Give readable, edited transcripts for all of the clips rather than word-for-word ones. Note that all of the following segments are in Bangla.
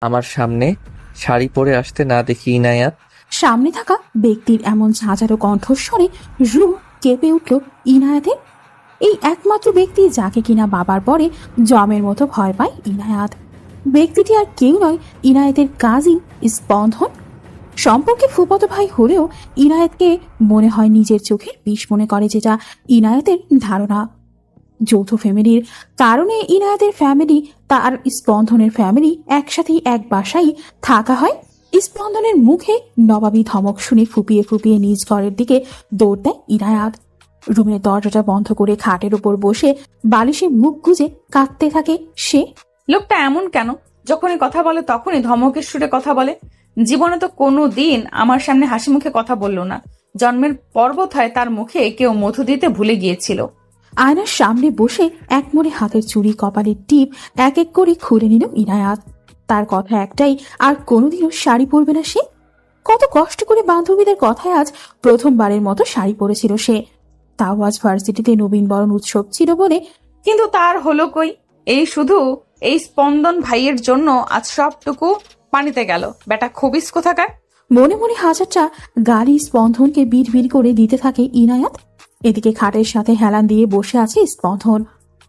আমার সামনে শাড়ি পরে আসতে না দেখি ইনায়াত। সামনে থাকা ব্যক্তির এমন ঝাঁঝালো কণ্ঠস্বরে রুম কেঁপে উঠল ইনায়াতের। এই একমাত্র ব্যক্তি যাকে কিনা বাবার পরে জমের মতো ভয় পায় ইনায়াত। ব্যক্তিটি আর কেউ নয়, ইনায়েতের কাজিন স্পন্দন। সম্পর্কে ফুফাতো ভাই হলেও ইনায়েতকে মনে হয় নিজের চোখের বিষ মনে করে, যেটা ইনায়েতের ধারণা। যৌথ ফ্যামিলির কারণে ইনায়েতের ফ্যামিলি তার স্পন্দনের ফ্যামিলি একসাথেই এক বাসায় থাকা হয়। স্পন্দনের মুখে নবাবী ধমক শুনে ফুপিয়ে ফুপিয়ে নিজ ঘরের দিকে দৌড় দেয় ইনায়াত। রুমের দরজাটা বন্ধ করে খাটের উপর বসে বালিশে মুখ গুজে কাঁদতে থাকে সে। লোকটা এমন কেন? যখনই কথা বলে তখনই ধমকের সুরে কথা বলে। জীবনে তো কোনো দিন আমার সামনে হাসি মুখে কথা বলল না। জন্মের পর্বত হয় তার মুখে কেউ মধু দিতে ভুলে গিয়েছিল। আয়নার সামনে বসে এক মনে হাতের চুড়ি কপালের টিপ এক এক করে খুলে নিল ইনায়াত। তার কথা একটাই, আর কোনোদিনও শাড়ি পরবে না সে। কত কষ্ট করে বান্ধবীদের কথায় আজ প্রথমবারের মতো শাড়ি পরেছিল সে, তাও আজ ভার্সিটিতে নবীনবরণ উৎসব ছিল বলে। কিন্তু তার হলো কই? এই শুধু এই স্পন্দন ভাইয়ের জন্য আজ সবটুকু পানিতে গেল। বেটা খবিস কোথাকার। মনে মনে হাজারটা গালি স্পন্দনকে বিড় বিড় করে দিতে থাকে ইনায়াত। এদিকে খাটের সাথে হেলান দিয়ে বসে আছে স্পন্দন।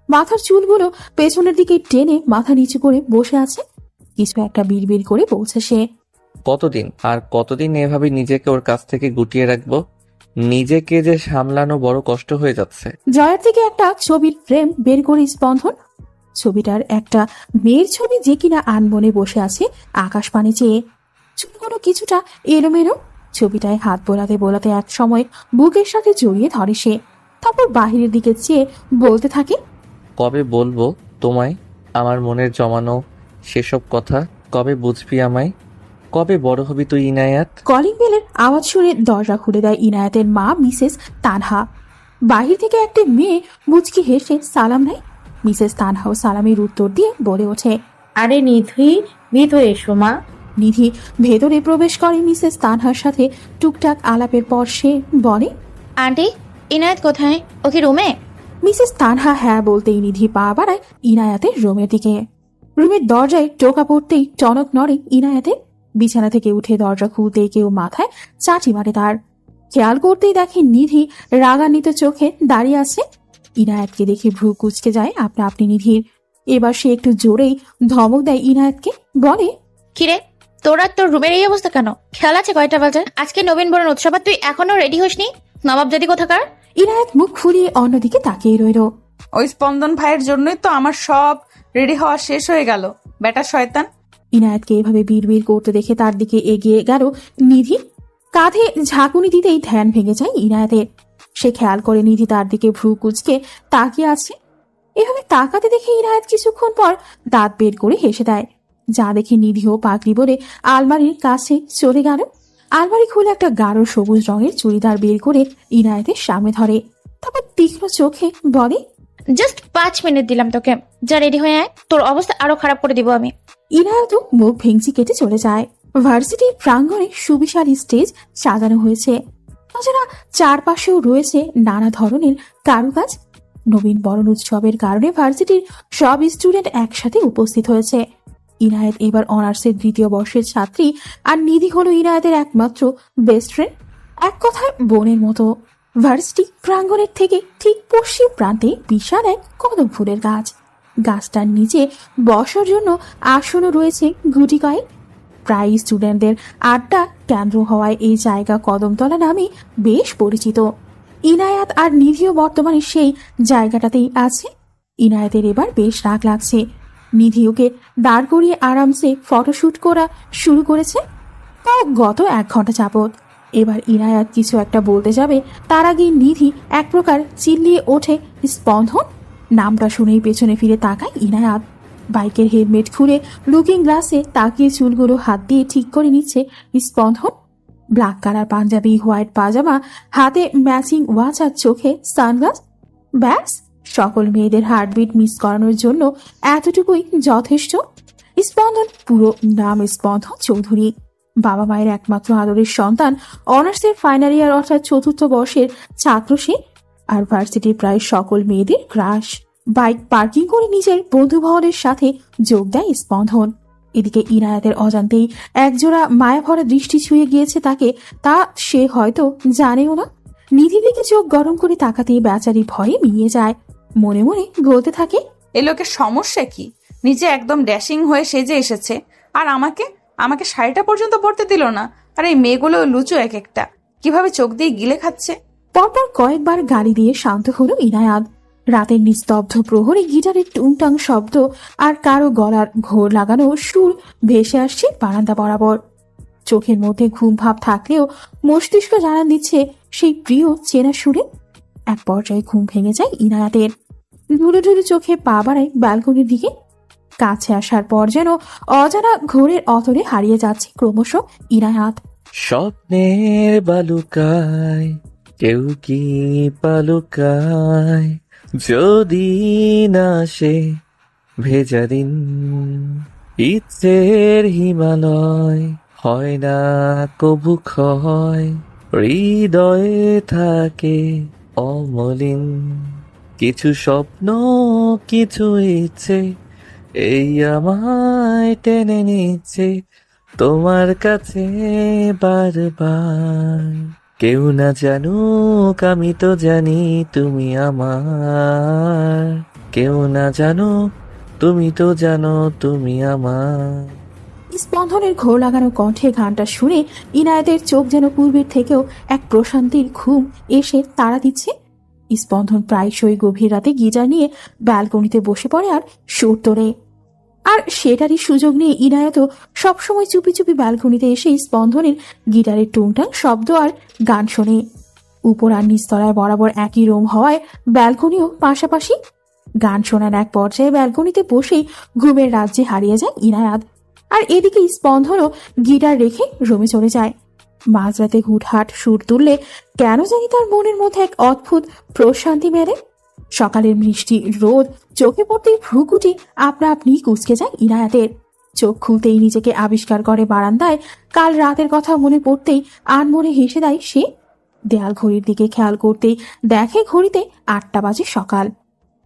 মাথার চুলগুলো পেছনের দিকে টেনে মাথা নিচু করে বসে আছে। কিছু একটা বিড় করে বলছে সে। কতদিন আর কতদিন এভাবে নিজেকে ওর কাছ থেকে গুটিয়ে রাখবো? নিজেকে যে সামলানো বড় কষ্ট হয়ে যাচ্ছে। জয়ার থেকে একটা ছবির ফ্রেম বের করে স্পন্দন। ছবিটার একটা মেয়ের ছবি, যে কিনা আনমনে বসে আছে আকাশ পানে চেয়ে। চুলগুলো কিছুটা এলোমেলো। ছবিটায় হাত বোলাতে বোলাতে এক সময় বুকের সাথে জড়িয়ে ধরে সে। তারপর বাহিরের দিকে চেয়ে বলতে থাকে, কবে বলবো তোমায় আমার মনের জমানো সেসব কথা? কবে বুঝবি আমায়? কবে বড় হবি তুই ইনায়াত? কলিং বেলের আওয়াজ শুনে দরজা খুলে দেয় ইনায়াতের মা মিসেস তানহা। বাহির থেকে একটা মেয়ে মুচকি হেসে সালাম নেয়। মিসেস তানহাও সালামের উত্তর দিয়ে বলে ওঠে, আরে নিধি, ভিতরে এসো মা। নিধি ভেতরে প্রবেশ করে মিসেস তানহার সাথে। টুকটাক আলাপের পর সে বলে, আন্টি, ইনায়েত কোথায়? ও কি রুমে? মিসেস তানহা হ্যাঁ বলতেই নিধি পা বাড়ায় ইনায়াতের রুমের দিকে। রুমের দরজায় টোকা পড়তেই টনক নড়ে ইনায়াতের। বিছানা থেকে উঠে দরজা খুলতেই কেউ মাথায় চাটি মারে তার। খেয়াল করতেই দেখে নিধি রাগান্বিত চোখে দাঁড়িয়ে আছে। ইনায়াতকে দেখে ভ্রু কুচকে যায় আপনা আপনি নিধির। এবার সে একটু জোরেই ধমক দেয় ইনায়াতকে, বলে, কিরে, তোর আর তোর রুমের এই অবস্থা কেন? খেয়াল আছে কয়টা বাজে? আজকে নবীনবরণ উৎসব, তুই এখনো রেডি হসনি? নবাব যদি কোথাকার। ইনায়াত মুখ ফুলিয়ে অন্যদিকে তাকিয়ে রইল। ওই স্পন্দন ভাইয়ের জন্যই তো আমার সব রেডি হওয়া শেষ হয়ে গেল। বেটা শয়তান। ইনায়াতকে এভাবে বিড় করতে দেখে তার দিকে এগিয়ে গেল নিধি। কাঁধে ঝাঁকুনি দিতেই ধ্যান ভেঙে যায় ইনায়াতের। সে খেয়াল করে নিধি তার দিকে ভ্রু কুচকে তাকিয়ে আছে। এভাবে তাকাতে দেখে ইনায়াত কিছুক্ষণ পর দাঁত বের করে হেসে দেয়। যা দেখে নিধিও পাগড়ি বলে আলমারির কাছে চলে গেল। আলমারি খুলে একটা গাঢ় সবুজ রঙের চুড়িদার বের করে ইনায়াতের সামনে ধরে। তারপর তীক্ষ্ণ চোখে বলে, জাস্ট 5 মিনিট দিলাম তোকে, যা রেডি হয়ে আয়, তোর অবস্থা আরো খারাপ করে দিব আমি। ইনায়াতও মুখ ভেঙচি কেটে চলে যায়। ভার্সিটির প্রাঙ্গণে সুবিশাল স্টেজ সাজানো হয়েছে। তাছাড়া চারপাশেও রয়েছে নানা ধরনের কারুকাজ। নবীন বরণ উৎসবের কারণে ভার্সিটির সব স্টুডেন্ট একসাথে উপস্থিত হয়েছে। ইনায়েত এবার অনার্সের 2য় বর্ষের ছাত্রী, আর নিধি হলো ইনায়েতের একমাত্র বেস্ট ফ্রেন্ড। এক কথায় বোনের মতো। ভার্সিটি প্রাঙ্গণের থেকে ঠিক পশ্চিম প্রান্তে বিশাল এক কদম ফুলের গাছ। গাছটার নিচে বসার জন্য আসনও রয়েছে গুটি কয়েক। প্রায় স্টুডেন্টদের আড্ডা কেন্দ্র হওয়ায় এই জায়গা কদমতলা নামে বেশ পরিচিত। ইনায়াত আর নিধিও বর্তমানে সেই জায়গাটাতেই আছে। ইনায়াতের এবার বেশ রাগ লাগছে। নিধি ওকে দাঁড় করিয়ে আরামসে ফটোশুট করা শুরু করেছে, তাও গত 1 ঘন্টা যাবৎ। এবার ইনায়াত কিছু একটা বলতে যাবে, তার আগে নিধি এক প্রকার চিল্লিয়ে ওঠে, স্পন্দন। নামটা শুনেই পেছনে ফিরে তাকায় ইনায়াত। বাইকের হেলমেট খুলে লুকিং গ্লাসে তাকিয়ে চুলগুলো হাত দিয়ে ঠিক করে নিচ্ছে স্পন্দন। ব্ল্যাক কালার পাঞ্জাবি, হোয়াইট পাজামা, হাতে ম্যাচিং ওয়াচ আর চোখে সানগ্লাস। ব্যাস, সকল মেয়েদের হার্টবিট মিস করানোর জন্য এতটুকুই যথেষ্ট। স্পন্দন পুরো নাম স্পন্দন চৌধুরী। বাবা মায়ের একমাত্র আদরের সন্তান। অনার্সের ফাইনাল ইয়ার অর্থাৎ 4র্থ বর্ষের ছাত্র সে। আর ভার্সিটির প্রায় সকল মেয়েদের ক্রাশ। বাইক পার্কিং করে নিজের বন্ধু মহলের সাথে যোগ দেয় স্পন্দন। এদিকে ইনায়াতের অজান্তেই একজোড়া মায়াভরা দৃষ্টি ছুঁয়ে গিয়েছে তাকে, তা সে হয়তো জানেও না। নিধির দিকে চোখ গরম করে তাকাতেই বেচারি ভয়ে মিলিয়ে যায়। মনে মনে বলতে থাকে, এ লোকের সমস্যা কি? নিজে একদম ড্যাশিং হয়ে সেজে এসেছে, আর আমাকে আমাকে শাড়িটা পর্যন্ত পরতে দিল না। আর এই মেয়েগুলো লুচু এক একটা, কিভাবে চোখ দিয়ে গিলে খাচ্ছে। পরপর কয়েকবার গালি দিয়ে শান্ত হলো ইনায়াত। রাতের নিস্তব্ধ প্রহরে গিটারের টুংটাং শব্দ আর কারো গলার ঘোর লাগানো সুর ভেসে আসছে বারান্দা বরাবর। চোখের মধ্যে ঘুম ভাব থাকলেও মস্তিষ্ক জানান দিচ্ছে সেই প্রিয় চেনা সুরে। এক পর্যায়ে ঘুম ভেঙে যায় ইনায়াতের। ঢুলু ঢুলু চোখে পা বাড়ায় ব্যালকনির দিকে। কাছে আসার পর যেন অজানা ঘোরের অতরে হারিয়ে যাচ্ছে ক্রমশ ইনায়াত। স্বপ্নের বালুকায় কেউ কি পালুকায়, যদি না সে ভেজা দিন, ইচ্ছের হিমালয় হয় না কবু ক্ষয়, হৃদয়ে থাকে অমলিন। কিছু স্বপ্ন কিছু ইচ্ছে এই আমায় টেনে নিচ্ছে তোমার কাছে বারবার। কেউ না জানুক আমি তো জানি তুমি আমার, কেউ না জানুক তুমি তো জানো তুমি আমার। স্পন্দনের ঘোর লাগানো কণ্ঠে গানটা শুনে ইনায়েতের চোখ যেন পূর্বের থেকেও এক প্রশান্তির ঘুম এসে তাড়া দিচ্ছে। স্পন্দন প্রায়শই গভীর রাতে গিটার নিয়ে ব্যালকনিতে বসে পড়ে আর সুর তোলে। আর সেটারই সুযোগ নিয়ে ইনায়েতও সবসময় চুপি চুপি ব্যালকনিতে এসে স্পন্দনের গিটারের টুংটাং শব্দ আর গান শোনে। উপর আর নিচতলায় বরাবর একই রুম হওয়ায় ব্যালকনিও পাশাপাশি। গান শোনার এক পর্যায়ে ব্যালকনিতে বসেই ঘুমের রাজ্যে হারিয়ে যায় ইনায়াত। আর এদিকে স্পন্দনও গিটার রেখে রুমে চলে যায়। মাঝরাতে হুটহাট সুর তুললে কেন জানি তার মনের মধ্যে এক অদ্ভুত প্রশান্তি মেলে। সকালের মিষ্টি রোদ চোখে পড়তেই ভ্রুকুটি আপনা আপনি কুঁচকে যায় ইনায়াতের। চোখ খুলতেই নিজেকে আবিষ্কার করে বারান্দায়। কাল রাতের কথা মনে পড়তেই আনমনে হেসে দেয় সে। দেয়াল ঘড়ির দিকে খেয়াল করতেই দেখে ঘড়িতে 8টা বাজে সকাল।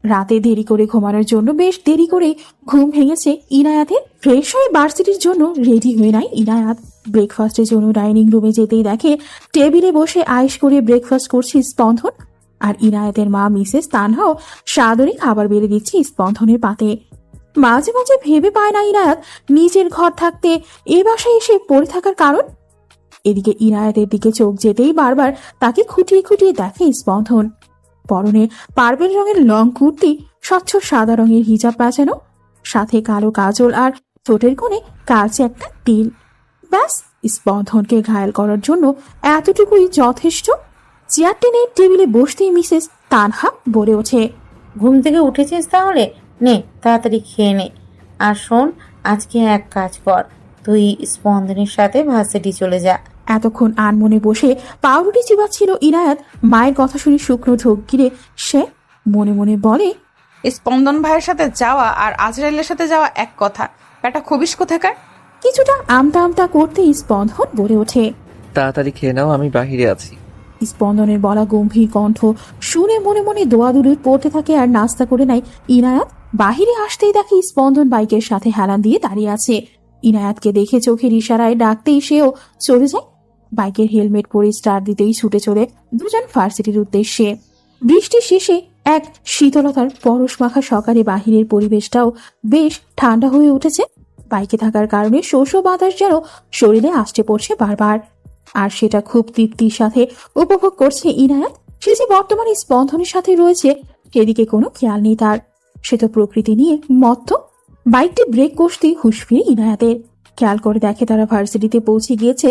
রাতে দেরি করে ঘুমানোর জন্য বেশ দেরি করে ঘুম ভেঙেছে ইনায়াতের। ফ্রেশ হয়ে ভার্সিটির জন্য রেডি হয়ে নেয় ইনায়াত। ব্রেকফাস্টের জন্য ডাইনিং রুমে যেতেই দেখে টেবিলে বসে আয়েশ করে ব্রেকফাস্ট করছে স্পন্দন। আর ইনায়াতের মা মিসেস তানহাও সাদরে খাবার বেড়ে দিচ্ছে স্পন্দনের পাতে। মাঝে মাঝে ভেবে পায় না ইনায়াত নিজের ঘর থাকতে এ বাসায় এসে পড়ে থাকার কারণ। এদিকে ইনায়াতের দিকে চোখ যেতেই বারবার তাকে খুঁটিয়ে খুঁটিয়ে দেখে স্পন্দন। পরনে পার্পেল রঙের লং কুর্তি, স্বচ্ছ সাদা রঙের হিজাব প্যাঁচানো, সাথে কালো কাজল আর ঠোঁটের কোণে কালচে একটা তিল। ব্যাস, স্পন্দনকে ঘায়েল করার জন্য এতটুকুই যথেষ্ট। চেয়ার টেনে টেবিলে বসতেই মিসেস তানহা বলে ওঠে, ঘুম থেকে উঠেছিস তাহলে? নে তাড়াতাড়ি খেয়ে নে। আর শোন, আজকে এক কাজ কর, তুই স্পন্দনের সাথে ভার্সিটি চলে যা। এতক্ষণ আনমনে বসে পাউরুটি চিবাচ্ছিল ইনায়াত। মায়ের কথা শুনে শুকনো ঢোক গিরে সে মনে মনে বলে, স্পন্দন ভাইয়ের সাথে যাওয়া আর আজরাইলের সাথে যাওয়া এক কথা, একটা খবিস কোথাকার। কিছুটা আমতা আমতা করতেই স্পন্দন বলে ওঠে, তাড়াতাড়ি খেয়ে নাও, আমি বাহিরে আছি। স্পন্দনের বলা গম্ভীর কণ্ঠ শুনে মনে মনে দোয়াদুলি পড়তে থাকে আর নাস্তা করে নেয় ইনায়াত। বাহিরে আসতেই দেখে স্পন্দন বাইকের সাথে হেলান দিয়ে দাঁড়িয়ে আছে। ইনায়াতকে দেখে চোখের ইশারায় ডাকতেই সেও চলে যায়। বাইকের হেলমেট পরে স্টার্ট দিতেই ছুটে চলে দুজন ভার্সিটির উদ্দেশ্যে। বৃষ্টি শেষে এক শীতলতার পরশ মাখা সকালে বাহিরের পরিবেশটাও বেশ ঠান্ডা হয়ে উঠেছে। বাইকে থাকার কারণে শোষো বাতাস যেন শরীরে আসতে পড়ছে বারবার। আর সেটা খুব তৃপ্তির সাথে উপভোগ করছে ইনায়াত। সে যে বর্তমানে স্পন্দনের সাথে রয়েছে সেদিকে কোনো খেয়াল নেই তার। সে তো প্রকৃতি নিয়ে মত্ত। বাইকটি ব্রেক কষতেই হুঁশ ফিরে ইনায়াতের। খেয়াল করে দেখে তারা ভার্সিটিতে পৌঁছে গিয়েছে।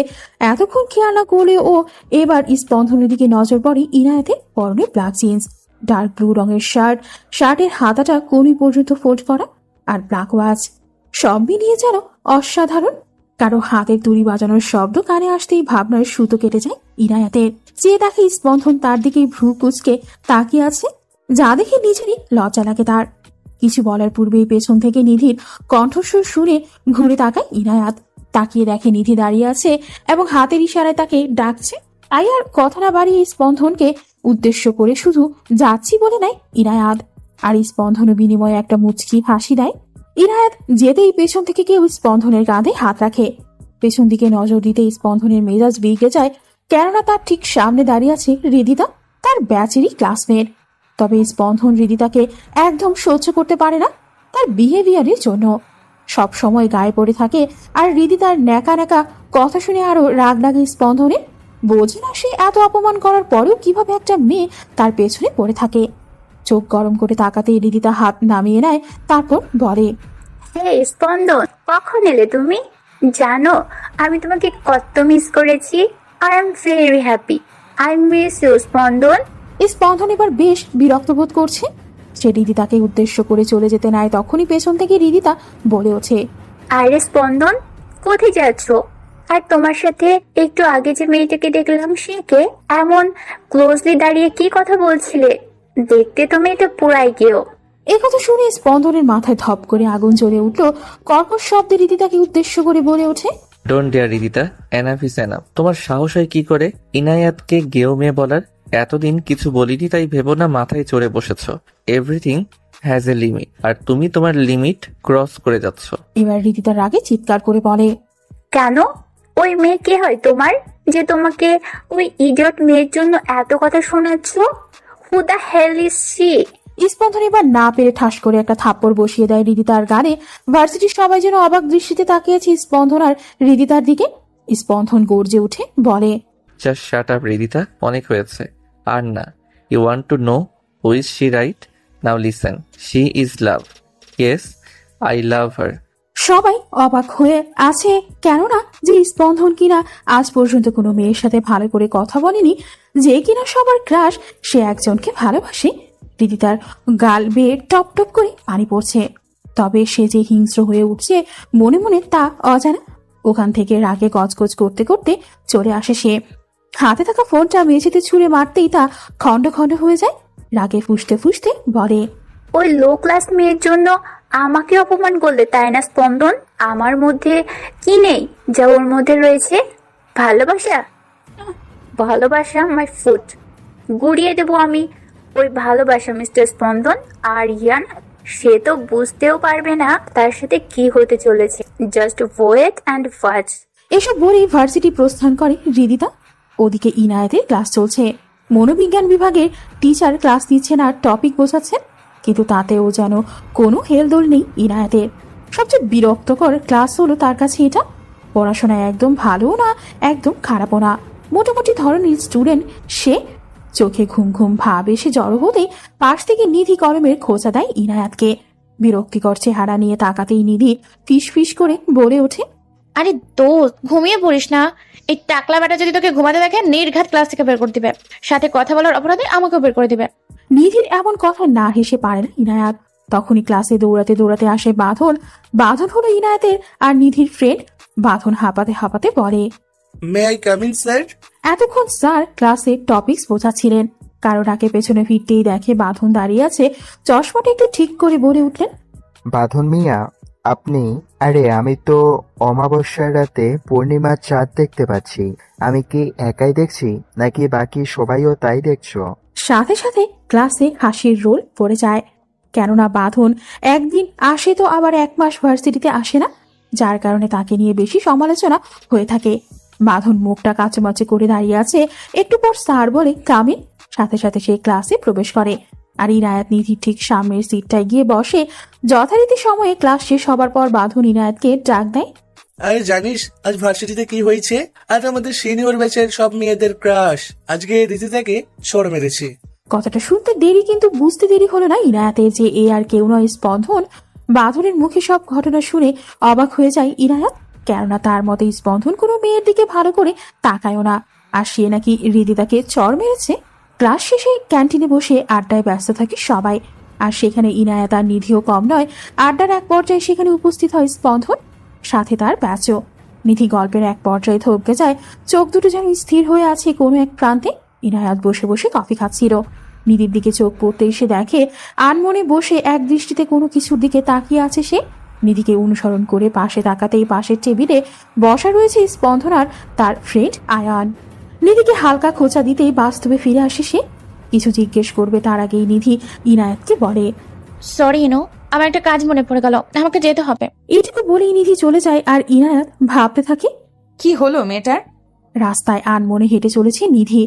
এতক্ষণ খেয়াল না করলে ও এবার স্পন্দনের দিকে নজর পড়ে ইনায়াতের। পরনে ব্ল্যাক জিন্স, ডার্ক ব্লু রঙের শার্ট, শার্টের হাতাটা কোনি পর্যন্ত ফোল্ড করা, আর ব্ল্যাক ওয়াচ। সব মিলিয়ে যেন অসাধারণ। কারো হাতের তুড়ি বাজানোর শব্দ কানে আসতেই ভাবনার সুতো কেটে যায় ইনায়াতের। যে দেখে স্পন্দন তার দিকে ভ্রু কুচকে তাকিয়ে আছে, যা দেখে নিজেরই লজ্জা লাগে তার। কিছু বলার পূর্বেই পেছন থেকে নিধির কণ্ঠস্বর শুনে ঘুরে তাকায় ইনায়াত। তাকিয়ে দেখে নিধি দাঁড়িয়ে আছে এবং হাতের ইশারায় তাকে ডাকছে। তাই আর কথা না বাড়িয়ে স্পন্দনকে উদ্দেশ্য করে শুধু যাচ্ছি বলে নেয় ইনায়াত। আর স্পন্দন বিনিময়ে একটা মুচকি হাসি দেয়। ইনায়াত যেতেই পেছন থেকে কেউ স্পন্দনের কাঁধে হাত রাখে। পেছন দিকে নজর দিতেই স্পন্দনের মেজাজ বিগড়ে যায়, কেননা তার ঠিক সামনে দাঁড়িয়ে আছে হৃদিতা, তার ব্যাচেরই ক্লাসমেট। তবে স্পন্দন হৃদিতাকে একদম সহ্য করতে পারে না তার বিহেভিয়ারের জন্য। সব সময় গায়ে পড়ে থাকে, আর হৃদিতার ন্যাকা ন্যাকা কথা শুনে আরো রাগ লাগে স্পন্দনের। বোঝে না সে এত অপমান করার পরেও কিভাবে একটা মেয়ে তার পেছনে পড়ে থাকে। চোখ গরম করে তাকাতেই হৃদিতা হাত নামিয়ে নেয়, তারপর বলে, হে স্পন্দন, কখন এলে তুমি? জানো আমি তোমাকে কত মিস করেছি। I am very happy. I miss you Spandan. Spandan এবার বেশ বিরক্ত বোধ করছে। সে হৃদিতাকে উদ্দেশ্য করে চলে যেতে নেয়, তখনই পেছন থেকে হৃদিতা বলে ওঠে, আরে স্পন্দন, কোথায় যাচ্ছ? আর তোমার সাথে একটু আগে যে মেয়েটাকে দেখলাম, সে কে? এমন ক্লোজলি দাঁড়িয়ে কি কথা বলছিলে? দেখতে তো মেয়েটা পুরাই কেউ। এ কথা শুনে স্পন্দনের মাথায় ধপ করে আগুন জ্বলে উঠল। কর্কশ শব্দে হৃদিতাকে উদ্দেশ্য করে বলে ওঠে, don't dare Ridita, enough is enough. তোমার সাহস হয় কি করে ইনায়াতকে গেও মেয়ে বলার? এতদিন কিছু বলিনি তাই ভেবো না মাথায় চড়ে বসেছ। এভরিথিং হ্যাজ এ লিমিট, আর তুমি তোমার লিমিট ক্রস করে যাচ্ছ। এবার হৃদিতার রাগে চিৎকার করে বলে, কেন? ওই মেয়ে কে হয় তোমার, যে তোমাকে ওই ইডিয়ট মেয়ের জন্য এত কথা শোনাচ্ছ? Who the hell is she? Spandan এবার না পেরে ঠাস করে একটা থাপ্পড় বসিয়ে দেয় হৃদিতার গানে। ভার্সিটির সবাই যেন অবাক দৃষ্টিতে তাকিয়েছে স্পন্দন আর হৃদিতার দিকে। স্পন্দন গর্জে উঠে বলে, জাস্ট শাট আপ রিদিতা, অনেক হয়েছে আর না। You want to know who is she, right? Now listen, she is love. Yes, I love her. সবাই অবাক হয়ে আছে, কেননা যে স্পন্দন কিনা আজ পর্যন্ত কোনো মেয়ের সাথে ভালো করে কথা বলেনি, যে কিনা সবার ক্রাশ, সে একজনকে ভালোবাসে। হৃদিতার গাল বেয়ে টপ টপ করে পানি পড়ছে। তবে সে যে হিংস্র হয়ে উঠছে মনে মনে তা অজানা। ওখান থেকে রাগে গজগজ করতে করতে চলে আসে সে। হাতে থাকা ফোনটা মেঝেতে ছুঁড়ে মারতেই তা খন্ড খন্ড হয়ে যায়। রাগে ফুঁসতে ফুঁসতে বলে, ওই লো ক্লাস মেয়ের জন্য আমাকে অপমান করলে, তাই না স্পন্দন? আমার মধ্যে কি নেই যা ওর মধ্যে রয়েছে? ভালোবাসা? ভালোবাসা মাই ফুট। গুড়িয়ে দেবো আমি ওই ভালোবাসা মিস্টার স্পন্দন। আর ইয়ান, সে তো বুঝতেও পারবে না তার সাথে কি হতে চলেছে। Just wait and watch. এসব বলেই ভার্সিটি প্রস্থান করে হৃদিতা। ওদিকে ইনায়েতের ক্লাস চলছে। মনোবিজ্ঞান বিভাগের টিচার ক্লাস নিচ্ছেন আর টপিক বোঝাচ্ছেন, কিন্তু তাতেও যেন কোনো হেলদোল নেই ইনায়েতের। সবচেয়ে বিরক্তকর ক্লাস হলো তার কাছে এটা। পড়াশোনায় একদম ভালো না, একদম খারাপও না, মোটামুটি ধরনের স্টুডেন্ট সে। চোখে ঘুম ঘুম ভাব এসে জড়ো হতেই পাশ থেকে নিধি কলমের খোঁচা দেয় ইনায়াতকে। বিরক্তিকর চেহারা নিয়ে তাকাতেই নিধি ফিস ফিস করে বলে ওঠে, আরে দোস্ত, ঘুমিয়ে পড়িস না। এই টাকলা বেটা যদি তোকে ঘুমাতে দেখে নির্ঘাত ক্লাস থেকে বের করে দিবে, সাথে কথা বলার অপরাধে আমাকেও বের করে দিবে। নিধির এমন কথা না হেসে পারে না ইনায়াত। তখনই ক্লাসে দৌড়াতে দৌড়াতে আসে বাঁধন। বাঁধন হলো ইনায়াতের আর নিধির ফ্রেন্ড। বাঁধন হাঁপাতে হাঁপাতে বলে, may I come in sir? এতক্ষণ স্যার ক্লাসে টপিকস বোঝাচ্ছিলেন। কারো ডাকে পেছনে ফিরতেই দেখে বাঁধন দাঁড়িয়ে আছে। চশমাটা একটু ঠিক করে বলে উঠলেন, বাঁধন মিয়া, আপনি? আরে আমি তো অমাবস্যার রাতে পূর্ণিমার চাঁদ দেখতে পাচ্ছি। আমি কি একাই দেখছি নাকি বাকি সবাইও তাই দেখছো? সাথে সাথে ক্লাসে হাসির রোল পড়ে যায়। কেননা বাঁধন একদিন আসে তো আবার 1 মাস ভার্সিটিতে আসে না, যার কারণে তাকে নিয়ে বেশি সমালোচনা হয়ে থাকে। বাঁধন মুখটা কাচুমাচু করে দাঁড়িয়ে আছে। একটু পর স্যার বলে কামিন। সাথে সাথে সে ক্লাসে প্রবেশ করে আর ইনায়াত নিধির ঠিক সামনের সিটটায় গিয়ে বসে। যথারীতি সময়ে ক্লাস শেষ হবার পর বাঁধন ইনায়াতকে ডাক দেয়, আরে জানিস আজ ভার্সিটিতে কি হয়েছে? আজ আমাদের সিনিয়র ব্যাচের সব মেয়েদের ক্রাশ আজকে রীতিতাকে সর মেরেছে। কথাটা শুনতে দেরি, কিন্তু বুঝতে দেরি হলো না ইনায়াতের যে এ আর কেউ নয়, স্পন্দন। বাঁধনের মুখে সব ঘটনা শুনে অবাক হয়ে যায় ইনায়াত। কেননা তার মতে স্পন্দন কোনো মেয়ের দিকে ভালো করে তাকায়ও না, আর সে নাকি হৃদিতাকে চর মেরেছে। ক্লাস শেষে ক্যান্টিনে বসে আড্ডায় ব্যস্ত থাকে সবাই, আর সেখানে ইনায়াত আর নিধিও কম নয়। আড্ডার এক পর্যায়ে সেখানে উপস্থিত হয় স্পন্দন, সাথে তার ব্যাচও। নিধি গল্পের এক পর্যায়ে থমকে যায়, চোখ দুটো যেন স্থির হয়ে আছে কোনো এক প্রান্তে। ইনায়াত বসে বসে কফি খাচ্ছিল। নিধির দিকে চোখ পড়তে এসে দেখে আনমনে বসে এক দৃষ্টিতে কোনো কিছুর দিকে তাকিয়ে আছে সে। নিধিকে অনুসরণ করে পাশে তাকাতেই পাশের টেবিলে বসা রয়েছে স্পন্দন আর তার ফ্রেন্ড আয়ান। নিধিকে হালকা খোঁচা দিতেই বাস্তবে ফিরে আসে সে। কিছু জিজ্ঞেস করবে তার আগেই নিধি ইনায়াতকে বলে, সরি ইনো, আমার একটা কাজ মনে পড়ে গেল, আমাকে যেতে হবে। এইটুকু বলেই নিধি চলে যায় আর ইনায়াত ভাবতে থাকে কি হলো মেয়েটার? রাস্তায় আনমনে হেঁটে চলেছে নিধি।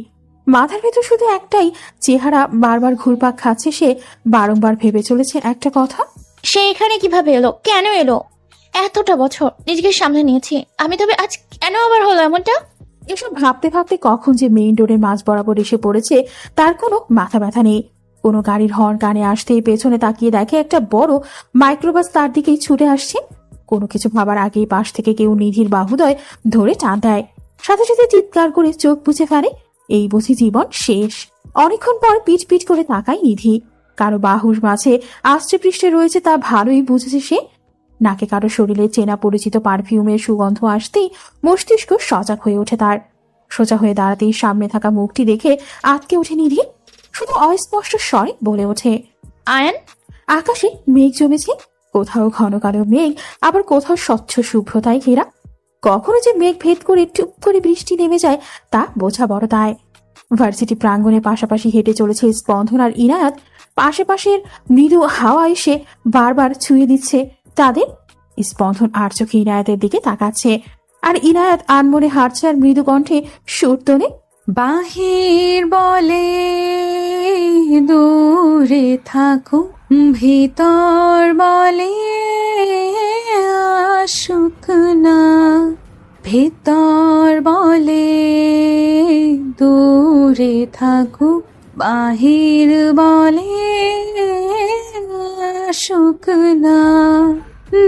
মাথার ভেতর শুধু একটাই চেহারা বারবার ঘুরপাক খাচ্ছে। সে বারংবার ভেবে চলেছে একটা কথা, সে এখানে কিভাবে এলো, কেন এলো? এতটা বছর নিজেকে সামলে নিয়েছি আমি, তবে আজ কেন আবার হলো এমনটা? এসব ভাবতে ভাবতে কখন যে মেইন রোডের মাঝ বরাবর এসে পড়েছে তার কোনো মাথা ব্যথা নেই। কোনো গাড়ির হর্ন কানে আসতেই পেছনে তাকিয়ে দেখে একটা বড় মাইক্রোবাস তার দিকেই ছুটে আসছে। কোনো কিছু ভাবার আগেই পাশ থেকে কেউ নিধির বাহুদয় ধরে টান দেয়। সাথে সাথে চিৎকার করে চোখ বুঝে ফেলে। এই বুঝি জীবন শেষ। অনেকক্ষণ পর পিট পিট করে তাকায় নিধি। কারো বাহুর মাঝে আষ্টে পৃষ্ঠে রয়েছে তা ভালোই বুঝেছে সে। নাকে কারো শরীরে চেনা পরিচিত পারফিউমের সুগন্ধ আসতেই মস্তিষ্ক সজাগ হয়ে ওঠে তার। সোজা হয়ে দাঁড়াতেই সামনে থাকা মুখটি দেখে আটকে ওঠে নিধি। শুধু অস্পষ্ট স্বরে বলে ওঠে, আয়ান। আকাশে মেঘ জমেছে, কোথাও ঘন কালো মেঘ, আবার কোথাও স্বচ্ছ শুভ্রতায় ঘেরা। কখনো যে মেঘ ভেদ করে টুপ করে বৃষ্টি নেমে যায় তা বোঝা বড় দায়। ভার্সিটি প্রাঙ্গণে পাশাপাশি হেঁটে চলেছে স্পন্দন আর ইনায়াত। পাশের মৃদু হাওয়া এসে বারবার ছুঁয়ে দিচ্ছে তাদের। স্পন্দন আর চোখে ইনায়াতের দিকে তাকাচ্ছে, আর ইনায়াত আনমনে হাঁটছে আর মৃদু কণ্ঠে সুর তোলে, বাহির বলে দূরে থাকো, ভিতর বলে আসুক না, ভিতর বলে দূরে থাকো, বাহির বলে আসুক না।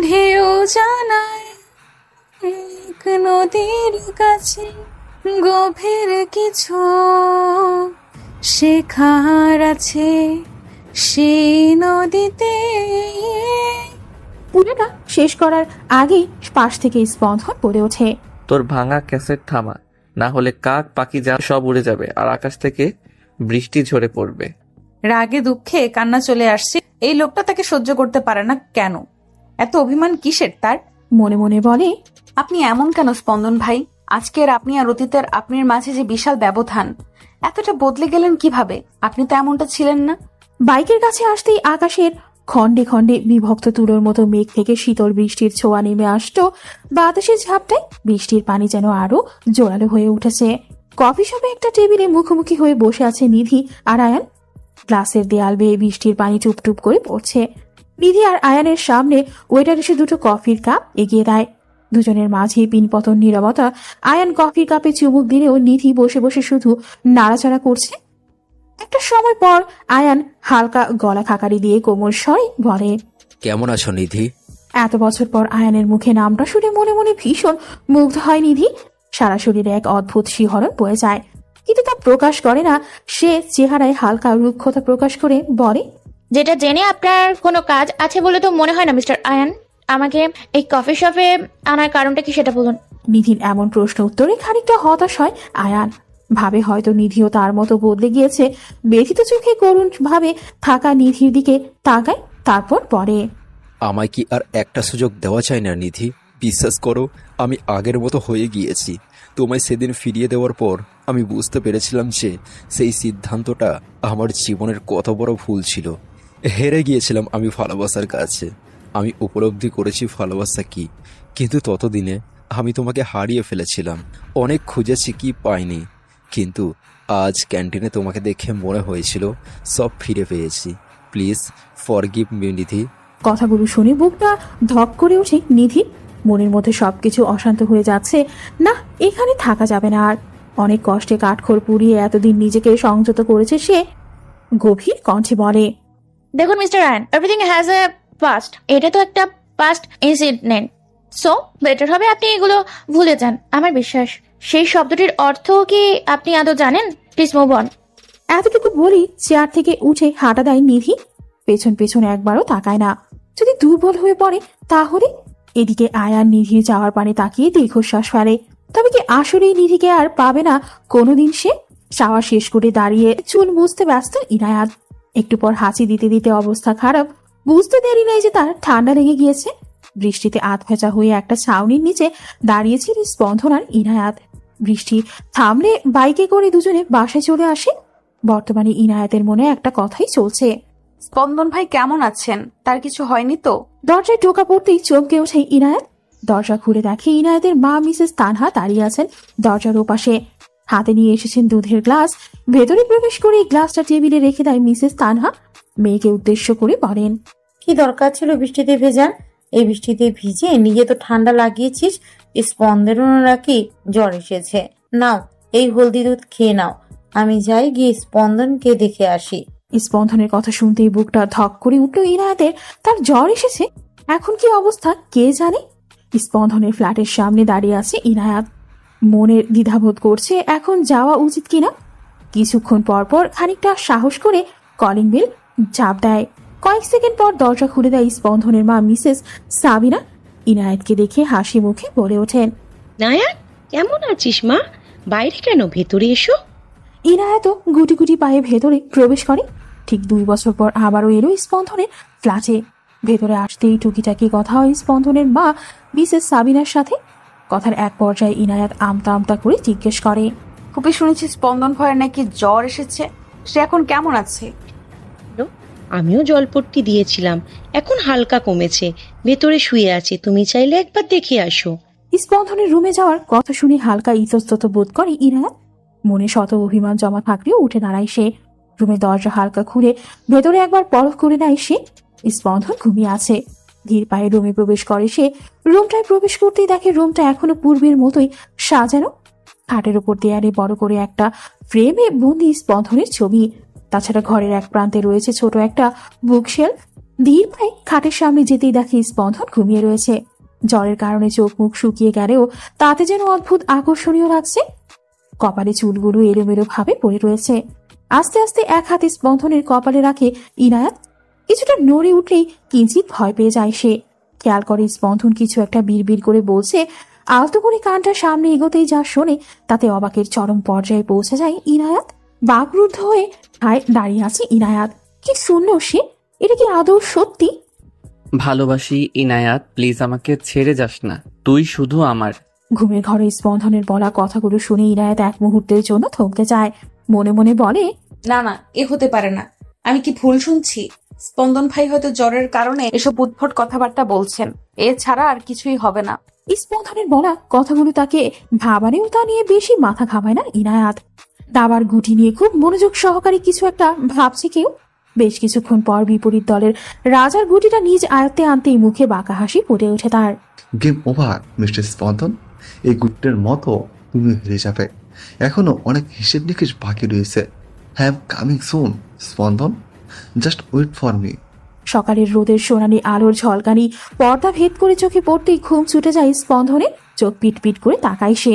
ঢেউ জানায় এক নদীর কাছে গভীর কিছু শেখার আছে সেই নদীতে। পুরোটা শেষ করার আগেই পাশ থেকে স্পন্দন পড়ে ওঠে, তোর ভাঙা ক্যাসেট থামা, না হলে কাক পাখি যা সব উড়ে যাবে আর আকাশ থেকে বৃষ্টি ঝরে পড়বে। রাগে দুঃখে কান্না চলে আসছে। এই লোকটা তাকে সহ্য করতে পারে না কেন? এত অভিমান কিসের তার? মনে মনে বলে, আপনি এমন কেন স্পন্দন ভাই? আজকের আপনি আর অতীতের আপনির মাঝে যে বিশাল ব্যবধান, এতটা বদলে গেলেন কিভাবে? আপনি তো এমনটা ছিলেন না। বাইকের কাছে আসতেই আকাশের খণ্ডে খণ্ডে বিভক্ত তুলোর মতো মেঘ থেকে শীতল বৃষ্টির ছোঁয়া নেমে আসতো বাতাসের ঝাপটায়। বৃষ্টির পানি যেন আরো জোরালো হয়ে উঠেছে। কফি শপে একটা টেবিলে মুখোমুখি হয়ে বসে আছে নিধি আর আয়ান। গ্লাসের দেয়াল বেয়ে বৃষ্টির পানি টুপ টুপ করে পড়ছে। নিধি আর আয়ানের সামনে ওয়েটার এসে দুটো কফির কাপ এগিয়ে দেয়। দুজনের মাঝে পিনপতন নীরবতা। আয়ান কফির কাপে চুমুক দিলেও নিধি বসে বসে শুধু নাড়াচাড়া করছে। একটা সময় পর আয়ান হালকা গলা খাকারি দিয়ে কোমল স্বরে বলে, কেমন আছো নিধি? এত বছর পর আয়ানের মুখে নামটা শুনে মনে মনে ভীষণ মুগ্ধ হয় নিধি। সারা শরীরে এক অদ্ভুত শিহরণ বয়ে যায়, কিন্তু তা প্রকাশ করে না। সে চেহারায় হালকা রুক্ষতা প্রকাশ করে বলে, যেটা জেনে আপনার কোনো কাজ আছে বলে তো মনে হয় না মিস্টার আয়ান। আমাকে এই কফি শপে আনার কারণটা কি সেটা বলুন। নিধির এমন প্রশ্ন উত্তরে খানিকটা হতাশ হয় আয়ান। ভাবে হয়তো নিধিও তার মতো বদলে গিয়েছে। ব্যথিত চোখে করুণ ভাবে থাকা নিধির দিকে তাকায়, তারপর পরে, আমায় কি আর একটা সুযোগ দেওয়া চাই না নিধি? বিশ্বাস করো, আমি আগের মতো হয়ে গিয়েছি। তোমায় সেদিন ফিরিয়ে দেওয়ার পর আমি বুঝতে পেরেছিলাম যে সেই সিদ্ধান্তটা আমার জীবনের কত বড় ভুল ছিল। হেরে গিয়েছিলাম আমি ভালোবাসার কাছে। আমি উপলব্ধি করেছি ভালোবাসা কি, কিন্তু ততদিনে আমি তোমাকে হারিয়ে ফেলেছিলাম। অনেক খুঁজেছি, কি পাইনি, কিন্তু আজ ক্যান্টিনে তোমাকে দেখে মনে হয়েছিল সব ফিরে পেয়েছি। প্লিজ ফরগিভ মি নিধি। কথাগুলো শুনে বুকটা ধক করে ওঠে নিধি। মনের মধ্যে সবকিছু অশান্ত হয়ে যাচ্ছে। না, এখানে থাকা যাবে না আর। অনেক কষ্টে কাঠখড় পুড়িয়ে এতদিন নিজেকে সংযত করেছে সে। গভীর কণ্ঠে বলে, দেখুন mister Ayan, everything has a past. এটা তো একটা পাস্ট ইনসিডেন্ট, সো বেটার হবে আপনি এগুলো ভুলে যান। আমার বিশ্বাস সেই শব্দটির অর্থ কি আপনি আদৌ জানেন? Please move on. এতটুকু বলি চেয়ার থেকে উঠে হাঁটা দেয় নিধি। পেছন পেছন একবারও তাকায় না। যদি দুর্বল হয়ে পড়ে তাহলে। এদিকে আয়ান নিধির যাওয়ার পানে তাকিয়ে দীর্ঘশ্বাস ফেলে। তবে কি আসলেই নিধিকে আর পাবে না কোনোদিন সে? চাওয়া শেষ করে দাঁড়িয়ে চুল মুছতে ব্যস্ত ইনায়াত। একটু পর হাঁচি দিতে দিতে অবস্থা খারাপ। বুঝতে দেরি নাই যে তার ঠান্ডা লেগে গিয়েছে। বৃষ্টিতে আধ ভেজা হয়ে একটা ছাউনির নিচে দাঁড়িয়েছিল স্পন্দন আর ইনায়াত। বৃষ্টি থামলে বাইকে করে দুজনে বাসায় চলে আসে। বর্তমানে ইনায়াতের মনে একটা কথাই চলছে, স্পন্দন ভাই কেমন আছেন? তার কিছু হয়নি তো? দরজায় টোকা পড়তেই চমকে ওঠে ইনায়াত। দরজা খুলে দেখে ইনায়াতের মা মিসেস তানহা দাঁড়িয়ে আছেন দরজার ওপাশে। হাতে নিয়ে এসেছেন দুধের গ্লাস। ভেতরে প্রবেশ করে গ্লাসটা টেবিলে রেখে দেয় মিসেস তানহা। মেয়েকে উদ্দেশ্য করে বলেন, কি দরকার ছিল বৃষ্টিতে ভেজার? এই বৃষ্টিতে ভিজে নিজে তো ঠান্ডা লাগিয়েছিস, স্পন্দেরও নাকি জ্বর এসেছে। নাও এই হলদি দুধ খেয়ে নাও, আমি যাই গিয়ে স্পন্দনকে দেখে আসি। স্পন্দনের কথা শুনতেই বুকটা ধক করে উঠল ইনায়াতের। তার জ্বর এসেছে, এখন কি অবস্থা কে জানে। স্পন্দনের ফ্ল্যাটের সামনে দাঁড়িয়ে আছে ইনায়াত। মনের দ্বিধাবোধ করছে এখন যাওয়া উচিত কিনা। কিছুক্ষণ পর পর খানিকটা সাহস করে কলিং বেল চাপ দেয়। কয়েক সেকেন্ড পর দরজা খুলে দেয় স্পন্দনের মা মিসেস সাবিনা। ইনায়াতকে দেখে হাসি মুখে বলে ওঠেন, নায়াত, কেমন আছিস মা? বাইরে কেন, ভেতরে এসো। ইনায়াতও গুটি গুটি পায়ে ভেতরে প্রবেশ করে। ঠিক 2 বছর পর আবারও এলো স্পন্দনের ফ্ল্যাটে। ভেতরে আসতেই টুকিটাকি কথা হয় স্পন্দনের মা মিসেস সাবিনার সাথে। কথার এক পর্যায়ে ইনায়াত আমতা আমতা করে জিজ্ঞেস করে, খুবই শুনেছি স্পন্দন ভাইয়ের নাকি জ্বর এসেছে, সে এখন কেমন আছে? আমিও জলপট্টি দিয়েছিলাম, এখন হালকা কমেছে, ভেতরে শুয়ে আছে, তুমি চাইলে একবার দেখে আসো। স্পন্দনের রুমে যাওয়ার কথা শুনে হালকা ইতস্তত বোধ করে ইনায়াত। মনে শত অভিমান জমা থাকলেও উঠে দাঁড়ায় সে। রুমের দরজা হালকা খুলে ভেতরে একবার পরখ করে নেয় সে। স্পন্দন ঘুমিয়ে আছে। ধীর পায়ে রুমে প্রবেশ করে সে। রুমটায় প্রবেশ করতেই দেখে রুমটা এখনো পূর্বের মতোই সাজানো। খাটের উপর দেয়ালে বড় করে একটা ফ্রেমে বন্দি স্পন্দনের ছবি। তাছাড়া ঘরের এক প্রান্তে রয়েছে ছোট একটা বুকশেলফ। ধীর পায়ে খাটের সামনে যেতেই দেখে স্পন্দন ঘুমিয়ে রয়েছে। জ্বরের কারণে চোখ মুখ শুকিয়ে গেলেও তাতে যেন অদ্ভুত আকর্ষণীয় লাগছে। কপালে চুলগুলো এলোমেলো ভাবে পড়ে রয়েছে। আস্তে আস্তে এক হাতে স্পন্দনের কপালে রাখে ইনায়াত। কিছুটা নড়ে উঠলেই কিঞ্চিত ভয় পেয়ে যায় সে। খেয়াল করে স্পন্দন কিছু একটা বিড়বিড় করে বলছে। আলতো করে কানটা সামনে এগোতেই যা শোনে তাতে অবাকের চরম পর্যায়ে পৌঁছে যায় ইনায়াত। বাকরুদ্ধ হয়ে দাঁড়িয়ে আছে ইনায়াত। কি শুনল সে? এটা কি আদৌ সত্যি? ভালোবাসি ইনায়াত, প্লিজ আমাকে ছেড়ে যাস না, তুই শুধু আমার। ঘুমের ঘরে স্পন্দনের বলা কথাগুলো শুনে ইনায়াত এক মুহূর্তের জন্য থমকে যায়। মনে মনে বলে, না না, এ হতে পারে না। আমি কি ভুল শুনছি? স্পন্দন ভাই হয়তো জ্বরের কারণে এসব উদ্ভট কথাবার্তা বলছেন, এছাড়া আর কিছুই হবে না। স্পন্দনের বলা কথাগুলো তাকে ভাবানেও তা নিয়ে বেশি মাথা ঘামায় না ইনায়াত। দাবার গুটি নিয়ে খুব মনোযোগ সহকারে কিছু একটা ভাবছে কেউ। বেশ কিছুক্ষণ পর বিপরীত দলের রাজার গুটিটা নিজ আয়ত্তে আনতেই মুখে বাঁকা হাসি ফুটে ওঠে তার। গেম ওভার মিস্টার স্পন্দন, এই গুটির মতো তুমি হেরে যাবে। এখনো অনেক হিসেব নিকেশ বাকি রয়েছে। হ্যাঁ, কামিং সুন স্পন্দন, জাস্ট ওয়েট ফর মি। সকালের রোদের সোনালি আলোর ঝলকানি পর্দা ভেদ করে চোখে পড়তেই ঘুম ছুটে যায় স্পন্দনের। চোখ পিট পিট করে তাকায় সে।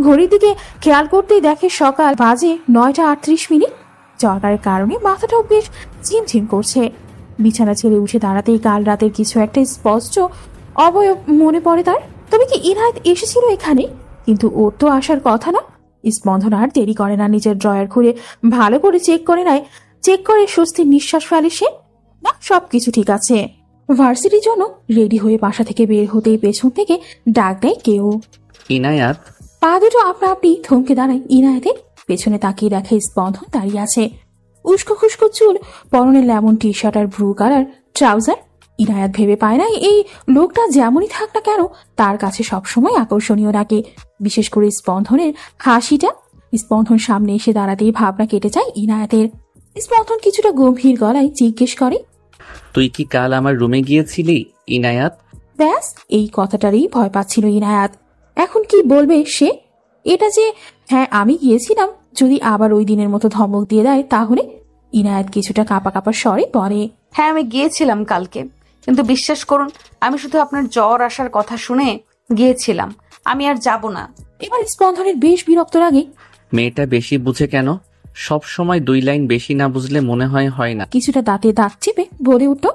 ঘড়ির দিকে খেয়াল করতেই দেখে সকাল বাজে 9:38। জ্বরের কারণে মাথাটাও বেশ ঝিমঝিম করছে। বিছানা ছেড়ে উঠে দাঁড়াতেই কাল রাতের কিছু একটা স্পষ্ট অবয়ব মনে পড়ে তার। তবে কি ইনায়াত এসেছিল এখানে? কিন্তু ওর তো আসার কথা না। স্পন্দন আর দেরি করে না, নিজের ড্রয়ার খুলে ভালো করে চেক করে স্বস্তির নিঃশ্বাস ফেলে সে। না, সবকিছু ঠিক আছে। ভার্সিটির জন্য রেডি হয়ে বাসা থেকে বের হতেই পেছন থেকে ডাক দেয় কেউ। ইনায়াত। পা দুটো আপনা আপনি থমকে দাঁড়ায় ইনায়াতের। পেছনে তাকিয়ে দেখে স্পন্দন দাঁড়িয়ে আছে। উস্কো খুস্কো চুল, পরনে লেমন টি শার্ট আর ব্লু কালার ট্রাউজার। ইনায়াত ভেবে পায় না এই লোকটা যেমনই থাক না কেন তার কাছে সবসময় আকর্ষণীয় লাগে, বিশেষ করে স্পন্দনের হাসিটা। স্পন্দন সামনে এসে দাঁড়াতেই ভাবনা কেটে যায় ইনায়াতের। স্পন্দন কিছুটা গম্ভীর গলায় জিজ্ঞেস করে, তুই কি কাল আমার রুমে গিয়েছিলি ইনায়াত? ব্যাস, এই কথাটারই ভয় পাচ্ছিল ইনায়াত। এখন কি বলবে সে? এটা যে হ্যাঁ আমি গিয়েছিলাম যদি আবার ওই দিনের মতো ধমক দিয়ে দেয় তাহলে? ইনায়াত কিছুটা কাঁপা কাঁপা স্বরে বলে, হ্যাঁ আমি গিয়েছিলাম কালকে, কিন্তু বিশ্বাস করুন আমি শুধু আপনার জ্বর আসার কথা শুনে গিয়েছিলাম, আমি আর যাব না। এবার স্পন্দনের বেশ বিরক্ত লাগে। মেয়েটা বেশি বুঝে কেন? সব সময় 2 লাইন বেশি না বুঝলে মনে হয় না। কিছুটা দাঁতে দাঁত চেপে বলে উঠল,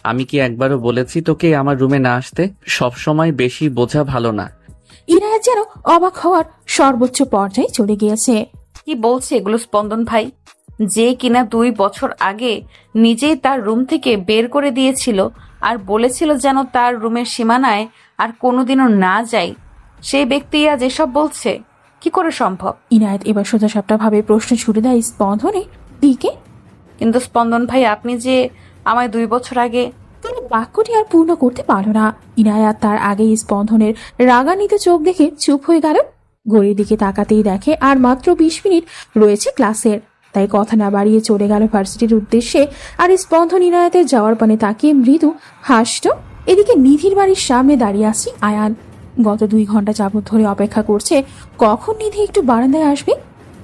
আমি কি একবারও বলেছি তোকে আমার রুমে না আসতে? সব সময় বেশি বোঝা ভালো না। ইনায়াত যেন অবাক হওয়ার সর্বোচ্চ পর্যায়ে চলে গিয়েছে। কি বলছে এগুলো স্পন্দন ভাই? যে কিনা 2 বছর আগে নিজেই তার রুম থেকে বের করে দিয়েছিল আর বলেছিল যেন তার রুমের সীমানায় আর কোনোদিনও না যাই, সেই ব্যক্তি আজ এসব বলছে? কি করে সম্ভব? ইনায়াত এবার সোজাসাপটা ভাবে প্রশ্ন ছুড়ে দেয় স্পন্দনের দিকে। কিন্তু স্পন্দন ভাই, আপনি যে আমায় 2 বছর আগে। তিনি বাক্যটি আর পূর্ণ করতে পারল না। ইনায়াত তার আগেই স্পন্দনের রাগান্বিত চোখ দেখে চুপ হয়ে গেল। ঘড়ির দিকে তাকাতেই দেখে আর মাত্র 20 মিনিট রয়েছে ক্লাসের, তাই কথা না বাড়িয়ে চলে গেল ভার্সিটির উদ্দেশ্যে। আর স্পন্দন ইনায়াতের যাওয়ার পানে তাকিয়ে মৃদু হাসল। এদিকে নিধির বাড়ির সামনে দাঁড়িয়ে আছে আয়ান। গত 2 ঘন্টা যাবত ধরে অপেক্ষা করছে কখন নিধি একটু বারান্দায় আসবে,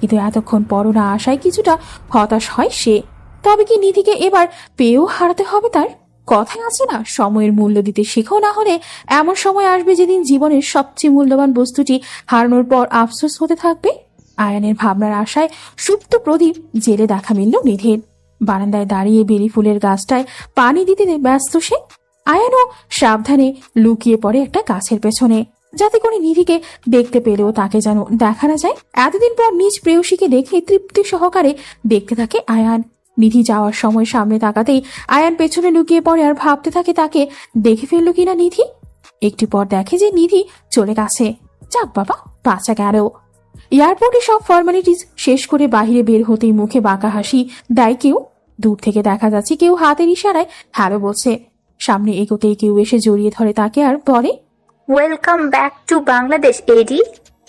কিন্তু এতক্ষণ পরও না আসায় কিছুটা হতাশ হয় সে। তবে কি নিধিকে এবার পেয়েও হারাতে হবে তার? কথায় আছে না, সময়ের মূল্য দিতে শেখো, না হলে এমন সময় আসবে যেদিন জীবনের সবচেয়ে মূল্যবান বস্তুটি হারানোর পর আফসোস হতে থাকবে। আয়ানের ভাবনার আশায় সুপ্ত প্রদীপ জেলে দেখা মিলল নিধির। বারান্দায় দাঁড়িয়ে বেলি ফুলের গাছটায় পানি দিতে ব্যস্ত সে। আয়ানও সাবধানে লুকিয়ে পড়ে একটা গাছের পেছনে, যাতে করে নিধিকে দেখতে পেলেও তাকে যেন দেখা না যায়। এতদিন পর নিজ প্রেয়সীকে দেখে তৃপ্তি সহকারে দেখতে থাকে আয়ান। নিধি যাওয়ার সময় সামনে তাকাতেই আয়ান পেছনে লুকিয়ে পড়ে আর ভাবতে থাকে তাকে দেখে ফেললো কিনা নিধি। একটু পর দেখে যে নিধি চলে গেছে। যাক বাবা, বাঁচা গেল। এয়ারপোর্টে সব ফর্মালিটিস শেষ করে বাহিরে বের হতেই মুখে বাঁকা হাসি দেয় কেউ। দূর থেকে দেখা যাচ্ছে কেউ হাতের ইশারায় হ্যালো বলছে। সামনে এগোতেই কেউ এসে জড়িয়ে ধরে তাকে আর বলে, welcome back to Bangladesh Eddie.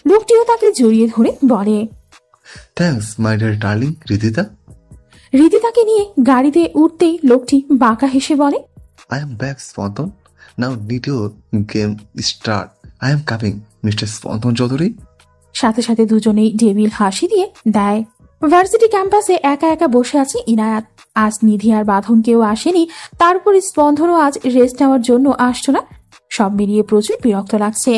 লোকটিও তাকে জড়িয়ে ধরে বলে, thanks my dear darling Ridita. রিদিতাকে নিয়ে গাড়িতে উঠতেই লোকটি বাঁকা হেসে বলে, I am back, Spontan. Now need your game start. I am coming, Mr. Spontan Chowdhury. সাথে সাথে দুজনেই ডেভিল হাসি দিয়ে দেয়। ভার্সিটি ক্যাম্পাসে একা একা বসে আছে ইনায়াত। আজ নিধি আর বাঁধন কেউ আসেনি, তারপর স্পন্দনও আজ রেস্ট নেওয়ার জন্য আসতো না। সব মিলিয়ে প্রচুর বিরক্ত লাগছে।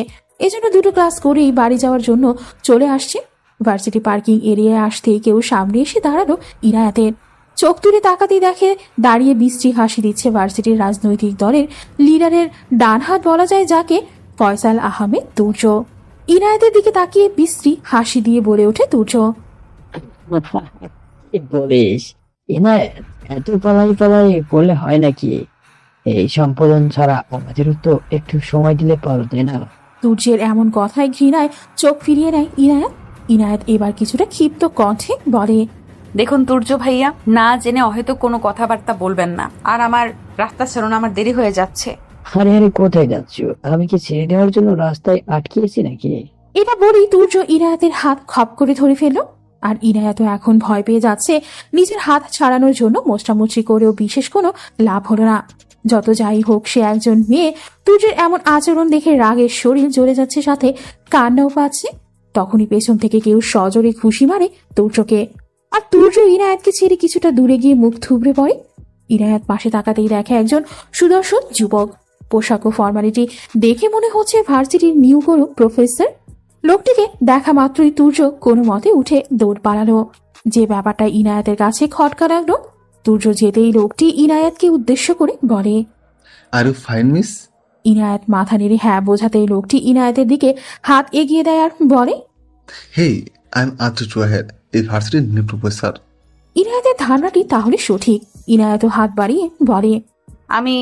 এজন্য 2টো ক্লাস করেই বাড়ি যাওয়ার জন্য চলে আসছে। ভার্সিটি পার্কিং এরিয়ায় আসতেই কেউ সামনে এসে দাঁড়ালো ইনায়াতের। চোখ তুলে তাকাতেই দেখে দাঁড়িয়ে বিশ্রী হাসি দিচ্ছে ভার্সিটির রাজনৈতিক দলের লিডারের ডান হাত বলা যায় যাকে, ফয়সাল আহমেদ তুর্য। ইনায়াতের দিকে তাকিয়ে বিশ্রী হাসি দিয়ে বলে ওঠে তুর্য, বলিস ইনায়াত, এত পালাই করলে হয় নাকি? এই সম্পাদন ছাড়া আমাদেরও তো একটু সময় দিলে পারো, তাই না? তুর্যের এমন কথায় ঘৃণায় চোখ ফিরিয়ে নেয় ইনায়াত। ইনায়াত এবার কিছুটা ক্ষিপ্ত কণ্ঠে বলে, দেখুন তুর্য ভাইয়া, না জেনে হয়তো কোনো কথাবার্তা বলবেন না। আর আমার রাস্তা ছাড়ুন, আমার দেরি হয়ে যাচ্ছে। আরে কোথায় যাচ্ছ? আমি কি ছেড়ে দেওয়ার জন্য রাস্তায় আটকিয়েছি নাকি? এটা বলেই তুর্য ইনায়াতের হাত খপ করে ধরে ফেলল। আর ইনায়াত এখন ভয় পেয়ে যাচ্ছে। নিজের হাত ছাড়ানোর জন্য মোচড়ামুচড়ি করেও বিশেষ কোনো লাভ হলো না। যত যাই হোক, সে একজন মেয়ে। তুর্যের এমন আচরণ দেখে রাগের শরীর জ্বলে যাচ্ছে, সাথে কান্নাও পাচ্ছে। তখনই পেছন থেকে কেউ সজোরে খুশি মারে তুর্যকে। আর তুর্য ইনায়াতকে ছেড়ে কিছুটা দূরে গিয়ে মুখ থুবড়ে পড়ে। ইনায়াত পাশে তাকাতেই দেখে একজন সুদর্শন যুবক। পোশাক ও ফর্মালিটি দেখে মনে হচ্ছে ভার্সিটির নিউ কোনো প্রফেসর। লোকটিকে দেখা মাত্রই তুর্য কোনো মতে উঠে দৌড় পালালো। যে ব্যাপারটা ইনায়াতের কাছে খটকা লাগলো। তুর্য যেতেই লোকটি ইনায়াতকে উদ্দেশ্য করে বলে, are you fine miss? Inayat মাথা নেড়ে হ্যাঁ বোঝাতেই লোকটি ইনায়াতের দিকে হাত এগিয়ে দেয় আর বলে, হেই, আই এম আব্দুল জোয়াহের, এই ভার্সিটির নিউ প্রফেসর। ইনায়াতের ধারণাটি তাহলে সঠিক। ইনায়াতও হাত বাড়িয়ে বলে, আমি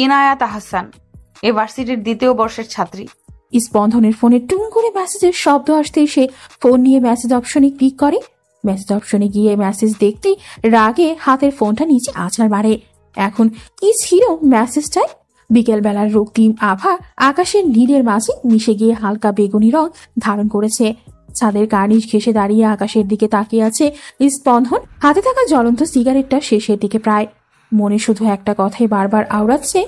ইনায়াত আহসান, এই ভার্সিটির 2য় বর্ষের ছাত্রী। স্পন্দনের ফোনে টুং করে মেসেজের শব্দ আসতেই সে ফোন নিয়ে মেসেজ অপশনে ক্লিক করে। মেসেজ অপশনে গিয়ে মেসেজ দেখতেই রাগে হাতের ফোনটা নিচে আছাড় মারে। এখন কি ছিল মেসেজটায়? বিকেল বেলার রক্তিম আভা আকাশের নীলের মাঝে মিশে গিয়ে হালকা বেগুনি রং ধারণ করেছে। ছাদের কার্নিশ ঘেঁষে দাঁড়িয়ে আকাশের দিকে তাকিয়ে আছে স্পন্দন। হাতে থাকা জ্বলন্ত সিগারেটটা শেষের দিকে প্রায়। মনে শুধু একটা কথাই বারবার আওড়াচ্ছে,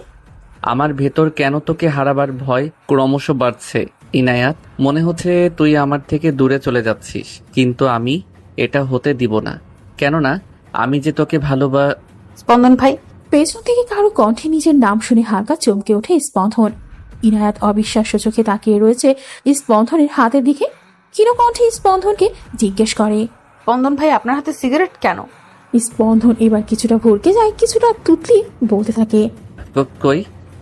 আমার ভেতর কেন তোকে হারাবার ভয় ক্রমশ বাড়ছে ইনায়াত। মনে হচ্ছে তুই আমার থেকে দূরে চলে যাচ্ছিস, কিন্তু আমি এটা হতে দিব না। কেননা আমি যে তোকে স্পন্দন ভাই। পেছন থেকে কারো কণ্ঠে নিজের নাম শুনে হালকা চমকে ওঠে স্পন্দন। ইনায়াত অবিশ্বাস্য চোখে তাকিয়ে রয়েছে স্পন্দনের হাতের দিকে। ক্ষীণ কণ্ঠে স্পন্দনকে জিজ্ঞেস করে, স্পন্দন ভাই, আপনার হাতে সিগারেট কেন? স্পন্দন এবার কিছুটা ভরকে যায়, কিছুটা তুতলি বলতে থাকে, কই,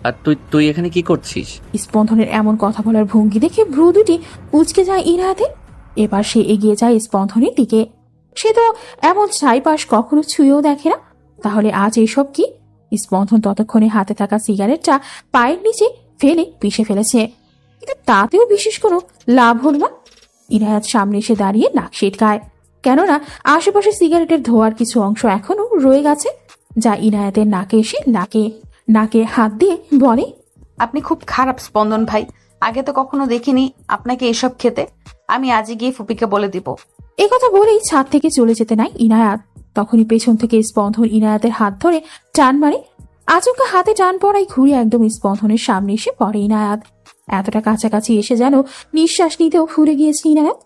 আর তুই এখানে কি করছিস? স্পন্দনের এমন কথা বলার ভঙ্গি দেখে ভ্রু দুটি উচকে যায় ইনায়াতে। এবার সে এগিয়ে যায় স্পন্দনের দিকে। সে তো এমন ছাইপাশ কখনো ছুঁয়েও দেখে না, তাহলে আজ এইসব কি? স্পন্দন ততক্ষণে হাতে থাকা সিগারেটটা পায়ের নিচে ফেলে পিষে ফেলেছে, কিন্তু তাতেও বিশেষ কোনো লাভ হল না। ইনায়াত সামনে এসে দাঁড়িয়ে নাক সিটকায়। কেননা আশেপাশে সিগারেটের ধোয়ার কিছু অংশ এখনো রয়ে গেছে, যা ইনায়াতের নাকে এসে নাকে হাত দিয়ে বলে, আপনি খুব খারাপ স্পন্দন ভাই, আগে তো কখনো দেখিনি আপনাকে এসব খেতে। আমি আজই গিয়ে ফুপিকে বলে দিব। এ কথা বলেই ছাদ থেকে চলে যেতে নাই ইনায়াত। তখনই পেছন থেকে স্পন্দন ইনায়াতের হাত ধরে টান মারে। আচমকা হাতে টান পড়াই ঘুরে একদম স্পন্দনের সামনে এসে পড়ে ইনায়াত। এতটা কাছাকাছি এসে যেন নিঃশ্বাস নিতেও ভুলে গিয়েছে ইনায়াত।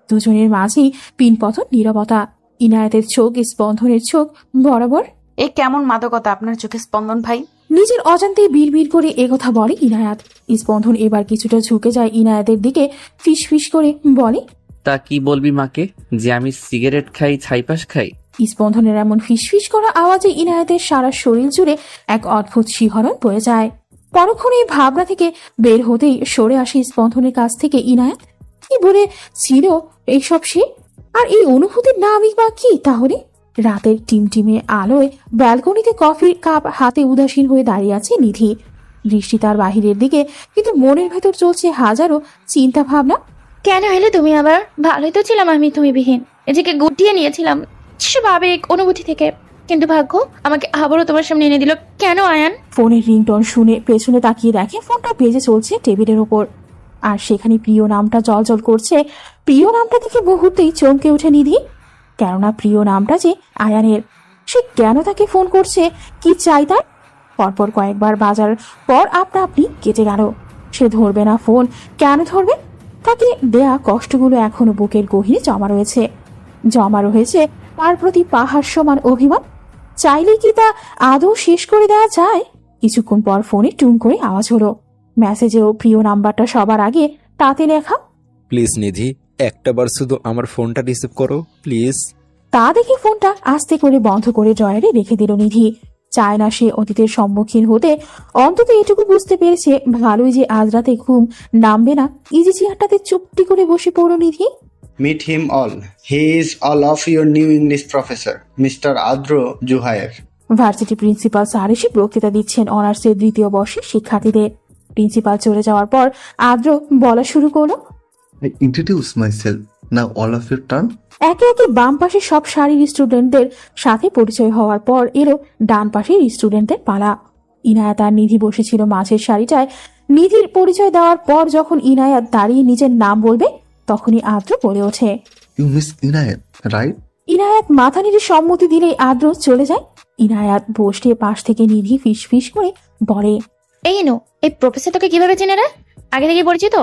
দুজনের মাঝেই পিনপতন নীরবতা। ইনায়াতের চোখ স্পন্দনের চোখ বরাবর। এ কেমন মাদকতা আপনার চোখে স্পন্দন ভাই? নিজের অজান্তে বিড়বিড় করে একথা বলে ইনায়াত। স্পন্দন এবার কিছুটা ঝুঁকে যায় ইনায়াতের দিকে, ফিস ফিস করে বলে, তা কি বলবি মাকে যে আমি সিগারেট খাই, ছাইপাস খাই? স্পন্দনের এমন ফিসফিস করা আওয়াজে ইনায়াতের সারা শরীর জুড়ে এক অদ্ভুত শিহরণ বয়ে যায়। পরক্ষণে ভাবনা থেকে বের হতেই সরে আসে স্পন্দনের কাছ থেকে ইনায়াত। কি বলে ছিল এইসব সে? আর এই অনুভূতির নামই বা কি তাহলে? রাতের টিমটিমে আলোয় ব্যালকনিতে কফির কাপ হাতে উদাসীন হয়ে দাঁড়িয়ে আছে নিধি। দৃষ্টি তার বাহিরের দিকে, কিন্তু মনের ভেতর চলছে হাজারো চিন্তা ভাবনা। কেন এলে তুমি আবার? ভালোই তো ছিলাম আমি তুমি বিহীন, নিজেকে গুটিয়ে নিয়েছিলাম সেসব আবেগ অনুভূতি থেকে, কিন্তু ভাগ্য আমাকে আবারও তোমার সামনে এনে দিল। কেন আয়ান? ফোনের রিংটোন শুনে পেছনে তাকিয়ে দেখে ফোনটা বেজে চলছে টেবিলের ওপর, আর সেখানে প্রিয় নামটা জলজল করছে। প্রিয় নামটা দেখে মুহূর্তেই চমকে ওঠে নিধি, কেননা প্রিয় নামটা যে আয়ানের। সে কেন তাকে ফোন করছে? কি চাই তার? পরপর কয়েকবার বাজার পর আপনা আপনি কেটে গেল। সে ধরবে না ফোন। কেন ধরবে? তাকে দেয়া কষ্টগুলো এখনো বুকের গভীরে জমা রয়েছে তার প্রতি পাহাড় সমান অভিমান। চাইলে কি তা আদৌ শেষ করে দেওয়া যায়? কিছুক্ষণ পর ফোনে টুং করে আওয়াজ হলো। মেসেজেও প্রিয় নাম্বারটা সবার আগে তাতে লেখা। প্লিজ নিধি, একটাবার শুধু আমার ফোনটা রিসিভ করো প্লিজ। তা দেখে ফোনটা আস্তে করে বন্ধ করে ড্রয়ারে রেখে দিল নিধি। চায় না সে অতীতের সম্মুখীন হতে, অন্তত এটুকু বুঝতে পেরেছে ভালোই যে আজ রাতে ঘুম নামবে না। ইজি চেয়ারটাতে চুপটি করে বসে পড়ল নিধি। Meet him all. He is all of your new English professor, Mr. Adro Juhair. Varsity principal sir এসে বক্তৃতা দিচ্ছেন অনার্সের 2য় বর্ষের শিক্ষার্থীদের। প্রিন্সিপাল চলে যাওয়ার পর আদ্র বলা শুরু করলো, I introduce myself. Now all of your turn. একে একে বাম পাশে সব সারির স্টুডেন্টদের সাথে পরিচয় হওয়ার পর এলো ডান পাশের স্টুডেন্টদের পালা। ইনায়াত আর নিধি বসেছিল মাঝের সারিটায়। নিধির পরিচয় দেওয়ার পর যখন ইনায়াত দাঁড়িয়ে নিজের নাম বলবে, তখনই আদ্র বলে ওঠে, You miss Inayat, right? Inayat মাথা নেড়ে সম্মতি দিলেই আদ্র চলে যায়। ইনায়াত বসে পাশ থেকে নিধি ফিস ফিস করে বলে, এই এই প্রফেসর তোকে কিভাবে চেনে রে? আগে থেকে পরিচিত?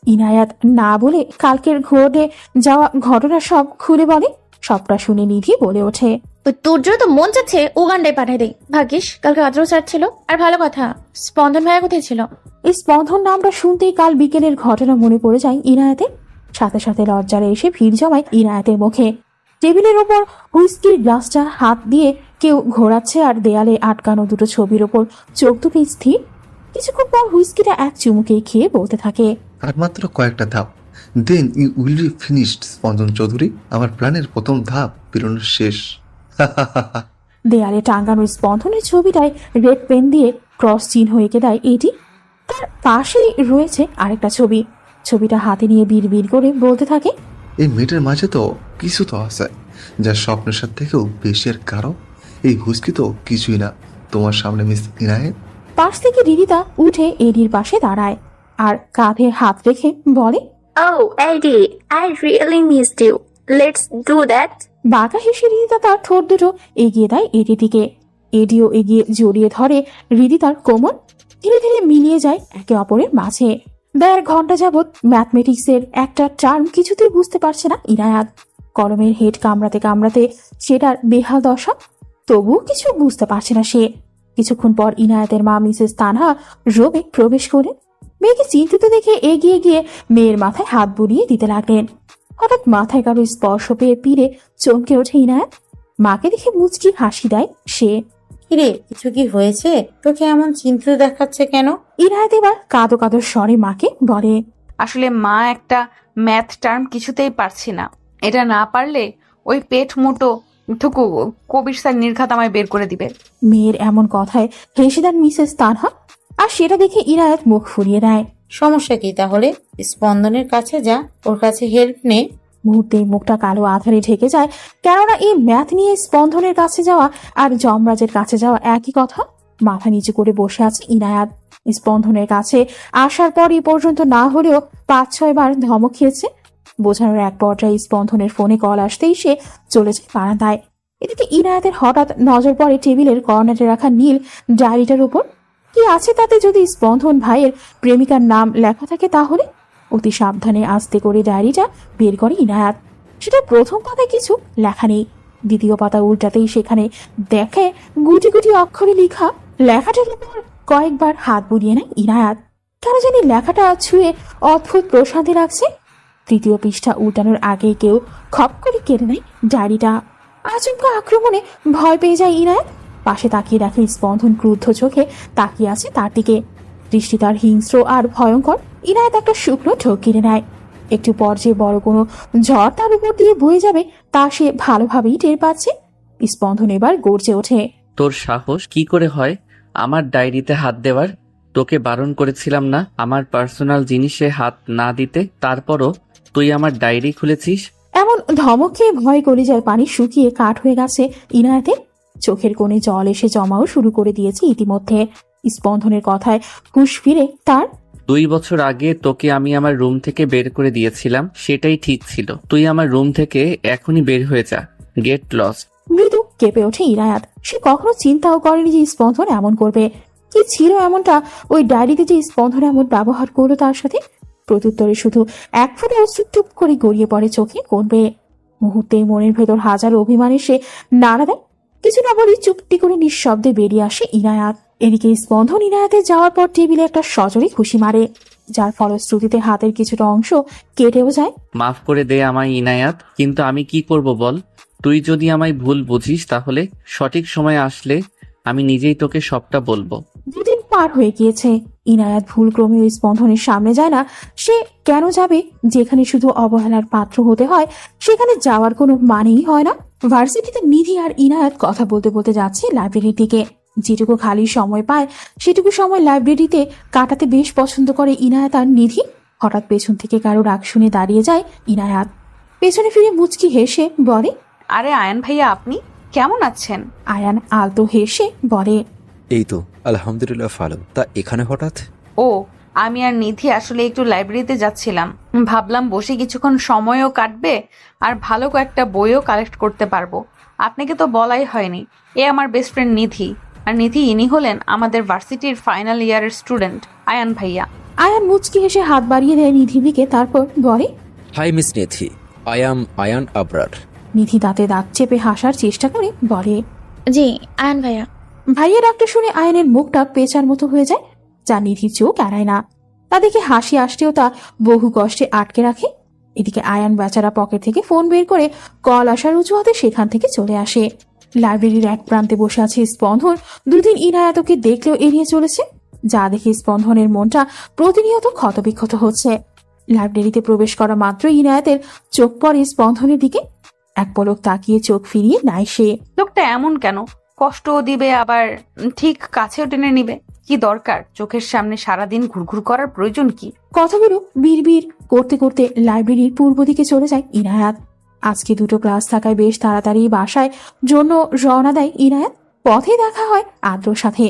ইনায়াত না বলে কালকের ঘটে যাওয়া ঘটনা সব খুলে বলে। সবটা শুনে নিধি বলে ওঠে, ওই তোর জন্য তো মন চাচ্ছে উগান্ডায় পাঠাই দেই। ভাগ্যিস কালকে আদ্র স্যার ছিল। আর ভালো কথা, স্পন্দন ভাইয়া কোথায় ছিল? এই স্পন্দন নামটা শুনতেই কাল বিকেলের ঘটনা মনে পড়ে যায় ইনায়াতের। সাথে সাথে লজ্জারে এসে ভিড় জমায় ইনায়াতের মুখে। টেবিলের ওপর হুইস্কির গ্লাসটা হাত দিয়ে কেউ ঘোরাচ্ছে, আর দেয়ালে আটকানো দুটো ছবির ওপর চোখ দুটো স্থির। কিছুক্ষণ পর হুইস্কিটা এক চুমুকে খেয়ে বলতে থাকে, আর মাত্র কয়েকটা ধাপ, then you will be finished Spandan Chowdhury. আমার প্ল্যানের প্রথম ধাপ পেরোনো শেষ। দেয়ালে টাঙ্গানো স্পন্দনের ছবিটায় রেড পেন দিয়ে ক্রস চিহ্ন এঁকে দেয় এটি। তার পাশেই রয়েছে আরেকটা ছবি। ছবিটা হাতে নিয়ে বিড় করে বলতে থাকে, এই মেয়েটার মাঝে তো কিছু তো আছে, যা স্বপ্নের থেকেও বেশি। আর কারো এই হুস্কি তো কিছুই না তোমার সামনে মিস ইনায়েত। পাশ থেকে রিদিতা উঠে এডির পাশে দাঁড়ায় আর কাঁধে হাত রেখে বলে, Oh, Eddie, I really missed you. Let's do that. বাঁকা হেসে রিদিতা তার ঠোঁট দুটো এগিয়ে দেয় এডির দিকে। এডিও এগিয়ে জড়িয়ে ধরে রিদিতার কোমর। ধীরে ধীরে মিলিয়ে যায় একে অপরের মাঝে। 1.5 ঘন্টা যাবৎ ম্যাথমেটিক্সের একটা টার্ম কিছুতেই বুঝতে পারছে না ইনায়াত। কলমের হেড কামড়াতে সেটার বেহাল দশা, তবুও কিছু বুঝতে পারছে না সে। কিছুক্ষণ পর ইনায়াতের মা মিসেস তানহা রুমে প্রবেশ করে মেয়েকে চিন্তিত দেখে এগিয়ে গিয়ে মেয়ের মাথায় হাত বুলিয়ে দিতে লাগলেন। হঠাৎ মাথায় কারো স্পর্শ পেয়ে পিড়ে চমকে ওঠে ইনায়াত। মাকে দেখে মুচকি হাসি দেয় সে। কিরে, কিছু কি হয়েছে? তোকে এমন চিন্তিত দেখাচ্ছে কেন? ইনায়াত এবার কাঁদো কাঁদো স্বরে মাকে বলে, আসলে মা, একটা ম্যাথ টার্ম কিছুতেই পারছি না। এটা না পারলে ওই পেট মুটো থুকু কবির স্যার নির্ঘাত আমায় বের করে দিবে। মেয়ের এমন কথায় হেসে দেন মিসেস তানহা, আর সেটা দেখে ইনায়াত মুখ ফুরিয়ে দেয়। সমস্যা কি তাহলে? স্পন্দনের কাছে যা, ওর কাছে হেল্প নে। মুহূর্তে মুখটা কালো আধারে ঢেকে যায়, কেননা এই ম্যাথ নিয়ে স্পন্দনের কাছে যাওয়া আর যমরাজের কাছে যাওয়া একই কথা। মাথা নিচু করে বসে আছে ইনায়াত। স্পন্দনের কাছে আসার পর এ পর্যন্ত না হলেও 5-6 বার ধমক খেয়েছে। বোঝানোর এক পর্যায়ে স্পন্দনের ফোনে কল আসতেই সে চলে যায় বারান্দায়। এদিকে ইনায়াতের হঠাৎ নজর পড়ে টেবিলের কর্নারে রাখা নীল ডায়েরিটার উপর। কি আছে তাতে? যদি স্পন্দন ভাইয়ের প্রেমিকার নাম লেখা থাকে তাহলে? অতি সাবধানে আস্তে করে ডায়েরিটা বের করে ইনায়াত। সেটা প্রথম পাতায় কিছু লেখা নেই। দ্বিতীয় পাতা উল্টাতেই সেখানে দেখে গুটি গুটি অক্ষরে লেখা। লেখাটার উপর কয়েকবার হাত বুলিয়ে নেয় ইনায়াত। কেন জানি লেখাটা ছুঁয়ে অদ্ভুত প্রশান্তি লাগছে। তৃতীয় পৃষ্ঠা উল্টানোর আগে কেউ খপ করে কেড়ে নেয় ডায়েরিটা। আচমকা আক্রমণে ভয় পেয়ে যায় ইনায়াত। পাশে তাকিয়ে দেখে স্পন্দন ক্রুদ্ধ চোখে তাকিয়ে আছে তার দিকে। দৃষ্টি তার হিংস্র আর ভয়ঙ্কর। ইনায়াত একটা শুকনো ঢোক কিনে নেয়। একটু পর যে বড় কোনো ঝড় তার উপর দিয়ে বয়ে যাবে তা সে ভালোভাবেই টের পাচ্ছে। স্পন্দন এবার গর্জে ওঠে। তোর সাহস কি করে হয় আমার ডায়েরিতে হাত দেওয়ার? তোকে বারণ করেছিলাম না আমার পার্সোনাল জিনিসে হাত না দিতে, তারপরও তুই আমার ডায়েরি খুলেছিস। এমন ধমক খেয়ে ভয় কলিজায় পানি শুকিয়ে কাঠ হয়ে গেছে ইনায়াতে। চোখের কোণে জল এসে জমাও শুরু করে দিয়েছে ইতিমধ্যে। স্পন্দনের কথায় হুঁশ ফিরে তার। 2 বছর আগে তোকে আমি আমার রুম থেকে বের করে দিয়েছিলাম, সেটাই ঠিক ছিল। তুই আমার রুম থেকে এখনই বের হয়ে যা। Get lost. মৃদু কেঁপে ওঠে ইনায়াত। সে কখনো চিন্তাও করেনি যে স্পন্দন এমন করবে। কি ছিল এমনটা ওই ডায়েরিতে যে স্পন্দন এমন ব্যবহার করলো তার সাথে? প্রত্যুত্তরে শুধু এক ফোঁটা অশ্রু টুপ করে গড়িয়ে পড়ে চোখে করবে। মুহূর্তে মনের ভেতর হাজার অভিমানে সে নাড়া দেয়। কিছু না বলে চুপটি করে নিঃশব্দে বেরিয়ে আসে ইনায়াত। এদিকে স্পন্দন ইনায়াতে যাওয়ার পর টেবিলে একটা সজোরে খুশি মারে, যার ফলশ্রুতিতে হাতের কিছুটা অংশ কেটেও যায়। মাফ করে দে আমায় ইনায়াত, কিন্তু আমি কি করব বল? তুই যদি আমায় ভুল বুঝিস তাহলে সঠিক সময় আসলে আমি নিজেই তোকে সবটা বলবো। 2 দিন পার হয়ে গিয়েছে। ইনায়াত ভুল ক্রমে ওই স্পন্দনের সামনে যায় না। সে কেন যাবে? যেখানে শুধু অবহেলার পাত্র হতে হয় সেখানে যাওয়ার কোনো মানেই হয় না। ভার্সিটিতে নিধি আর ইনায়াত কথা বলতে বলতে যাচ্ছে লাইব্রেরির দিকে। যেটুকু খালি সময় পায় সেটুকু সময় লাইব্রেরিতে কাটাতে বেশ পছন্দ করে ইনায়াত আর নিধি। হঠাৎ পেছন থেকে কারো ডাক শুনে দাঁড়িয়ে যায় ইনায়াত। পেছনে ফিরে মুচকি হেসে বলে, আরে আয়ান ভাইয়া, আপনি কেমন আছেন? আয়ান আলতো হেসে বলে, এই তো আলহামদুলিল্লাহ ভালো। তা এখানে হঠাৎ? ও, আমি আর নিধি আসলে একটু লাইব্রেরিতে যাচ্ছিলাম। ভাবলাম বসে কিছুক্ষণ সময়ও কাটবে আর ভালো কয়েকটা বইও কালেক্ট করতে পারবো। আপনাকে তো বলাই হয়নি, এ আমার বেস্ট ফ্রেন্ড নিধি। আর নিধি ইনি হলেন আমাদের ভার্সিটির ফাইনাল ইয়ারের স্টুডেন্ট আয়ান ভাইয়া। আয়ান মুচকি হেসে হাত বাড়িয়ে দেয় নিধির দিকে, তারপর বলে, hi miss Nidhi, I am Ayan Abrar. Nidhi দাঁতে দাঁত চেপে হাসার চেষ্টা করে বলে, জি আয়ান ভাইয়া। ভাইয়া ডাকটা শুনে আয়ানের মুখটা পেঁচার মতো হয়ে যায়, যা নিধির চোখ এড়ায় না। তা দেখে হাসি আসতেও তা বহু কষ্টে আটকে রাখে। এদিকে আয়ান বেচারা পকেট থেকে ফোন বের করে কল আসার অজুহাতে সেখান থেকে চলে আসে। লাইব্রেরির এক প্রান্তে বসে আছে স্পন্দন। 2 দিন ইনায়াতকে দেখলেও এড়িয়ে চলেছে, যা দেখে স্পন্দনের মনটা প্রতিনিয়ত ক্ষতবিক্ষত হচ্ছে। লাইব্রেরিতে প্রবেশ করা মাত্র ইনায়াতের চোখ পড়ে স্পন্দনের দিকে। এক পলক তাকিয়ে চোখ ফিরিয়ে নাই সে। লোকটা এমন কেন? কষ্টও দিবে আবার ঠিক কাছেও টেনে নিবে। কি দরকার চোখের সামনে সারাদিন ঘুরঘুর করার প্রয়োজন কি? কথাগুলো বিড়বিড় করতে করতে লাইব্রেরির পূর্ব দিকে চলে যায় ইনায়াত। আজকে 2টো ক্লাস থাকায় বেশ তাড়াতাড়ি বাসায় জন্য রওনা দেয় ইনায়াত। পথে দেখা হয় আদ্রর সাথে।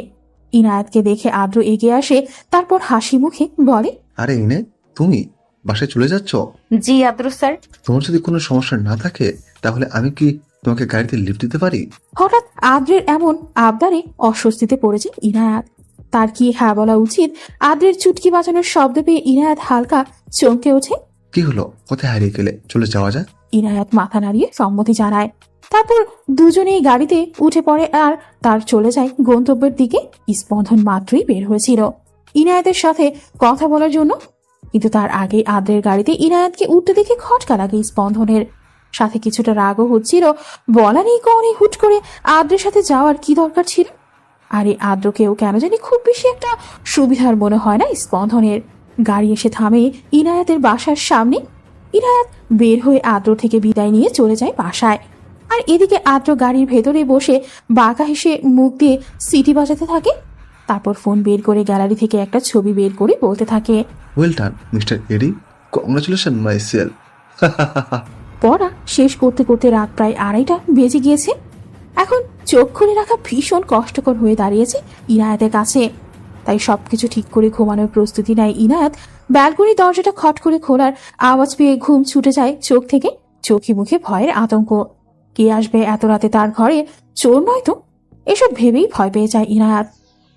ইনায়াতকে দেখে আদ্র এগিয়ে আসে, তারপর হাসি মুখে বলে, আরে ইনে, তুমি বাসায় চলে যাচ্ছ? জি আদ্র স্যার। তোমার যদি কোনো সমস্যা না থাকে তাহলে আমি কি তোমাকে গাড়িতে লিফট দিতে পারি? হঠাৎ আদ্রের এমন আবদারে অস্বস্তিতে পড়েছে ইনায়াত। তার কি হ্যাঁ বলা উচিত? আদ্রের চুটকি বাজানোর শব্দ পেয়ে ইনায়াত হালকা চমকে ওঠে। কি হলো, কোথায় হারিয়ে গেলে? চলে যাওয়া যায়। ইনায়াত মাথা নাড়িয়ে সম্মতি জানায়। তারপর দুজনেই গাড়িতে উঠে পড়ে আর তার চলে যায় গন্তব্যের দিকে। স্পন্দন মাত্রই বের হয়েছিল ইনায়াতের সাথে কথা বলার জন্য, কিন্তু তার আগে আদ্রের গাড়িতে ইনায়াতকে উঠতে দেখে খটকা লাগে স্পন্দনের। সাথে কিছুটা রাগও হচ্ছিল। বলা নেই কখনই হুট করে আদ্রের সাথে যাওয়ার কি দরকার ছিল? আর এই আদ্রকেও কেন জানি খুব বেশি একটা সুবিধার মনে হয় না স্পন্দনের। গাড়ি এসে থামে ইনায়াতের বাসার সামনে। ইনায়াত বের হয়ে আদ্র থেকে বিদায় নিয়ে চলে যায় বাসায়। আর এদিকে আদ্র গাড়ির ভেতরে বসে বাঁকা হেসে মুখ দিয়ে সিটি বাজাতে থাকে। তারপর ফোন বের করে গ্যালারি থেকে একটা ছবি বের করে বলতে থাকে, well done mister Eddie, congratulation myself. পড়া শেষ করতে করতে রাত প্রায় 2:30 বেজে গিয়েছে। এখন চোখ খুলে রাখা ভীষণ কষ্টকর হয়ে দাঁড়িয়েছে ইনায়াতের কাছে। তাই সবকিছু ঠিক করে ঘুমানোর প্রস্তুতি নেয় ইনায়াত। ব্যালকনি দরজাটা খট করে খোলার আওয়াজ পেয়ে ঘুম ছুটে যায় চোখ থেকে। চোখে মুখে ভয়ের আতঙ্ক। কে আসবে এত রাতে তার ঘরে? চোর নয়তো? এসব ভেবেই ভয় পেয়ে যায় ইনায়াত।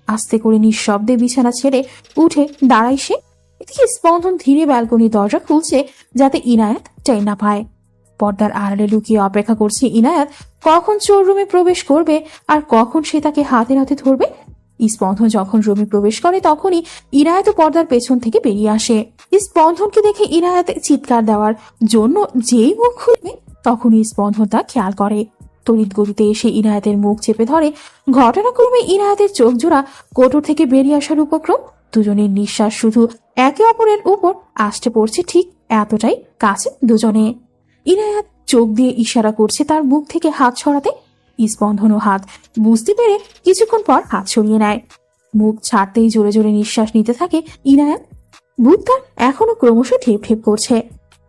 আস্তে করে নিঃশব্দে বিছানা ছেড়ে উঠে দাঁড়ায় সে। এদিকে স্পন্দন ধীরে ব্যালকনির দরজা খুলছে যাতে ইনায়াত টের না পায়। পর্দার আড়ালে লুকিয়ে অপেক্ষা করছে ইনায়াত কখন চোর রুমে প্রবেশ করবে আর কখন সে তাকে হাতে হাতে ধরবে। স্পন্দন যখন রুমে প্রবেশ করে তখনই ইনায়াত পর্দার পেছন থেকে বেরিয়ে আসে। স্পন্দনকে দেখে ইনায়াত চিৎকার দেওয়ার জন্য যেই মুখ খুলবে তখনই স্পন্দন তা খেয়াল করে। তড়িৎ গতিতে এসে ইনায়াতের মুখ চেপে ধরে। ঘটনাক্রমে ইনায়াতের চোখ জোড়া কোটর থেকে বেরিয়ে আসার উপক্রম। দুজনের নিঃশ্বাস শুধু একে অপরের উপর আসতে পড়ছে, ঠিক এতটাই কাছে দুজনে। ইনায়াত চোখ দিয়ে ইশারা করছে তার মুখ থেকে হাত সরাতে। স্পন্দনও হাত বুঝতে পেরে কিছুক্ষণ পর হাত সরিয়ে নেয়। মুখ ছাড়তেই জোরে জোরে নিঃশ্বাস নিতে থাকে ইনায়াত। বুক তার এখনো ক্রমশ ঠেপ ঠেপ করছে।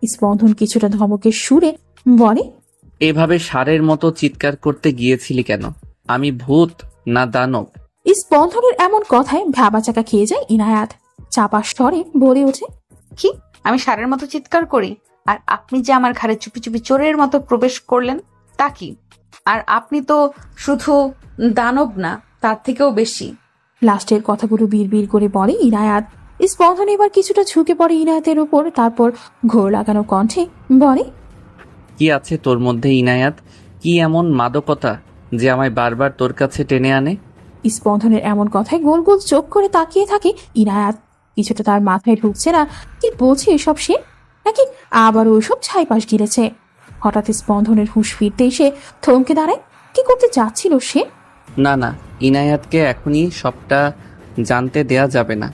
স্পন্দন কিছুটা ধমকের সুরে বলে, এভাবে ষাঁড়ের মতো চিৎকার করতে গিয়েছিলি কেন? আমি ভূত না দানব? স্পন্দনের এমন কথায় ভ্যাবাচাকা খেয়ে যায় ইনায়াত। চাপা স্বরে বলে ওঠে, কি আমি ষাঁড়ের মতো চিৎকার করি? আর আপনি যে আমার ঘরে চুপি চুপি চোরের মতো প্রবেশ করলেন তা কি? আর আপনি তো শুধু দানব না, তার থেকেও বেশি। লাস্টের কথাগুলো বিড়বিড় করে বলে ইনায়াত। স্পন্দন এবার কিছুটা ঝুঁকে পড়ে ইনায়াতের উপর, তারপর ঘোর লাগানো কণ্ঠে বলে, কি আছে তোর মধ্যে ইনায়াত? কি এমন মাদকতা যে আমায় বারবার তোর কাছে টেনে আনে? স্পন্দনের এমন কথায় গোল গোল চোখ করে তাকিয়ে থাকে ইনায়াত। কিছুটা তার মাথায় ঢুকছে না কি বলছে এসব সে, নাকি আবার ওইসব ছাইপাশ গিরেছে। হঠাৎ স্পন্দনের হুঁশ ফিরতে এসে থমকে দাঁড়ায়। কি করতে যাচ্ছিল সে? না না, ইনায়াতকে এখনই সবটা জানতে দেয়া যাবে না।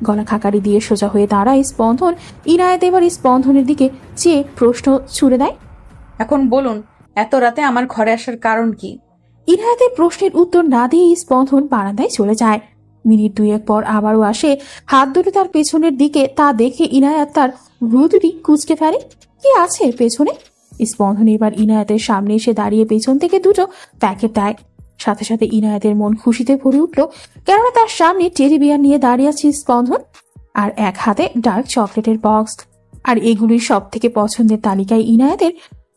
গলা খাকারি দিয়ে সোজা হয়ে দাঁড়ায় স্পন্দন। ইনায়াত এবার স্পন্দনের দিকে চেয়ে প্রশ্ন ছুড়ে দেয়, এখন বলুন, এত রাতে আমার ঘরে আসার কারণ কি? ইনায়াতের প্রশ্নের উত্তর না দিয়ে স্পন্দন বারান্দায় চলে যায়। মিনিট দুয়েক পর আবারও আসে, হাত দুটো তার পেছনের দিকে। তা দেখে ইনায়াত তার ভ্রু দুটি কুঁচকে ফেলে। কি আছে পেছনে? স্পন্দন এবার ইনায়াতের সামনে এসে দাঁড়িয়ে পেছন থেকে দুটো প্যাকেট দেয়। সাথে সাথে ইনায়াতের মন খুশিতে ভরে উঠল, কেননা তার সামনে টেডি বিয়ার নিয়ে দাঁড়িয়ে আছে স্পন্দন, আর এক হাতে ডার্ক চকলেটের বক্স। আর এগুলির সব থেকে পছন্দের তালিকায় ইনায়াতের।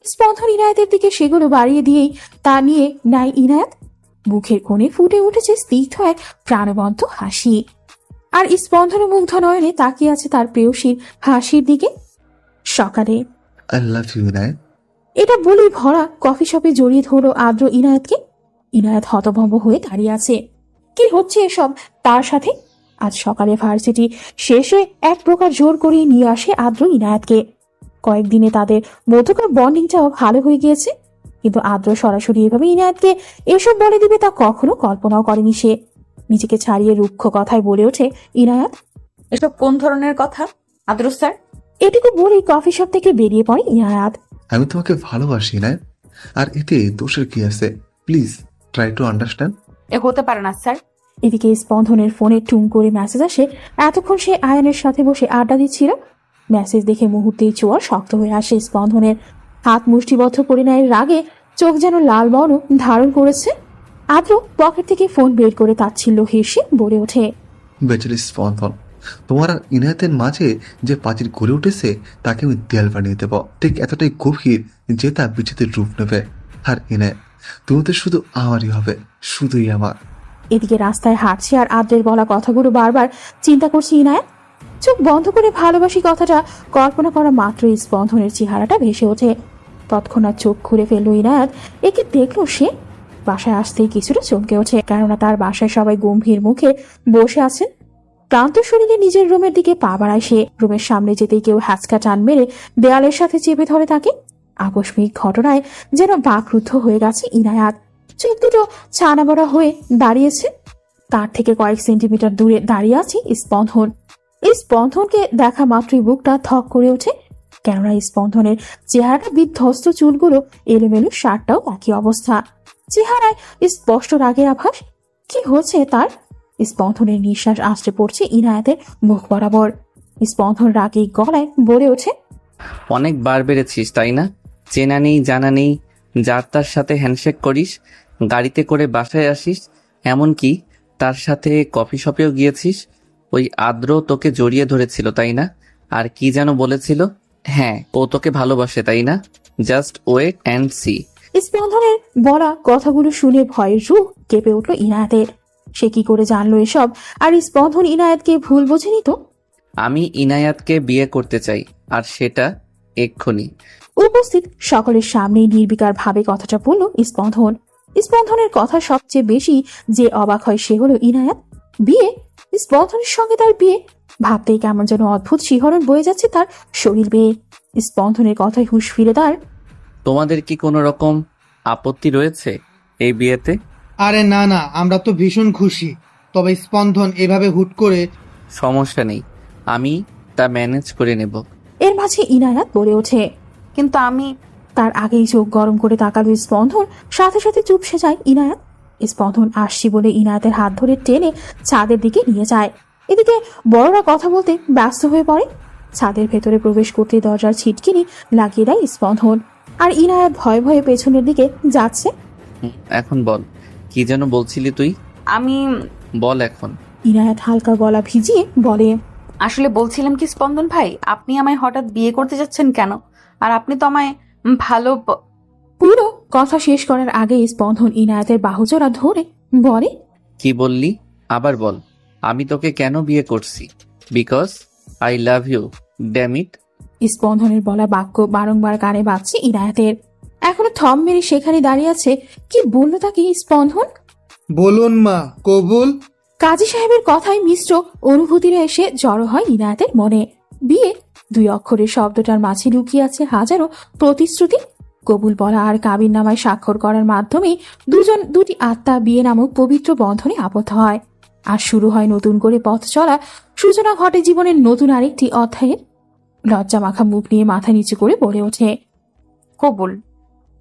স্পন্দন ইনায়াতের দিকে সেগুলো বাড়িয়ে দিয়েই তা নিয়ে নেয় ইনায়াত। মুখের কোণে ফুটে উঠেছে স্নিগ্ধ এক প্রাণবন্ত হাসি। আর স্পন্দন মুগ্ধ নয়নে তাকিয়ে আছে তার প্রেয়সীর হাসির দিকে। সকালে আই লাভ ইউ ইনায়াত। এটা বলেই ভরা কফি শপে জড়িয়ে ধরল আদ্র ইনায়াতকে। ইনায়াত হতভম্ব হয়ে দাঁড়িয়ে আছে। কি হচ্ছে এসব তার সাথে? আজ সকালে ভার্সিটি শেষে এক প্রকার জোর করিয়ে নিয়ে আসে আদ্র ইনায়াতকে। কয়েকদিনে তাদের মধ্যকার বন্ডিংটাও ভালো হয়ে গিয়েছে, কিন্তু আদ্র সরাসরি এভাবে ইনায়াতকে এসব বলে দিবে তা কখনো কল্পনাও করেনি সে। নিজেকে ছাড়িয়ে রুক্ষ কথায় বলে ওঠে ইনায়াত, এসব কোন ধরনের কথা আদ্র স্যার? এটুকু বলেই কফি শপ থেকে বেরিয়ে পড়ে ইনায়াত। আমি তোমাকে ভালোবাসি ইনায়াত, আর এতে দোষের কি আছে? Please try to understand. এ হতে পারে না স্যার। এদিকে স্পন্দনের ফোনে টুং করে মেসেজ আসে। এতক্ষণ সে আয়নের সাথে বসে আড্ডা দিচ্ছিল। মেসেজ দেখে মুহূর্তেই চোয়ার শক্ত হয়ে আসে স্পন্দনের। হাত মুষ্টিবদ্ধ করে নেয় রাগে, চোখ যেন লাল বর্ণ ধারণ করেছে। আদ্র পকেট থেকে ফোন বের করে তাচ্ছিল্য হেসে বলে ওঠে, বেচারি স্পন্দন, তোমার আর ইনায়াতের মাঝে যে প্রাচীর গড়ে উঠেছে তাকে আমি দেয়াল বানিয়ে দেব, ঠিক এতটাই গভীর যে তা বিচ্ছেদের রূপ নেবে। আর ইনায়াত, তুমি তো শুধু আমারই হবে, শুধুই আমার। এদিকে রাস্তায় হাঁটছে আর আদ্রের বলা কথাগুলো বারবার চিন্তা করছে ইনায়াত। চোখ বন্ধ করে ভালোবাসি কথাটা কল্পনা করা মাত্রই স্পন্দনের চেহারাটা ভেসে ওঠে। তৎক্ষণাৎ চোখ খুলে ফেলল ইনায়াত। একে দেখলো সে। বাসায় আসতেই কিছুটা চমকে ওঠে, কেননা তার বাসায় সবাই গম্ভীর মুখে বসে আছেন। ক্লান্ত শরীরে নিজের রুমের দিকে পা বাড়ায় সে। রুমের সামনে যেতেই কেউ হ্যাচকা টান মেরে দেয়ালের সাথে চেপে ধরে তাকে। আকস্মিক ঘটনায় যেন বাকরুদ্ধ হয়ে গেছে ইনায়াত। চোখ দুটো ছানা বড়া হয়ে দাঁড়িয়েছে। তার থেকে কয়েক সেন্টিমিটার দূরে দাঁড়িয়ে আছে স্পন্দন। এই স্পন্দনকে দেখা মাত্রই বুকটা থক করে ওঠে, কেননা স্পন্দনের চেহারাটা বিধ্বস্ত, চুলগুলো এলোমেলো, শার্টটাও একই অবস্থা। চেহারায় স্পষ্ট রাগের আভাস। কি হচ্ছে তার? স্পন্দনের নিঃশ্বাস আসতে পড়ছে ইনায়াতের মুখ বরাবর। স্পন্দন রাগে গলায় বলে ওঠে, অনেক বার বেড়েছিস তাই না? চেনা নেই জানা নেই, যার তার সাথে হ্যান্ডশেক করিস, গাড়িতে করে বাসায় আসিস, এমনকি তার সাথে কফি শপেও গিয়েছিস। ওই আদ্র তোকে জড়িয়ে ধরেছিল তাই না? আর কি যেন বলেছিল? হ্যাঁ, ও তোকে ভালোবাসে তাই না? Just wait and see. স্পন্দনের বলা কথাগুলো শুনে ভয়ের রূপ কেঁপে উঠল ইনায়াতের। সে কি করে জানলো এসব? আর স্পন্দন ইনায়াতকে ভুল বোঝেনি তো? আমি ইনায়াতকে বিয়ে করতে চাই, আর সেটা এক্ষুনি। উপস্থিত সকলের সামনেই নির্বিকার ভাবে কথাটা বলল স্পন্দন। স্পন্দনের কথা সবচেয়ে বেশি যে অবাক হয় সে হলো ইনায়াত। বিয়ে? স্পন্দনের সঙ্গে তার বিয়ে? ভাবতেই কেমন যেন অদ্ভুত শিহরণ বয়ে যাচ্ছে তার শরীর বেয়ে। স্পন্দনের কথায় হুঁশ ফিরে তার। তোমাদের কি কোনো রকম আপত্তি রয়েছে এই বিয়েতে? আরে না না, আমরা তো ভীষণ খুশি। তবে স্পন্দন এভাবে হুট করে। সমস্যা নেই, আমি তা ম্যানেজ করে নেব। এর মাঝে ইনায়াত বলে ওঠে। কিন্তু আমি। তার আগেই চোখ গরম করে তাকালো স্পন্দন, সাথে সাথে চুপসে যায় ইনায়াত। স্পন্দন আসছি বলে ইনায়াতের হাত ধরে টেনে ছাদের দিকে নিয়ে যায়। এদিকে বড়রা কথা বলতে ব্যস্ত হয়ে পড়ে। ছাদের ভেতরে প্রবেশ করতে দরজার ছিটকিনি লাগিয়ে দেয় স্পন্দন, আর ইনায়াত ভয়ে ভয়ে পেছনের দিকে যাচ্ছে। এখন বল, কি যেন বলছিলি তুই? আমি। বল এখন। ইনায়াত হালকা গলা ভিজিয়ে বলে। আসলে বলছিলাম কি স্পন্দন ভাই, আপনি আমায় হঠাৎ বিয়ে করতে যাচ্ছেন কেন? আর আপনি তো আমায় ভালো। পুরো কথা শেষ করার আগে স্পন্দন ইনায়াতের বাহুজোড়া ধরে বলে। কি বললি? আবার বল। আমি তোকে কেন বিয়ে করছি? Because I love you, damn it. স্পন্দনের বলা বাক্য বারংবার কানে বাজছে ইনায়াতের। এখনো থম মেরে সেখানে দাঁড়িয়ে আছে। কি বললো তাকে স্পন্দন? বলুন মা, কবুল। কাজী সাহেবের কথায় মিশ্র অনুভূতিরা এসে জড়ো হয় ইনায়াতের মনে। বিয়ে, দুই অক্ষরের শব্দটার মাঝে লুকিয়ে আছে হাজারো প্রতিশ্রুতি। কবুল বলা আর কাবিন নামায় স্বাক্ষর করার মাধ্যমে দুটি আত্মা বিয়ে নামক পবিত্র বন্ধনে আবদ্ধ হয়। আর শুরু হয় নতুন করে পথ চলা। সূচনা ঘটে জীবনের নতুন আরেকটি অধ্যায়ের। লজ্জা মাখা মুখ নিয়ে মাথা নিচু করে বলে ওঠে কবুল।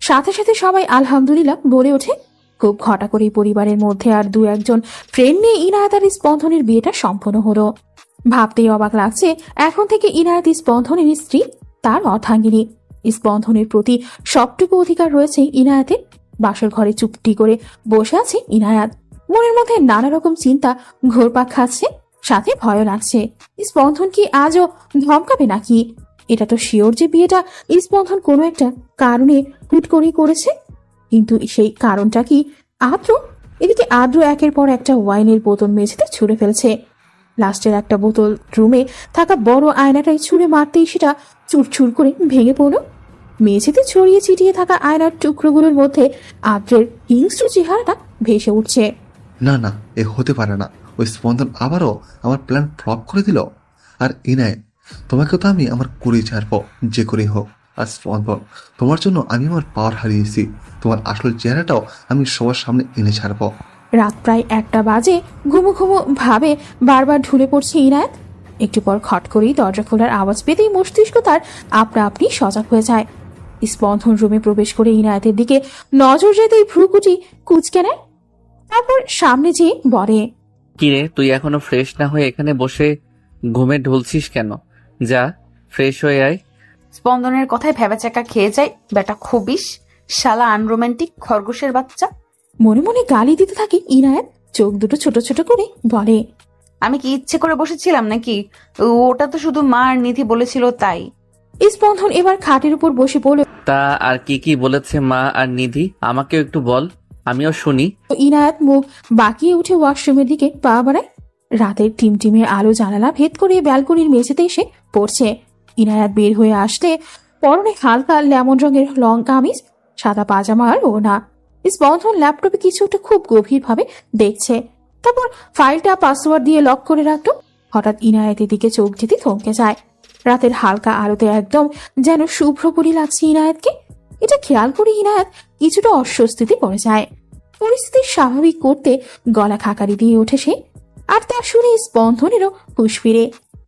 সাথে সাথে সবাই আলহামদুলিল্লাহ বলে ওঠে। খুব ঘটা করে পরিবারের মধ্যে আর দু একজন ফ্রেন্ড নিয়ে ইনায়াত আর স্পন্দনের বিয়েটা সম্পন্ন হলো। ভাবতেই অবাক লাগছে, এখন থেকে ইনায়াত স্পন্দনের স্ত্রী, তার অর্ধাঙ্গিনী। স্পন্দনের প্রতি সবটুকু অধিকার রয়েছে ইনায়াতের। বাসর ঘরে চুপটি করে বসে আছে ইনায়াত। মনের মধ্যে নানা রকম চিন্তা ঘোরপাক খাচ্ছে, সাথে ভয় লাগছে। স্পন্দন কি আজও ধমকাবে নাকি? এটা তো শিওর যে বিয়েটা স্পন্দন কোনো একটা কারণে হুট করেই করেছে। কিন্তু সেই কারণটা কি আদ্র? এদিকে আদ্র একের পর একটা ওয়াইনের বোতল মেঝেতে ছুঁড়ে ফেলছে। লাস্টের একটা বোতল রুমে থাকা বড় আয়নাটাই ছুঁড়ে মারতেই সেটা চুরচুর করে ভেঙে পড়ল। মেঝেতে ছড়িয়ে ছিটিয়ে থাকা আয়নার টুকরোগুলোর মধ্যে আদ্রের হিংস্র চেহারাটা ভেসে উঠছে। না না, এ হতে পারে না। ওই স্পন্দন আবারও আমার প্ল্যান ফ্লপ করে দিল। আর ইনায়, তোমাকে তো আমি আমার করেই ছাড়বো, যে করেই হোক। আর স্পন্দন, তোমার জন্য আমি আমার পাওয়ার হারিয়েছি। তোমার আসল চেহারাটাও আমি সবার সামনে এনে ছাড়বো। রাত প্রায় 1টা বাজে। ঘুমো ঘুমো ভাবে বারবার ঢুলে পড়ছে ইনায়াত। একটু পর খট করেই দরজা খোলার আওয়াজ পেতেই মস্তিষ্ক তার আপনা আপনি সজাগ হয়ে যায়। স্পন্দন রুমে প্রবেশ করে ইনায়াতের দিকে নজর যেতেই ভ্রুকুটি কুঁচকে নেয়। তারপর সামনে যেয়ে বলে, কিরে, তুই এখনো ফ্রেশ না হয়ে এখানে বসে ঘুমে ঢুলছিস কেন? যা, ফ্রেশ হয়ে আয়। স্পন্দনের কথায় ভেবাচাকা খেয়ে যায় বেটা খবিস, শালা আনরোম্যান্টিক খরগোশের বাচ্চা। মনে মনে গালি দিতে থাকে ইনায়াত। চোখ দুটো ছোট ছোট করে বলে, আমি কি ইচ্ছে করে বসেছিলাম নাকি? ওটা তো শুধু মা আর নিধি বলেছিল তাই। স্পন্দন এবার খাটের উপর বসে পড়ল। তা আর কি কি বলেছে মা আর নিধি? আমাকেও একটু বল, আমিও শুনি। ইনায়াত মুখ বাঁকিয়ে উঠে ওয়াশরুমের দিকে পা বাড়ায়। রাতের টিমটিমে আলো জানালা ভেদ করে ব্যালকনির মেঝেতে এসে পড়ছে। ইনায়াত বের হয়ে আসতে পরনে হালকা লেমন রঙের লং কামিজ, সাদা পাজামা আর ওড়না। স্পন্দন ল্যাপটপে কিছু একটা খুব গভীর ভাবে দেখছে। তারপর ফাইলটা পাসওয়ার্ড দিয়ে লক করে রাখলো। হঠাৎ ইনায়াতের দিকে চোখ যেতে থমকে যায়। রাতের হালকা আলোতে একদম যেন শুভ্রপরি লাগছে ইনায়াতকে। এটা খেয়াল করে ইনায়াত কিছুটা অস্বস্তিতে পড়ে যায়। পরিস্থিতি স্বাভাবিক করতে গলা খাকারি দিয়ে ওঠে সে। আর তা শুনে স্পন্দনেরও হুঁশ ফিরে।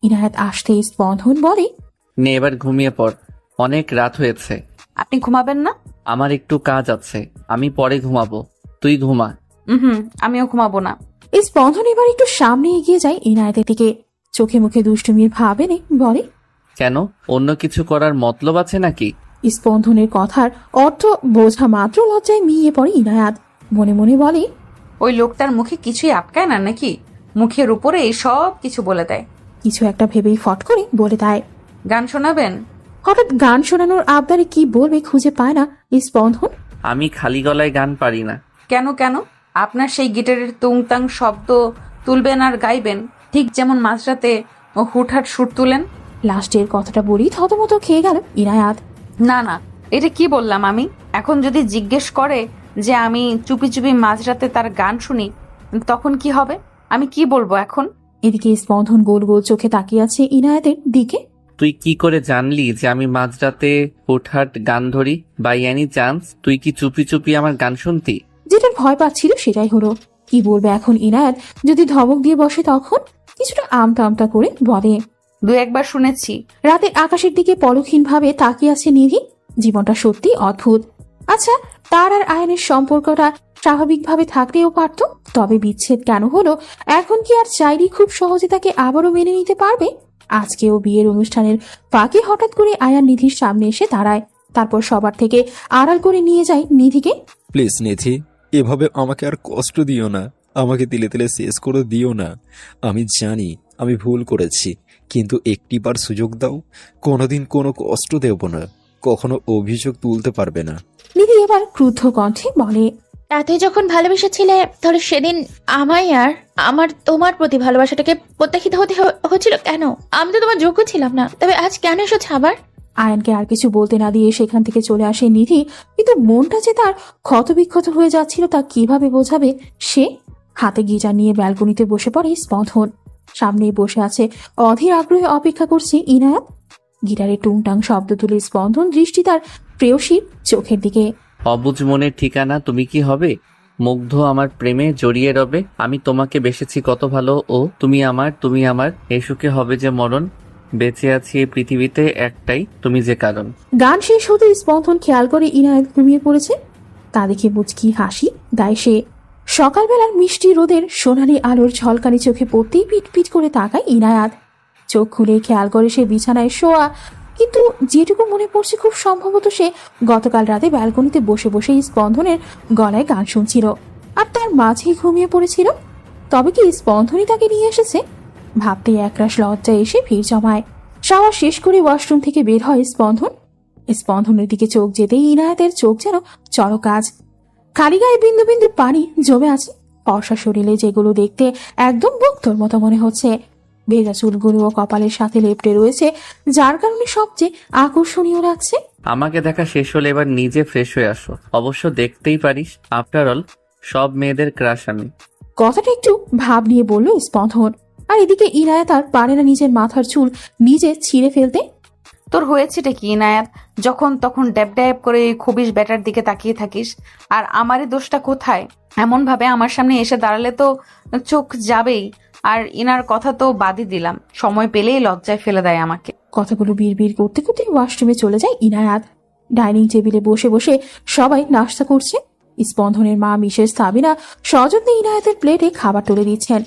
ইনায়াত আসতে স্পন্দন বলে, নে এবার ঘুমিয়ে পড়, অনেক রাত হয়েছে। আপনি ঘুমাবেন না? আমার একটু কাজ আছে, আমি পরে ঘুমাবো, তুই ঘুমা। আমিও ঘুমাবো না। স্পন্দন এবার একটু সামনে এগিয়ে যায় ইনায়াতের দিকে। চোখে মুখে দুষ্টুমির ভাব এনে বলে, কেন, অন্য কিছু করার মতলব আছে নাকি? স্পন্দনের কথার অর্থ বোঝা মাত্র লজ্জায় মিয়ে পড়ে ইনায়াত। মনে মনে বলে, ওই লোকটার মুখে কিছুই আটকায় না নাকি? মুখের উপরে সব কিছু বলে দেয়। কিছু একটা ভেবেই ফট করে বলে দেয়, গান শোনাবেন? হঠাৎ গান শোনানোর আবদারে কি বলবে খুঁজে পায় না স্পন্দন। আমি খালি গলায় গান পারি না। কেন কেন? আপনার সেই গিটারের তুংতাং শব্দ তুলবেন আর গাইবেন, ঠিক যেমন মাঝরাতে হুটহাট সুর তুলেন। লাস্টের কথাটা বলেই থতমত খেয়ে গেল ইনায়াত। না না, এটা কি বললাম আমি? এখন যদি জিজ্ঞেস করে যে আমি চুপি চুপি মাঝরাতে তার গান শুনি, তখন কি হবে? আমি কি বলবো এখন? এদিকে স্পন্দন গোল গোল চোখে তাকিয়ে আছে ইনায়াতের দিকে। তুই কি করে জানলি যে আমি মাঝরাতে হুটহাট গান ধরি? বাই এনি চান্স তুই কি চুপি চুপি আমার গান শুনতি? যেটার ভয় পাচ্ছিল সেটাই হলো। কি বলবে এখন ইনায়াত? যদি ধমক দিয়ে বসে তখন? কিছুটা আমতা আমতা করে বলে, দু একবার শুনেছি। রাতের আকাশের দিকে পলকহীন ভাবে তাকিয়ে আছে নিধি। জীবনটা সত্যি অদ্ভুত। আচ্ছা, তার আর আয়নের সম্পর্কটা স্বাভাবিকভাবে থাকলেও পারত, তবে বিচ্ছেদ কেন হলো? এখন কি আর চাইলেই খুব সহজে তাকে আবারও মেনে নিতে পারবে? আজকেও বিয়ের অনুষ্ঠানের ফাঁকে হঠাৎ করে আয়ান নিধির সামনে এসে দাঁড়ায়, তারপর সবার থেকে আড়াল করে নিয়ে যায় নিধিকে। প্লিজ নিধি, এভাবে আমাকে আর কষ্ট দিও না, আমাকে তিলে তিলে শেষ করে দিও না। আমি জানি আমি ভুল করেছি, কিন্তু একটিবার সুযোগ দাও। কোনোদিন কোনো কষ্ট দেব না, কখনো অভিযোগ তুলতে পারবে না। নিধি এবার ক্রুদ্ধ কণ্ঠে বলে, এতই যখন ভালোবেসেছিলে তাহলে সেদিন আমায় আর আমার তোমার প্রতি ভালোবাসাটাকে প্রত্যাখ্যাত হতে হচ্ছিল কেন? আমি তো তোমার যোগ্য ছিলাম না, তবে আজ কেন এসেছে আবার? আয়নকে আর কিছু বলতে না দিয়ে সেখান থেকে চলে আসে নিধি, কিন্তু মনটা যে তার ক্ষতবিক্ষত হয়ে যাচ্ছিল তা কিভাবে বোঝাবে সে। হাতে গিটার নিয়ে ব্যালকনিতে বসে পড়ে স্পন্দন। সামনে বসে আছে অধীর আগ্রহে অপেক্ষা করছে ইনায়াত। গিটারে টুংটাং শব্দ তুলে স্পন্দন দৃষ্টি তার প্রেয়সীর চোখের দিকে। অবুঝ মনের ঠিকানা তুমি কি হবে? মুগ্ধ আমার প্রেমে জড়িয়ে রবে। আমি তোমাকে বেসেছি কত ভালো, ও তুমি আমার এই সুখে হবে যে মরণ। বেঁচে আছি এই পৃথিবীতে একটাই তুমি যে কারণ। গান শেষ হতে স্পন্দন খেয়াল করে ইনায়াত ঘুমিয়ে পড়েছে। তা দেখে মুচকি হাসি দেয় সে। সকালবেলার মিষ্টি রোদের সোনালি আলোর ঝলকানি চোখে পড়তেই পিট পিট করে তাকায় ইনায়াত। চোখ খুলে খেয়াল করে সে বিছানায় শোয়া, কিন্তু যেটুকু মনে পড়ছে খুব সম্ভবত সে গতকাল রাতে ব্যালকনিতে বসে বসে স্পন্দনের গলায় গান শুনছিল আর তার মাঝেই ঘুমিয়ে পড়েছিল। তবে কি স্পন্দনই তাকে নিয়ে এসেছে? ভাবতেই একরাশ লজ্জা এসে ভিড় জমায়। শাওয়ার শেষ করে ওয়াশরুম থেকে বের হয় স্পন্দনের দিকে চোখ যেতেই ইনায়াতের চোখ যেন চড়কাজ। খালি গায়ে বিন্দু বিন্দু পানি জমে আছে। ফর্সা শরীরে যেগুলো দেখতে একদম বক্তর মতো মনে হচ্ছে। ভেজা চুলগুলো ও কপালের সাথে লেপটে রয়েছে, যার কারণে সবচেয়ে আকর্ষণীয় লাগছে। আমাকে দেখা শেষ হলে এবার নিজে ফ্রেশ হয়ে আসো। অবশ্য দেখতেই পারিস, আফটার অল সব মেয়েদের ক্রাশ আমি। কথাটা একটু ভাব নিয়ে বলল স্পন্দন। আর এদিকে ইনায়াত আর পারে না নিজের মাথার চুল নিজে ছিঁড়ে ফেলতে। তোর হয়েছেটা কি ইনায়াত? যখন তখন ড্যাব ড্যাব করে খুবিস ব্যাটার দিকে তাকিয়ে থাকিস। আর আমারই দোষটা কোথায়? এমন ভাবে আমার সামনে এসে দাঁড়ালে তো চোখ যাবেই। আর ইনার কথা তো বাদই দিলাম, সময় পেলেই লজ্জায় ফেলে দেয় আমাকে। কথাগুলো বিড়বিড় করতে করতে ওয়াশরুমে চলে যায় ইনায়াত। ডাইনিং টেবিলে বসে বসে সবাই নাস্তা করছে। স্পন্দনের মা মিসেস সাবিনা সযত্নে ইনায়াতের প্লেটে খাবার তুলে দিচ্ছেন।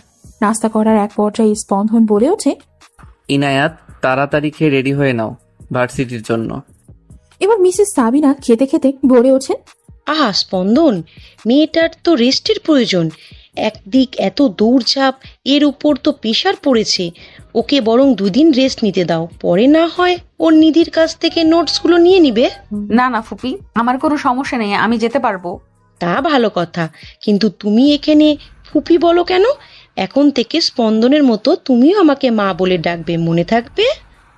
নাস্তা করার এক পর্যায়ে স্পন্দন বলে ওঠে, ইনায়াত, তাড়াতাড়ি খেয়ে রেডি হয়ে নাও ভার্সিটির জন্য। এবার মিসেস সাবিনা খেতে খেতে বলে ওঠেন, আহা স্পন্দন, মেয়েটার তো রেস্টের প্রয়োজন। একদিক এত দৌড়ঝাঁপ, এর উপর তো প্রেশার পড়েছে। ওকে বরং 2 দিন রেস্ট নিতে দাও, পরে না হয় ওর নিধির কাছ থেকে নোটসগুলো নিয়ে নিবে। না না ফুপি, আমার কোনো সমস্যা নেই, আমি যেতে পারবো। তা ভালো কথা, কিন্তু তুমি এখানে ফুপি বলো কেন? এখন থেকে স্পন্দনের মতো তুমিও আমাকে মা বলে ডাকবে, মনে থাকবে?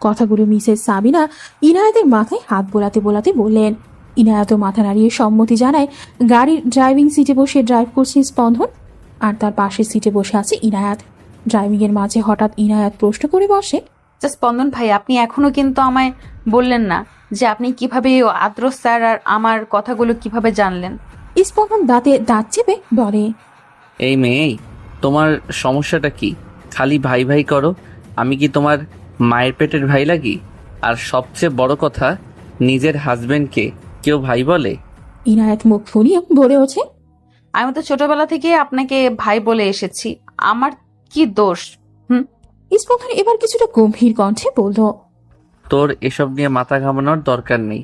কথাগুলো মিসেস সাবিনা ইনায়াতের মাথায় হাত বোলাতে বোলাতে বললেন। ইনায়াত মাথা নাড়িয়ে সম্মতি জানায়। গাড়ির ড্রাইভিং সিটে বসে ড্রাইভ করছে স্পন্দন, আর তার পাশের সিটে বসে আছে ইনায়াত। ড্রাইভিং এর মাঝে হঠাৎ ইনায়াত প্রশ্ন করে বসে, স্পন্দন ভাই, আপনি এখনো কিন্তু আমায় বললেন না যে আপনি কিভাবে আদ্র স্যার আর আমার কথাগুলো কিভাবে জানলেন। স্পন্দন দাঁতে দাঁত চেপে বলে, এই মেয়ে, তোমার সমস্যাটা কি? খালি ভাই ভাই করো। আমি কি তোমার মায়ের পেটের ভাই লাগি? আর সবচেয়ে বড় কথা, নিজের হাজবেন্ডকে কেউ ভাই বলে? ইনায়াত মুখ ফুলিয়ে বলে ওঠে, আমি তো ছোটবেলা থেকে আপনাকে ভাই বলে এসেছি, আমার কি দোষ? স্পন্দন এবার কিছুটা গম্ভীর কণ্ঠে বলল, তোর এসব নিয়ে মাথা ঘামানোর দরকার নেই।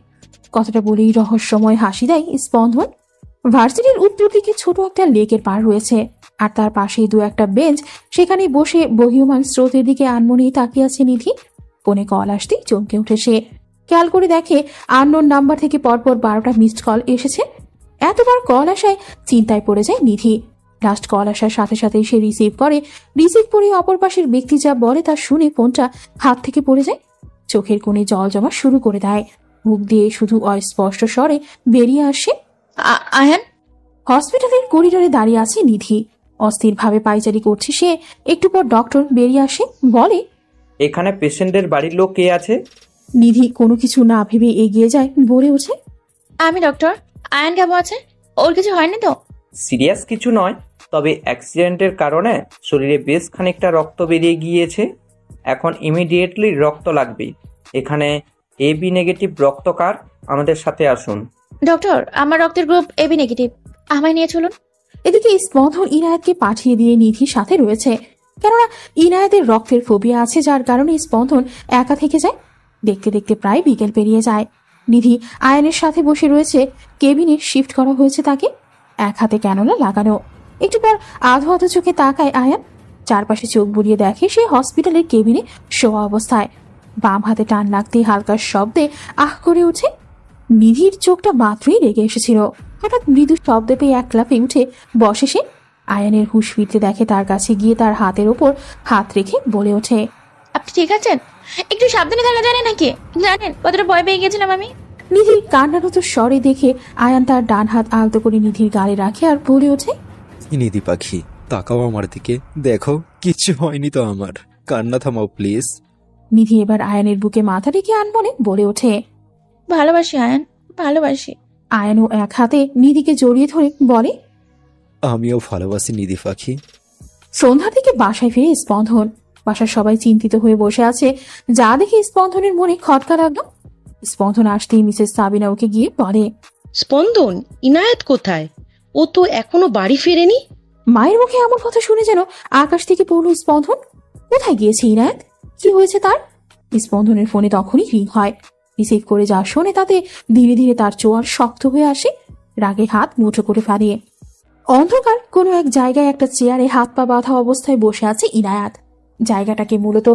কথাটা বলেই রহস্যময় হাসি দেয় স্পন্দন। ভার্সিটির উত্তর দিকে ছোট একটা লেকের পার রয়েছে, আর তার পাশেই দু একটা বেঞ্চ। সেখানে বসে বহিয়মান স্রোতের দিকে আনমনেই তাকিয়ে আছে নিধি। ফোনে কল আসতেই চমকে উঠে সে। খেয়াল করে দেখে আননোন নাম্বার থেকে পরপর 12টা মিসড কল এসেছে। এতবার কল আসায় চিন্তায় পড়ে যায় নিধি। লাস্ট কল আসার সাথে সাথেই সে রিসিভ করে অপর পাশের ব্যক্তি যা বলে তা শুনে ফোনটা হাত থেকে পড়ে যায়। চোখের কোণে জল জমা শুরু করে দেয়। মুখ দিয়ে শুধু অস্পষ্ট স্বরে বেরিয়ে আসে, আয়ান। হসপিটালের করিডোরে দাঁড়িয়ে আছে নিধি। অস্থিরভাবে পায়চারি করছে সে। একটু পর ডক্টর বেরিয়ে আসে, বলে, এখানে পেশেন্টের বাড়ির লোক কে আছে? নিধি কোনো কিছু না ভেবে এগিয়ে যায়, বলে ওঠে, আমি ডক্টর। আয়ান কেমন আছে? ওর কিছু হয়নি তো? সিরিয়াস কিছু নয়, তবে অ্যাক্সিডেন্টের কারণে শরীরে বেশ খানিকটা রক্ত বেরিয়ে গিয়েছে। এখন ইমিডিয়েটলি রক্ত লাগবে। এখানে AB নেগেটিভ রক্ত কার? আমাদের সাথে আসুন। ডক্টর, আমার রক্তের গ্রুপ AB নেগেটিভ। আমায় নিয়ে চলুন। এদিকে স্পন্দন ইনায়াতকে পাঠিয়ে দিয়ে নিধির সাথে রয়েছে, কেননা ইনায়াতের রক্তের ফোবিয়া আছে, যার কারণে স্পন্দন একা থেকে যায়। দেখতে দেখতে প্রায় বিকেল পেরিয়ে যায়। নিধি আয়ানের সাথে বসে রয়েছে। কেবিনে শিফট করা হয়েছে তাকে, এক হাতে ক্যানোলা লাগানো। একটু পর আধো আধো চোখে তাকায় আয়ান। চারপাশে চোখ বুলিয়ে দেখে সে হসপিটালের কেবিনে শোয়া অবস্থায়। বাম হাতে টান লাগতেই হালকা শব্দে আহ করে ওঠে। নিধির চোখটা মাত্রই রেগে এসেছিল। হঠাৎ মৃদু শব্দ পেয়ে এক লাফে উঠে বসে সে। আয়ানের হুঁশ ফিরতে দেখে তার কাছে গিয়ে তার হাতের ওপর হাত রেখে বলে ওঠে, আপনি ঠিক আছেন? একটু সাবধানে থাকা জানেন নাকি? জানেন কতটা ভয় পেয়ে গেছিলাম আমি। নিধির কান্নারত স্বরে দেখে আয়ান তার ডান হাত আলতো করে নিধির গালে রাখে আর বলে ওঠে, নিধি পাখি, তাকাও আমার দিকে, দেখো কিচ্ছু হয়নি তো আমার। কান্না থামাও প্লিজ। নিধি এবার আয়ানের বুকে মাথা রেখে আনমনে বলে ওঠে, ভালোবাসি আয়ান, ভালোবাসি। আয়ানও এক হাতে নিধিকে জড়িয়ে ধরে বলে, আমিও ভালোবাসি নিধি পাখি। সন্ধ্যার দিকে বাসায় ফিরে স্পন্দন। বাসার সবাই চিন্তিত হয়ে বসে আছে, যা দেখে স্পন্দনের মনে খটকা লাগলো। স্পন্দন আসতেই মিসেস সাবিনা ওকে গিয়ে বলে, স্পন্দন, ইনায়েত কোথায়? ও তো এখনো বাড়ি ফেরেনি। মায়ের মুখে এমন কথা শুনে যেন আকাশ থেকে পড়ল স্পন্দন। কোথায় গিয়েছে ইনায়েত? কি হয়েছে তার? স্পন্দনের ফোনে তখনই রিং হয়। রিসিভ করে যা শোনে তাতে ধীরে ধীরে তার চোয়াল শক্ত হয়ে আসে। রাগে হাত মুঠো করে ফেলে। অন্ধকার কোনো এক জায়গায় একটা চেয়ারে হাত পা বাঁধা অবস্থায় বসে আছে ইনায়াত। জায়গাটাকে মূলত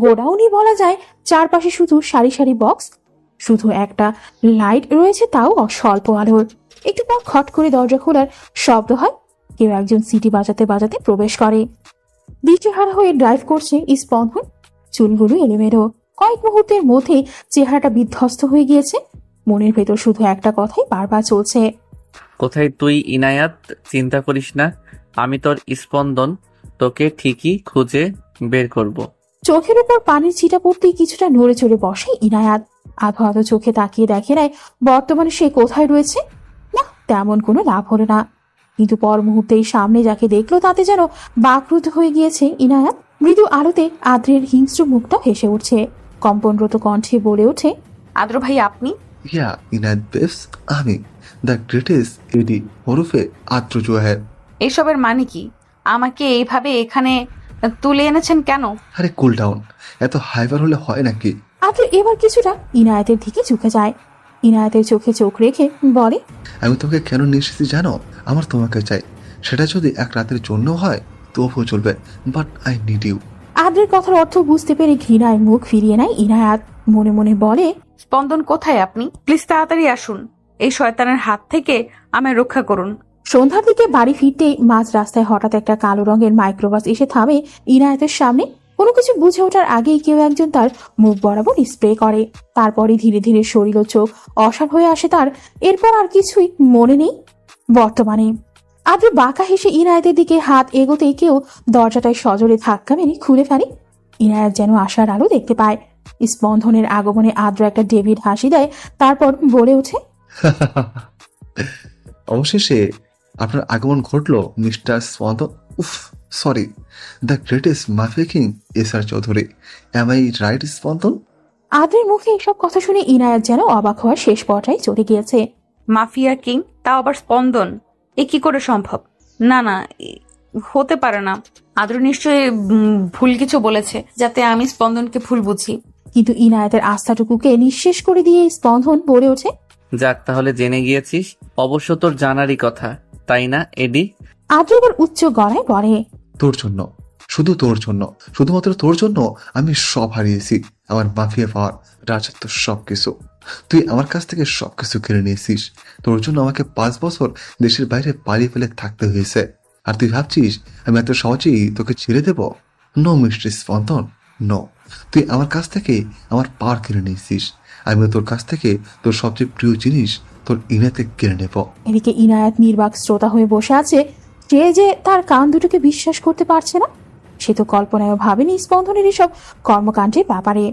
গোডাউনই বলা যায়। চারপাশে শুধু সারি সারি বক্স, শুধু একটা লাইট রয়েছে, তাও অস্বল্প আলোর। একটু পর খট করে দরজা খোলার শব্দ হয়। কেউ একজন সিটি বাজাতে বাজাতে প্রবেশ করে। দিশেহারা হয়ে ড্রাইভ করছে স্পন্দন। চুলগুলো এলোমেলো। কয়েক মুহূর্তের মধ্যে চেহারাটা বিধ্বস্ত হয়ে গিয়েছে। মনের ভেতর শুধু একটা কথাই বারবার চলছে, কোথায় তুই ইনায়াত? চিন্তা করিস না, আমি তোর স্পন্দন, তোকে ঠিকই খুঁজে বের করব। চোখের উপর পানির ছিটা পড়তেই কিছুটা নড়ে চড়ে বসে ইনায়াত। আধো আধো চোখে তাকিয়ে দেখে নেয় বর্তমানে সে কোথায় রয়েছে। না, তেমন কোনো লাভ হলো না। কিন্তু পর মুহূর্তেই সামনে যাকে দেখলো তাতে যেন বাকরুদ্ধ হয়ে গিয়েছে ইনায়াত। মৃদু আলোতে আদ্রের হিংস্র মুখটা হেসে উঠছে। কম্পনরত কণ্ঠে বলে ওঠে, আদ্র ভাই আপনি? ইয়া ইনায়েত বেবস, আমি দ্য গ্রেটেস্ট এডি ওরফে আদ্র জোয়ার। এসবের মানে কি? আমাকে এইভাবে এখানে তুলে এনেছেন কেন? আরে কুল ডাউন, এত হাইপার হলে হয় নাকি? আদ্র এবার কিছুটা ইনায়েতের দিকে ঝুঁকে যায়। ইনায়েতের চোখে চোখ রেখে বলে, আমি তোমাকে কেন নিয়ে এসেছি জানো? আমার তোমাকে চাই। সেটা যদি এক রাতের জন্য হয় তবুও চলবে, বাট আই নিড ইউ। আদ্রের কথার অর্থ বুঝতে পেরে ঘৃণায় মুখ ফিরিয়ে নেয় ইনায়াত। মনে মনে বলে, স্পন্দন কোথায় আপনি? প্লিজ তাড়াতাড়ি আসুন, এই শয়তানের হাত থেকে আমায় রক্ষা করুন। সন্ধ্যার দিকে বাড়ি ফিরতেই মাঝ রাস্তায় হঠাৎ একটা কালো রঙের মাইক্রোবাস এসে থামে ইনায়েতের সামনে। কোনো কিছু বুঝে ওঠার আগেই কেউ একজন তার মুখ বরাবর স্প্রে করে। তারপরে ধীরে ধীরে শরীর ও চোখ অসাড় হয়ে আসে তার। এরপর আর কিছুই মনে নেই বর্তমানে। আদ্র বাঁকা হেসে ইনায়েতের দিকে হাত এগোতেই কেউ দরজাটায় সজোরে ধাক্কা মেরে খুলে ফেলে। ইনায়েত যেন আশার আলো দেখতে পায়। স্পন্দনের আগমনে আদ্র একটা ডেভিড হাসি দেয়, তারপর বলে ওঠে, অবশেষে আপনার আগমন ঘটলো মিস্টার স্পন্দন। উফ, sorry, the greatest mafia king SR Chowdhury. Am I right Spandan? আদ্রের মুখে এসব কথা শুনে ইনায়েত যেন অবাক হওয়ার শেষ পর্যায়ে চলে গিয়েছে। মাফিয়া কিং, তাও আবার স্পন্দন? এ কি করে সম্ভব? না না, হতে পারে না। আদ্র নিশ্চয়ই ভুল কিছু বলেছে, যাতে আমি স্পন্দনকে ভুল বুঝি। কিন্তু ইনায়েতের আস্থাটুকুকে নিঃশেষ করে দিয়ে স্পন্দন বলে ওঠে, যাক, তাহলে জেনে গিয়েছিস। অবশ্য তোর জানারই কথা, তাই না এডি? আদ্র এবার উচ্চ গলায় বলে, তোর জন্য, শুধু তোর জন্য, শুধুমাত্র তোর জন্য আমি সব হারিয়েছি। আমার মাফিয়া পাওয়ার, রাজত্ব, সবকিছু। তুই আমার কাছ থেকে সবকিছু কেড়ে নিয়েছিস। তোর জন্য আমাকে 5 বছর দেশের বাইরে পালিয়ে ফেলে থাকতে হয়েছে। আর তুই ভাবছিস আমি এত সহজেই তোকে ছেড়ে দেব? নো মিস্টার স্পন্দন, নো। তুই আমার কাছ থেকে আমার পাওয়ার কেড়ে নিয়েছিস। আমিও তোর কাছ থেকে তোর সবচেয়ে প্রিয় জিনিস, তোর ইনাতে কেড়ে নেব। এদিকে ইনায়াত নির্বাক শ্রোতা হয়ে বসে আছে। সে যে তার কান দুটোকে বিশ্বাস করতে পারছে না। সে তো কল্পনায়ও ভাবেনি স্পন্দনের এসব কর্মকাণ্ডের ব্যাপারে।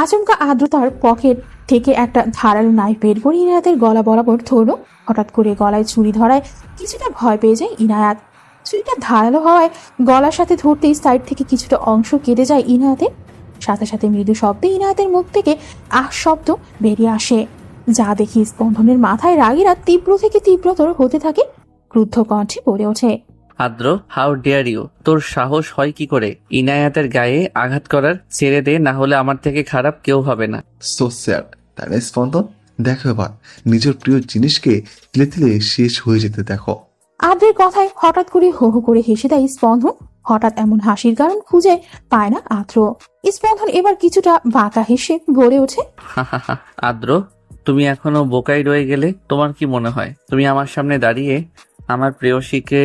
আচমকা আদ্র তার পকেট থেকে একটা ধারালো নাইফ বের করে ইনায়াতের গলা বরাবর ধরল। হঠাৎ করে গলায় ছুরি ধরায় কিছুটা ভয় পেয়ে যায় ইনায়াত। ছুরিটা ধারালো হওয়ায় গলার সাথে ধরতেই সাইড থেকে কিছুটা অংশ কেটে যায় ইনায়াতের। সাথে সাথে মৃদু শব্দে ইনায়াতের মুখ থেকে আহ শব্দ বেরিয়ে আসে, যা দেখি স্পন্দনের মাথায় রাগেরা তীব্র থেকে তীব্রতর হতে থাকে। ক্রুদ্ধ কণ্ঠে বলে ওঠে, আদ্র, হাউ ডেয়ার ইউ! তোর সাহস হয় কি করে ইনায়াতের গায়ে আঘাত করার? ছেড়ে দে, না হলে আমার থেকে খারাপ কেউ হবে না। সো স্যাড, তাই না স্পন্দন? দেখো এবার নিজের প্রিয় জিনিসকে তিলে তিলে শেষ হয়ে যেতে দেখো। আদ্রের কথায় হঠাৎ করে হো হো করে হেসে দেয় স্পন্দন। হঠাৎ এমন হাসির কারণ খুঁজে পায় না আদ্র। স্পন্দন এবার কিছুটা বাঁকা হেসে বলে ওঠে, আদ্র, তুমি এখনো বোকাই রয়ে গেলে? তোমার কি মনে হয় তুমি আমার সামনে দাঁড়িয়ে আমার প্রেয়সীকে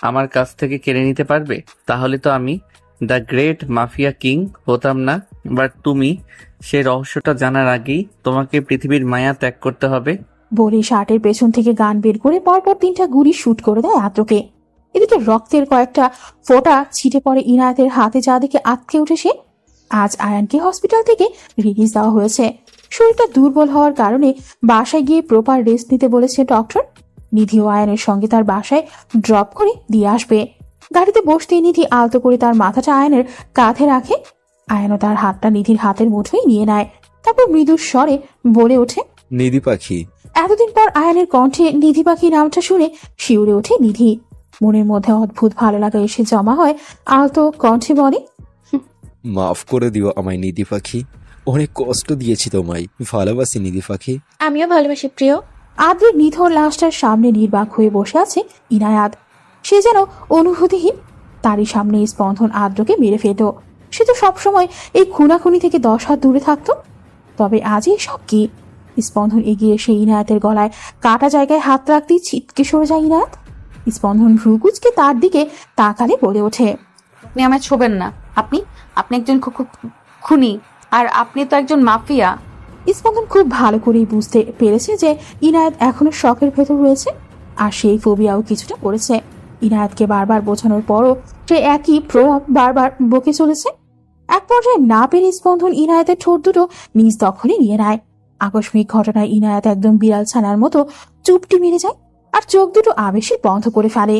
আমার কাছ থেকে কেড়ে নিতে পারবে? তাহলে তো আমি দ্য গ্রেট মাফিয়া কিং হতাম না। বাট তুমি সেই রহস্যটা জানার আগেই তোমাকে পৃথিবীর মায়া ত্যাগ করতে হবে। বলে শার্টের পেছন থেকে গান বের করে পরপর 3টা গুলি শুট করে দেয় আদ্রকে। এদিকে রক্তের কয়েকটা ফোঁটা ছিটে পড়ে ইনায়াতের হাতে, যা দেখে আটকে উঠে সে। আজ আয়ানকে হসপিটাল থেকে রিলিজ দেওয়া হয়েছে। শরীরটা দুর্বল হওয়ার কারণে বাসায় গিয়ে প্রপার রেস্ট নিতে বলেছে ডক্টর। নিধি ও আয়ানের সঙ্গে তার বাসায় ড্রপ করে দিয়ে আসবে। গাড়িতে বসতেই নিধি আলতো করে তার মাথাটা আয়ানের কাঁধে রাখে। আয়ানও তার হাতটা নিধির হাতের মুঠোই নিয়ে নেয়। তারপর মৃদু স্বরে বলে ওঠে, নিধি পাখি। এতদিন পর আয়ানের কণ্ঠে নিধি পাখি নামটা শুনে শিউরে ওঠে নিধি। মনের মধ্যে অদ্ভুত ভালো লাগা এসে জমা হয়। আলতো কণ্ঠে বলে, মাফ করে দিও আমায় নিধি পাখি, অনেক কষ্ট দিয়েছি তোমায়। ভালোবাসি নিধি পাখি। আমিও ভালোবাসি প্রিয়। আদ্রের নিথর লাশটার সামনে নির্বাক হয়ে বসে আছে ইনায়াত। সে যেন অনুভূতিহীন। তারই সামনে স্পন্দন আদ্রকে মেরে ফেলত। সে তো সবসময় এই খুনাখুনি থেকে 10 হাত দূরে থাকতো। তবে আজই সব কি? স্পন্দন এগিয়ে এসে ইনায়াতের গলায় কাটা জায়গায় হাত রাখতেই ছিটকে সরে যায় ইনায়াত। স্পন্দন ভ্রুকুচকে তার দিকে তাকালে বলে ওঠে, আপনি আমায় ছোবেন না। আপনি একজন খুনি, আর আপনি তো একজন মাফিয়া। স্পন্দন খুব ভালো করেই বুঝতে পেরেছে যে ইনায়াত এখনো শখের ভেতর রয়েছে, আর সেই ফোবিয়াও কিছুটা পড়েছে। ইনায়াতকে বারবার বোঝানোর পরও সে একই প্রভাব বারবার বকে চলেছে। এক পর্যায়ে না পেরে স্পন্দন ইনায়াতের ঠোঁট দুটো নিজ দখলে নিয়ে নেয়। আকস্মিক ঘটনায় ইনায়াত একদম বিড়াল ছানার মতো চুপটি মেরে যায়, আর চোখ দুটো আবেশে বন্ধ করে ফেলে।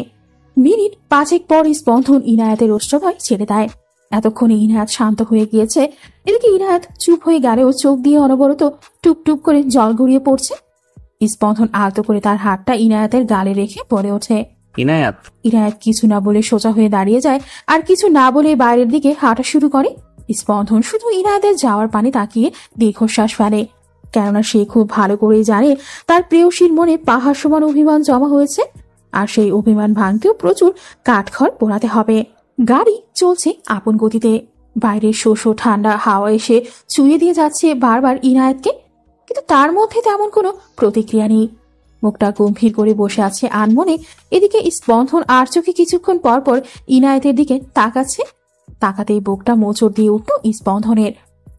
মিনিট 5 পর স্পন্দন ইনায়াতের অষ্টভয় ছেড়ে দেয়। এতক্ষণে ইনায়াত শান্ত হয়ে গিয়েছে। এদিকে ইনায়াত চুপ হয়ে গেলেও চোখ দিয়ে অনবরত টুপ টুপ করে জল গড়িয়ে পড়ছে। স্পন্দন আলতো করে তার হাতটা ইনায়াতের গালে রেখে পড়ে ওঠে, ইনায়াত। ইনায়াত কিছু না বলে সোজা হয়ে দাঁড়িয়ে যায়, আর কিছু না বলে বাইরের দিকে হাঁটা শুরু করে। স্পন্দন শুধু ইনায়াতের যাওয়ার পানে তাকিয়ে দীর্ঘশ্বাস ফেলে, কেননা সে খুব ভালো করেই জানে তার প্রেয়সীর মনে পাহাড় সমান অভিমান জমা হয়েছে, আর সেই অভিমান ভাঙতেও প্রচুর কাঠখড় পোড়াতে হবে। গাড়ি চলছে আপন গতিতে। বাইরের শোষো ঠান্ডা হাওয়া এসে ছুঁয়ে দিয়ে যাচ্ছে বারবার ইনায়াতকে, কিন্তু তার মধ্যে তেমন কোনো প্রতিক্রিয়া নেই। মুখটা গম্ভীর করে বসে আছে আনমনে। এদিকে স্পন্দন আর চোখে কিছুক্ষণ পর পর ইনায়াতের দিকে তাকাচ্ছে। তাকাতেই বুকটা মোচড় দিয়ে উঠল স্পন্দনের,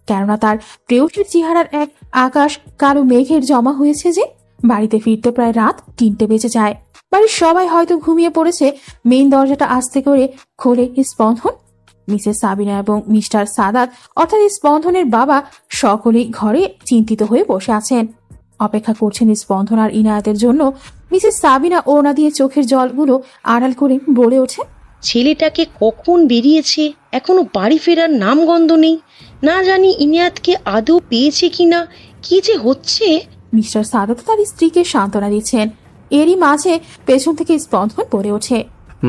কেননা তার প্রেয়সীর চেহারার এক আকাশ কালো মেঘের জমা হয়েছে যে। বাড়িতে ফিরতে প্রায় রাত 3টে বেজে যায়। বাড়ির সবাই হয়তো ঘুমিয়ে পড়েছে। মেইন দরজাটা আস্তে করে খোলে স্পন্দন। মিসেস সাবিনা এবং মিস্টার সাদাত অর্থাৎ স্পন্দনের বাবা সকলেই ঘরে চিন্তিত হয়ে বসে আছেন, অপেক্ষা করছেন স্পন্দন আর ইনায়াতের জন্য। মিসেস সাবিনা ওড়না দিয়ে চোখের জলগুলো আড়াল করে বলে ওঠে, ছেলেটাকে কখন বেরিয়েছে, এখনো বাড়ি ফেরার নামগন্ধ নেই। না জানি ইনায়াতকে আদৌ পেয়েছে কিনা, কি যে হচ্ছে। মিস্টার সাদাত তার স্ত্রীকে সান্ত্বনা দিচ্ছেন। এরই মাঝে পেছন থেকে স্পন্দন পড়ে ওঠে।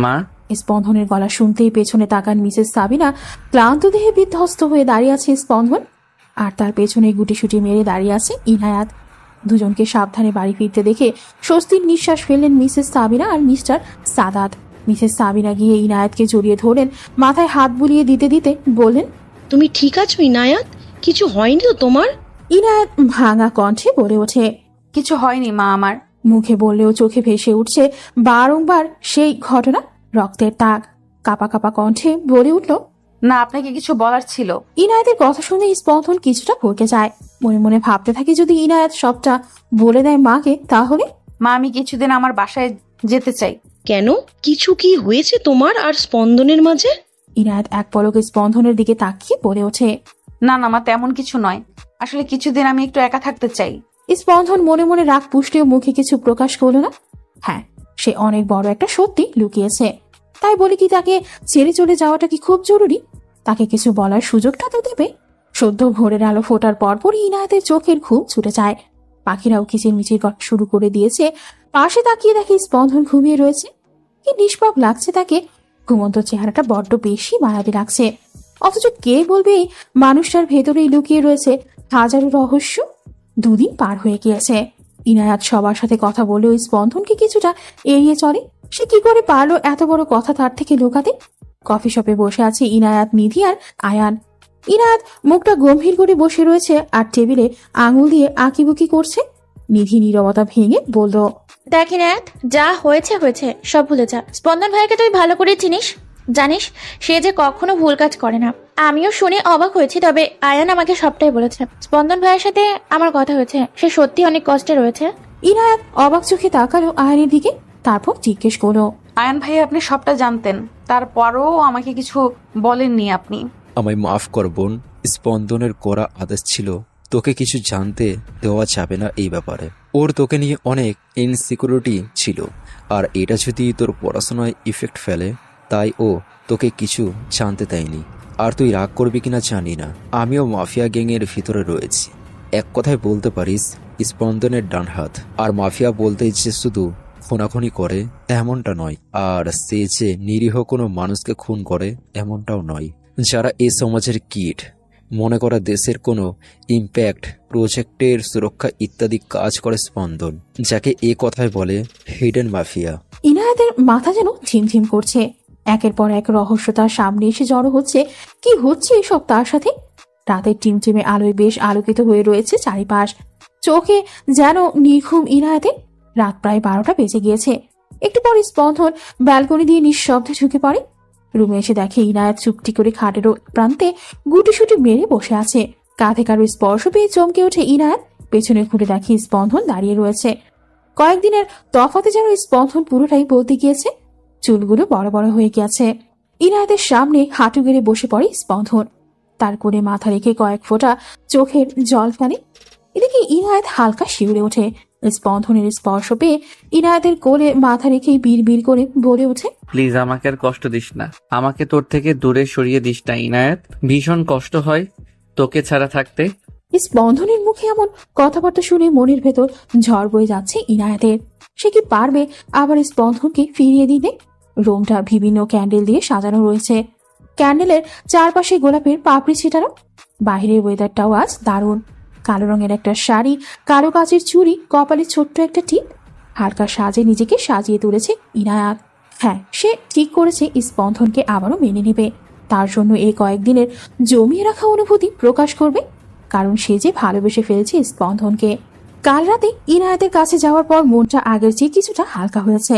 মা। স্পন্দনের গলা শুনতেই পেছনে তাকান মিসেস সাবিনা। ক্লান্ত দেহে বিধ্বস্ত হয়ে দাঁড়িয়ে আছে স্পন্দন, আর তার পেছনে গুটিসুটি মেরে দাঁড়িয়ে আছে ইনায়াত। দুজনকে সাবধানে বাড়ি ফিরতে দেখে স্বস্তির নিঃশ্বাস ফেললেন মিসেস সাবিনা আর মিস্টার সাদাত। মিসেস সাবিনা গিয়ে ইনায়েতকে জড়িয়ে ধরলেন, মাথায় হাত বুলিয়ে দিতে দিতে বললেন, তুমি ঠিক আছো ইনায়াত? কিছু হয়নি তো তোমার? ইনায়েত ভাঙা কণ্ঠে বলে ওঠে, কিছু হয়নি মা আমার। মুখে বললেও চোখে ভেসে উঠছে বারংবার সেই ঘটনা। রক্তের তাক কাপা কাপা কণ্ঠে বলে উঠল, না, আপনাকে কিছু বলার ছিল। ইনায়েতের কথা শুনে স্পন্দন কিছুটা ভরকে যায়। মনে মনে ভাবতে থাকে যদি ইনায়েত সবটা বলে দেয় মাকে, তাহলে। মা, আমি কিছুদিন আমার বাসায় যেতে চাই। কেন? কিছু কি হয়েছে তোমার আর স্পন্দনের মাঝে? ইনায়েত এক পলকে স্পন্দনের দিকে তাকিয়ে বলে ওঠে, না না মা, তেমন কিছু নয়। আসলে কিছুদিন আমি একটু একা থাকতে চাই। স্পন্দন মনে মনে রাগ পুষলেও মুখে কিছু প্রকাশ করলো না। হ্যাঁ, সে অনেক বড় একটা সত্যি লুকিয়েছে। তাই বলে কি তাকে ছেড়ে চলে যাওয়াটা কি খুব জরুরি? তাকে কিছু বলার সুযোগটা তো দেবে। সদ্য ভোরের আলো ফোটার পরপরই ইনায়েতের চোখের ঘুম ছুটে যায়। পাখিরাও কিচিরমিচির করা শুরু করে দিয়েছে। পাশে তাকিয়ে দেখে স্পন্দন ঘুমিয়ে রয়েছে। কি নিষ্পাপ লাগছে তাকে। ঘুমন্ত চেহারাটা বড্ড বেশি মায়াবী লাগছে। অথচ কে বলবে এই মানুষটার ভেতরেই লুকিয়ে রয়েছে হাজারো রহস্য। দুদিন পার হয়ে গিয়েছে। ইনায়াত সবার সাথে কথা বলেও স্পন্দনকে কিছুটা এড়িয়ে চলে। সে কি করে পারলো এত বড় কথা তার থেকে লুকাতে? কফি শপে বসে আছে ইনায়াত, নিধি আর আয়ান। ইনায়াত মুখটা গম্ভীর করে বসে রয়েছে আর টেবিলে আঙুল দিয়ে আঁকিবুকি করছে। নিধি নীরবতা ভেঙে বলল, দেখ ইনায়াত, যা হয়েছে হয়েছে, সব ভুলে যা। স্পন্দন ভাইকে তুই ভালো করে চিনিস, জানিস সে যে কখনো ভুল কাজ করে না। আমিও শুনে অবাক হয়েছি, তবে আয়ান আমাকে সবটাই বলেছে। স্পন্দন ভাইয়ের সাথে আমার কথা হয়েছে, সে সত্যি অনেক কষ্টে রয়েছে। ইনায়াত অবাক চোখে তাকালো আয়ানের দিকে, তারপর জিজ্ঞেস করলো, আয়ান ভাই, আপনি সবটা জানতেন, তারপরও আমাকে কিছু বলেননি আপনি? আমায় মাফ কর বোন, স্পন্দনের করা আদেশ ছিল তোকে কিছু জানতে দেওয়া যাবে না এই ব্যাপারে। ওর তোকে নিয়ে অনেক ইনসিকিউরিটি ছিল, আর এটা যদি তোর পড়াশোনায় ইফেক্ট ফেলে, তাই ও তোকে কিছু জানতে দেয়নি। আর তুই রাগ করবি কিনা জানি না, আমিও মাফিয়া গ্যাংয়ের ভিতরে রয়েছি। এক কথায় বলতে পারিস স্পন্দনের ডান হাত। আর মাফিয়া বলতে যে শুধু খুনাখুনি করে এমনটা নয়, আর সে যে নিরীহ কোনো মানুষকে খুন করে এমনটাও নয়। যারা এই সমাজের কিট, মনে করা দেশের কোনো ইম্প্যাক্ট প্রজেক্টের সুরক্ষা ইত্যাদি কাজ করে স্পন্দন, যাকে এ কথায় বলে হিডেন মাফিয়া। ইনায়াতের মাথা যেন ঝিমঝিম করছে। একের পর এক রহস্য তার সামনে এসে জড়ো হচ্ছে। কি হচ্ছে এসব তার সাথে? রাতের টিমটিমে আলোয় বেশ আলোকিত হয়ে রয়েছে চারিপাশ। চোখে যেন নির্ঘুম ইনায়াতে। রাত প্রায় 12টা বেজে গিয়েছে। একটু পরে স্পন্দন ব্যালকনি দিয়ে নিঃশব্দে ঢুকে পড়ে। রুমে এসে দেখে ইনায়াত চুপটি করে খাটের প্রান্তে গুটিসুটি মেরে বসে আছে। কাঁধে কারো স্পর্শ পেয়ে চমকে ওঠে ইনায়াত। পেছনে ঘুরে দেখে স্পন্দন দাঁড়িয়ে রয়েছে। কয়েকদিনের তফাতে যেন স্পন্দন পুরোটাই বদলে গিয়েছে। চুলগুলো বড় বড় হয়ে গেছে। ইনায়াতের সামনে হাঁটু গেড়ে বসে পড়ে স্পন্দন। তার কোণে মাথা রেখে কয়েক ফোঁটা চোখের জল ফেলে। এদিকে ইনায়াত হালকা শিউরে ওঠে। স্পন্দনের স্পর্শ পেয়ে ইনায়াতের কোলে মাথা রেখেই বিড় বিড় করে বলে ওঠে, প্লিজ আমাকে আর কষ্ট দিস না, আমাকে তোর থেকে দূরে সরিয়ে দিস না ইনায়াত। ভীষণ কষ্ট হয় তোকে ছাড়া থাকতে। স্পন্দনের মুখে এমন কথাবার্তা শুনে মনের ভেতর ঝড় বয়ে যাচ্ছে ইনায়াতের। সে কি পারবে আবার স্পন্দনকে ফিরিয়ে দিতে? রুমটা বিভিন্ন ক্যান্ডেল দিয়ে সাজানো রয়েছে। ক্যান্ডেলের চারপাশে গোলাপের পাপড়ি ছিটানো। বাইরের ওয়েদারটাও আজ দারুণ। কালো রঙের একটা শাড়ি, কালো কাচের চুড়ি, কপালে ছোট্ট একটা টিপ। হালকা সাজে নিজেকে সাজিয়ে তুলেছে ইনায়াত। হ্যাঁ, সে ঠিক করেছে স্পন্দনকে আবারও মেনে নেবে। তার জন্য এই কয়েকদিনের জমিয়ে রাখা অনুভূতি প্রকাশ করবে, কারণ সে যে ভালোবেসে ফেলেছে স্পন্দনকে। কাল রাতে ইনায়াতের কাছে যাওয়ার পর মনটা আগের চেয়ে কিছুটা হালকা হয়েছে।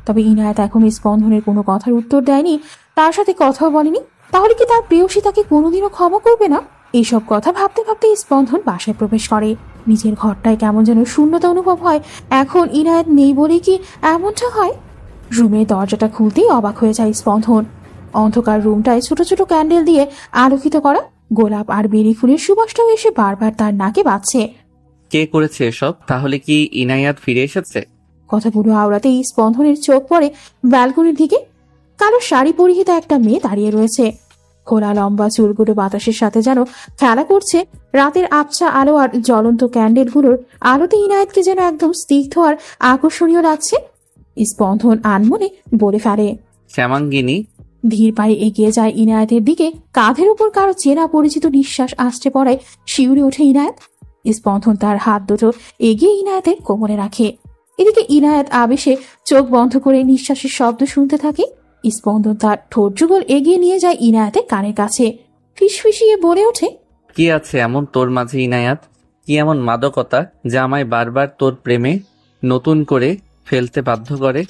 তবে ইনায়াত এখন স্পন্দনের কোনো কথার উত্তর দেয়নি, তার সাথে কথাও বলেনি। তাহলে কি তার প্রেয়সী তাকে কোনোদিনও ক্ষমা করবে না? এইসব কথা ভাবতে ভাবতে স্পন্দন বাসায় প্রবেশ করে। নিজের ঘরটায় কেমন যেন শূন্যতা অনুভব হয়। এখন ইনায়াত নেই বলেই কি এমনটা হয়? রুমের দরজাটা খুলতেই অবাক হয়ে যায় স্পন্দন। অন্ধকার রুমটায় ছোট ছোট ক্যান্ডেল দিয়ে আলোকিত করা। গোলাপ আর বেরি ফুলের সুবাসটাও এসে বারবার তার নাকে বাজছে। কে করেছে এসব? তাহলে কি ইনায়াত ফিরে এসেছে? কথাগুলো আওড়াতেই স্পন্দনের চোখ পড়ে ব্যালকনির দিকে। কালো শাড়ি পরিহিত একটা মেয়ে দাঁড়িয়ে রয়েছে। খোলা লম্বা চুলগুলো বাতাসের সাথে যেন খেলা করছে। রাতের আবছা আলো আর জ্বলন্ত ক্যান্ডেলগুলোর আলোতে ইনায়াতকে যেন একদম স্নিগ্ধ আর আকর্ষণীয় লাগছে। স্পন্দন আনমনে বলে ফেলে, শ্যামাঙ্গিনী। ধীর পায়ে এগিয়ে যায় ইনায়াতের দিকে। কাঁধের উপর কারো চেনা পরিচিত নিঃশ্বাস আসতে পড়ায় শিউরে ওঠে ইনায়াত। স্পন্দন তার হাত দুটো এগিয়ে ইনায়েতের কোমরে রাখে। এদিকে ইনায়েত আবেশে চোখ বন্ধ করে নিঃশ্বাসের শব্দ শুনতে থাকে। স্পন্দন তার ঠোঁট যুগল এগিয়ে নিয়ে যায় ইনায়েতের কানের কাছে, ফিসফিসিয়ে বলে ওঠে, কি আছে এমন তোর মাঝে ইনায়াত? কি এমন মাদকতা যা আমায় বারবার তোর প্রেমে নতুন করে ফেলতে বাধ্য করে?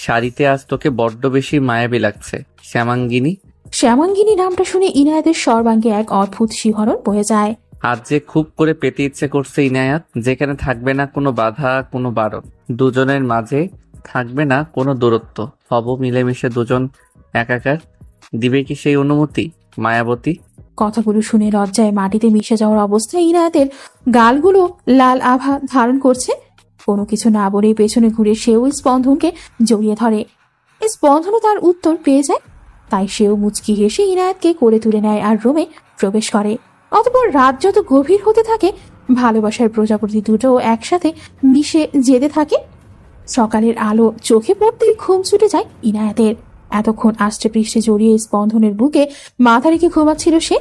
শাড়িতে আজ তোকে বড্ড বেশি মায়াবী লাগছে শ্যামাঙ্গিনী। শ্যামাঙ্গিনী নামটা শুনে ইনায়েতের সর্বাঙ্গে এক অদ্ভুত শিহরণ বয়ে যায়। আজ যে খুব করে পেতে ইচ্ছে করছে ইনায়াত, যেখানে থাকবে না কোনো বাধা, কোনো বারণ, দুজনের মাঝে থাকবে না কোনো দূরত্ব, হব মিলেমিশে দুজন একাকার। দিবে কি সেই অনুমতি মায়াবতী? কথাগুলো শুনে লজ্জায় মাটিতে মিশে যাওয়ার অবস্থায় ইনায়েতের গালগুলো লাল আভা ধারণ করছে। কোনো কিছু না বলে পেছনে ঘুরে সেও স্পন্দনকে জড়িয়ে ধরে। স্পন্দনও তার উত্তর পেয়ে যায়, তাই সেও মুচকি হেসে ইনায়েতকে করে তুলে নেয় আর রুমে প্রবেশ করে। অতঃপর রাত যত গভীর হতে থাকে, ভালোবাসার প্রজাপতি দুটো একসাথে মিশে যেতে থাকে। সকালের আলো চোখে পড়তেই ঘুম ছুটে যায় ইনায়েতের। এতক্ষণ আষ্টে পৃষ্ঠে জড়িয়ে স্পন্দনের বুকে মাথা রেখে ঘুমাচ্ছিল সে।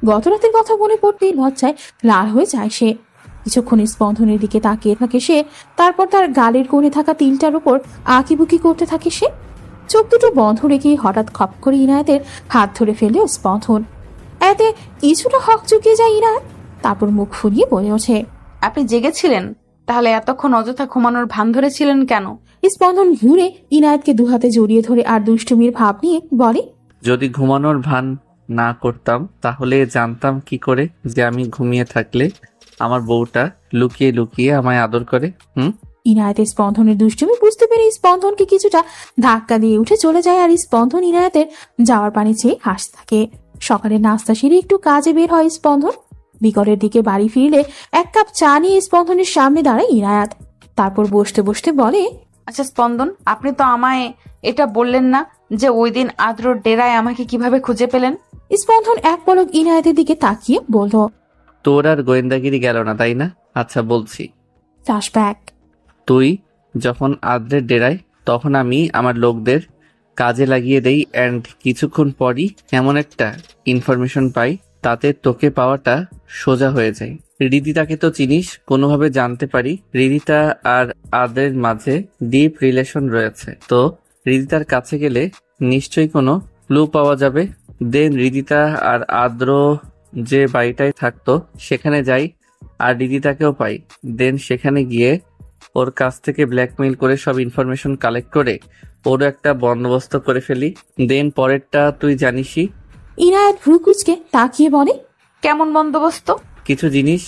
গত রাতের কথা মনে পড়তেই লজ্জায় লাল হয়ে যায় সে। কিছুক্ষণ স্পন্দনের দিকে তাকিয়ে থাকে সে, তারপর তার গালের কোণে থাকা তিলটার উপর আঁকিবুকি করতে থাকে সে। চোখ দুটো বন্ধ রেখে হঠাৎ খপ করে ইনায়েতের হাত ধরে ফেলে স্পন্দন। এতে কিছুটা হক চুকিয়ে যায় ইনায়েত, তারপর মুখ ফুলিয়ে বলে ওঠে, আপনি জেগেছিলেন? তাহলে এতক্ষণ অযথা ঘুমানোর ভান ধরেছিলেন কেন? স্পন্দন ঘুরে ইনায়েতকে দুহাতে জড়িয়ে ধরে আর দুষ্টুমির ভাব নিয়ে বলে, যদি ঘুমানোর ভান না করতাম তাহলে জানতাম কি করে যে আমি ঘুমিয়ে থাকলে আমার বউটা লুকিয়ে লুকিয়ে আমায় আদর করে। ইনায়েতের স্পন্দনের দুষ্টুমি বুঝতে পেরে স্পন্দনকে কিছুটা ধাক্কা দিয়ে উঠে চলে যায় আর স্পন্দন ইনায়েতের যাওয়ার পানি চেয়ে হাসতে থাকে। সকালে নাস্তা সেরে একটু কাজে বের হয় স্পন্দন। বিকলের দিকে বাড়ি ফিরলে এক কাপ চা নিয়ে স্পন্দনের সামনে দাঁড়ায় ইনায়েত। তারপর বসতে বসতে বলে, আচ্ছা স্পন্দন, আপনি তো আমায় এটা বললেন না যে ওই দিন আদ্রর ডেরায় আমাকে কিভাবে খুঁজে পেলেন? স্পন্দন এক পলক ইনায়েতের দিকে তাকিয়ে বলল, তোর আর গোয়েন্দাগিরি গেল না তাই না? আচ্ছা বলছি। ফ্ল্যাশব্যাক। তুই যখন আদ্রের ডেরায়, তখন আমি আমার লোকদের কাজে লাগিয়ে দেই অ্যান্ড কিছুক্ষণ পরই এমন একটা ইনফরমেশন পাই, তাতে তোকে পাওয়াটা সোজা হয়ে যায়। রিদিতাকে তো চিনিস, কোনোভাবে জানতে পারি রিদিতা আর আদ্রের মাঝে ডিপ রিলেশন রয়েছে। তো রিদিতার কাছে গেলে নিশ্চয়ই কোনো ক্লু পাওয়া যাবে। দেন রিদিতা আর আদ্র যে বাড়িটায় থাকতো সেখানে যাই আর রিদিতাকেও পাই। দেন সেখানে গিয়ে ওর কাছ থেকে ব্ল্যাকমেইল করে সব ইনফরমেশন কালেক্ট করে ওরও একটা বন্দোবস্ত করে ফেলি। দেন পরেরটা তুই জানিসই। ইনায়েত ভ্রুকুচকে তাকিয়ে বলে, কেমন বন্দোবস্ত? কিছু জিনিস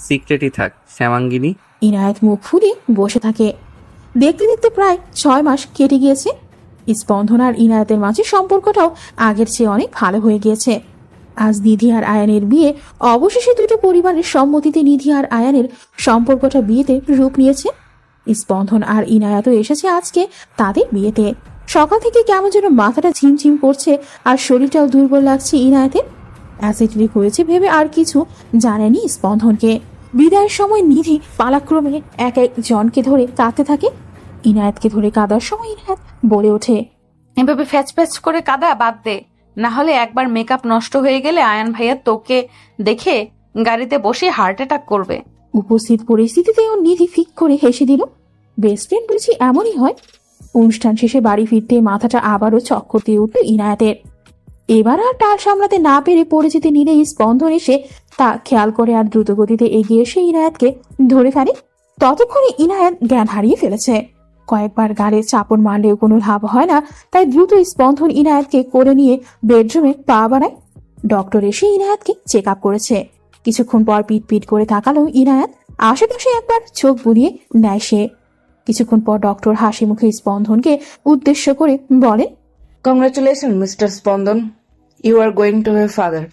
সিক্রেটই থাক শ্যামাঙ্গিনী। ইনায়েত মুখ ফুলিয়ে বসে থাকে। দেখতে দেখতে প্রায় 6 মাস কেটে গিয়েছে। স্পন্দন আর ইনায়েতের মাঝে সম্পর্কটাও আগের চেয়ে অনেক ভালো হয়ে গিয়েছে। আজ নিধি আর আয়ানের বিয়ে। অবশেষে দুটো পরিবারের সম্মতিতে নিধি আর আয়ানের সম্পর্কটা বিয়েতে রূপ নিয়েছে। স্পন্দন আর ইনায়াতও এসেছে আজকে তাদের বিয়েতে। সকাল থেকে কেমন যেন মাথাটা ঝিমঝিম করছে আর শরীরটাও দুর্বল লাগছে ইনায়াতের। অ্যাসিড হয়েছে ভেবে আর কিছু জানেনি স্পন্দনকে। বিদায়ের সময় নিধি পালাক্রমে এক এক জনকে ধরে কাঁদতে থাকে। ইনায়েতকে ধরে কাঁদার সময় ইনায়েত বলে ওঠে, এভাবে ফ্যাচ ফ্যাচ করে কাঁদা বাদ দে, না হলে একবার মেকআপ নষ্ট হয়ে গেলে আয়ান ভাইয়া তোকে দেখে গাড়িতে বসে হার্ট অ্যাটাক করবে। উপস্থিত পরিস্থিতিতেও নিধি ফিক করে হেসে দিল। বেস্ট ফ্রেন্ড বুঝি এমনই হয়। অনুষ্ঠান শেষে বাড়ি ফিরতে মাথাটা আবারও চক্কর দিয়ে উঠল ইনায়েতের। এবার আর টাল সামলাতে না পেরে পড়ে যেতে নিলেই স্পন্দন এসে তা খেয়াল করে আর দ্রুত গতিতে এগিয়ে এসে ইনায়েতকে ধরে ফেলে। ততক্ষণে ইনায়েত জ্ঞান হারিয়ে ফেলেছে। কয়েকবার গাড়ি চাপড় মারলেও কোনো লাভ হয় না, তাই দ্রুত স্পন্দন ইনায়েতকে করে নিয়ে বেডরুমে পা বাড়ায়। ডক্টর এসে ইনায়েতকে চেক আপ করেছে। কিছুক্ষণ পর পিট পিট করে তাকালো ইনায়েত। আশেপাশে একবার চোখ বুলিয়ে নেয় সে। কিছুক্ষণ পর ডক্টর হাসি মুখে স্পন্দনকে উদ্দেশ্য করে বলেন, congratulation mister Spandan, you are going to have father.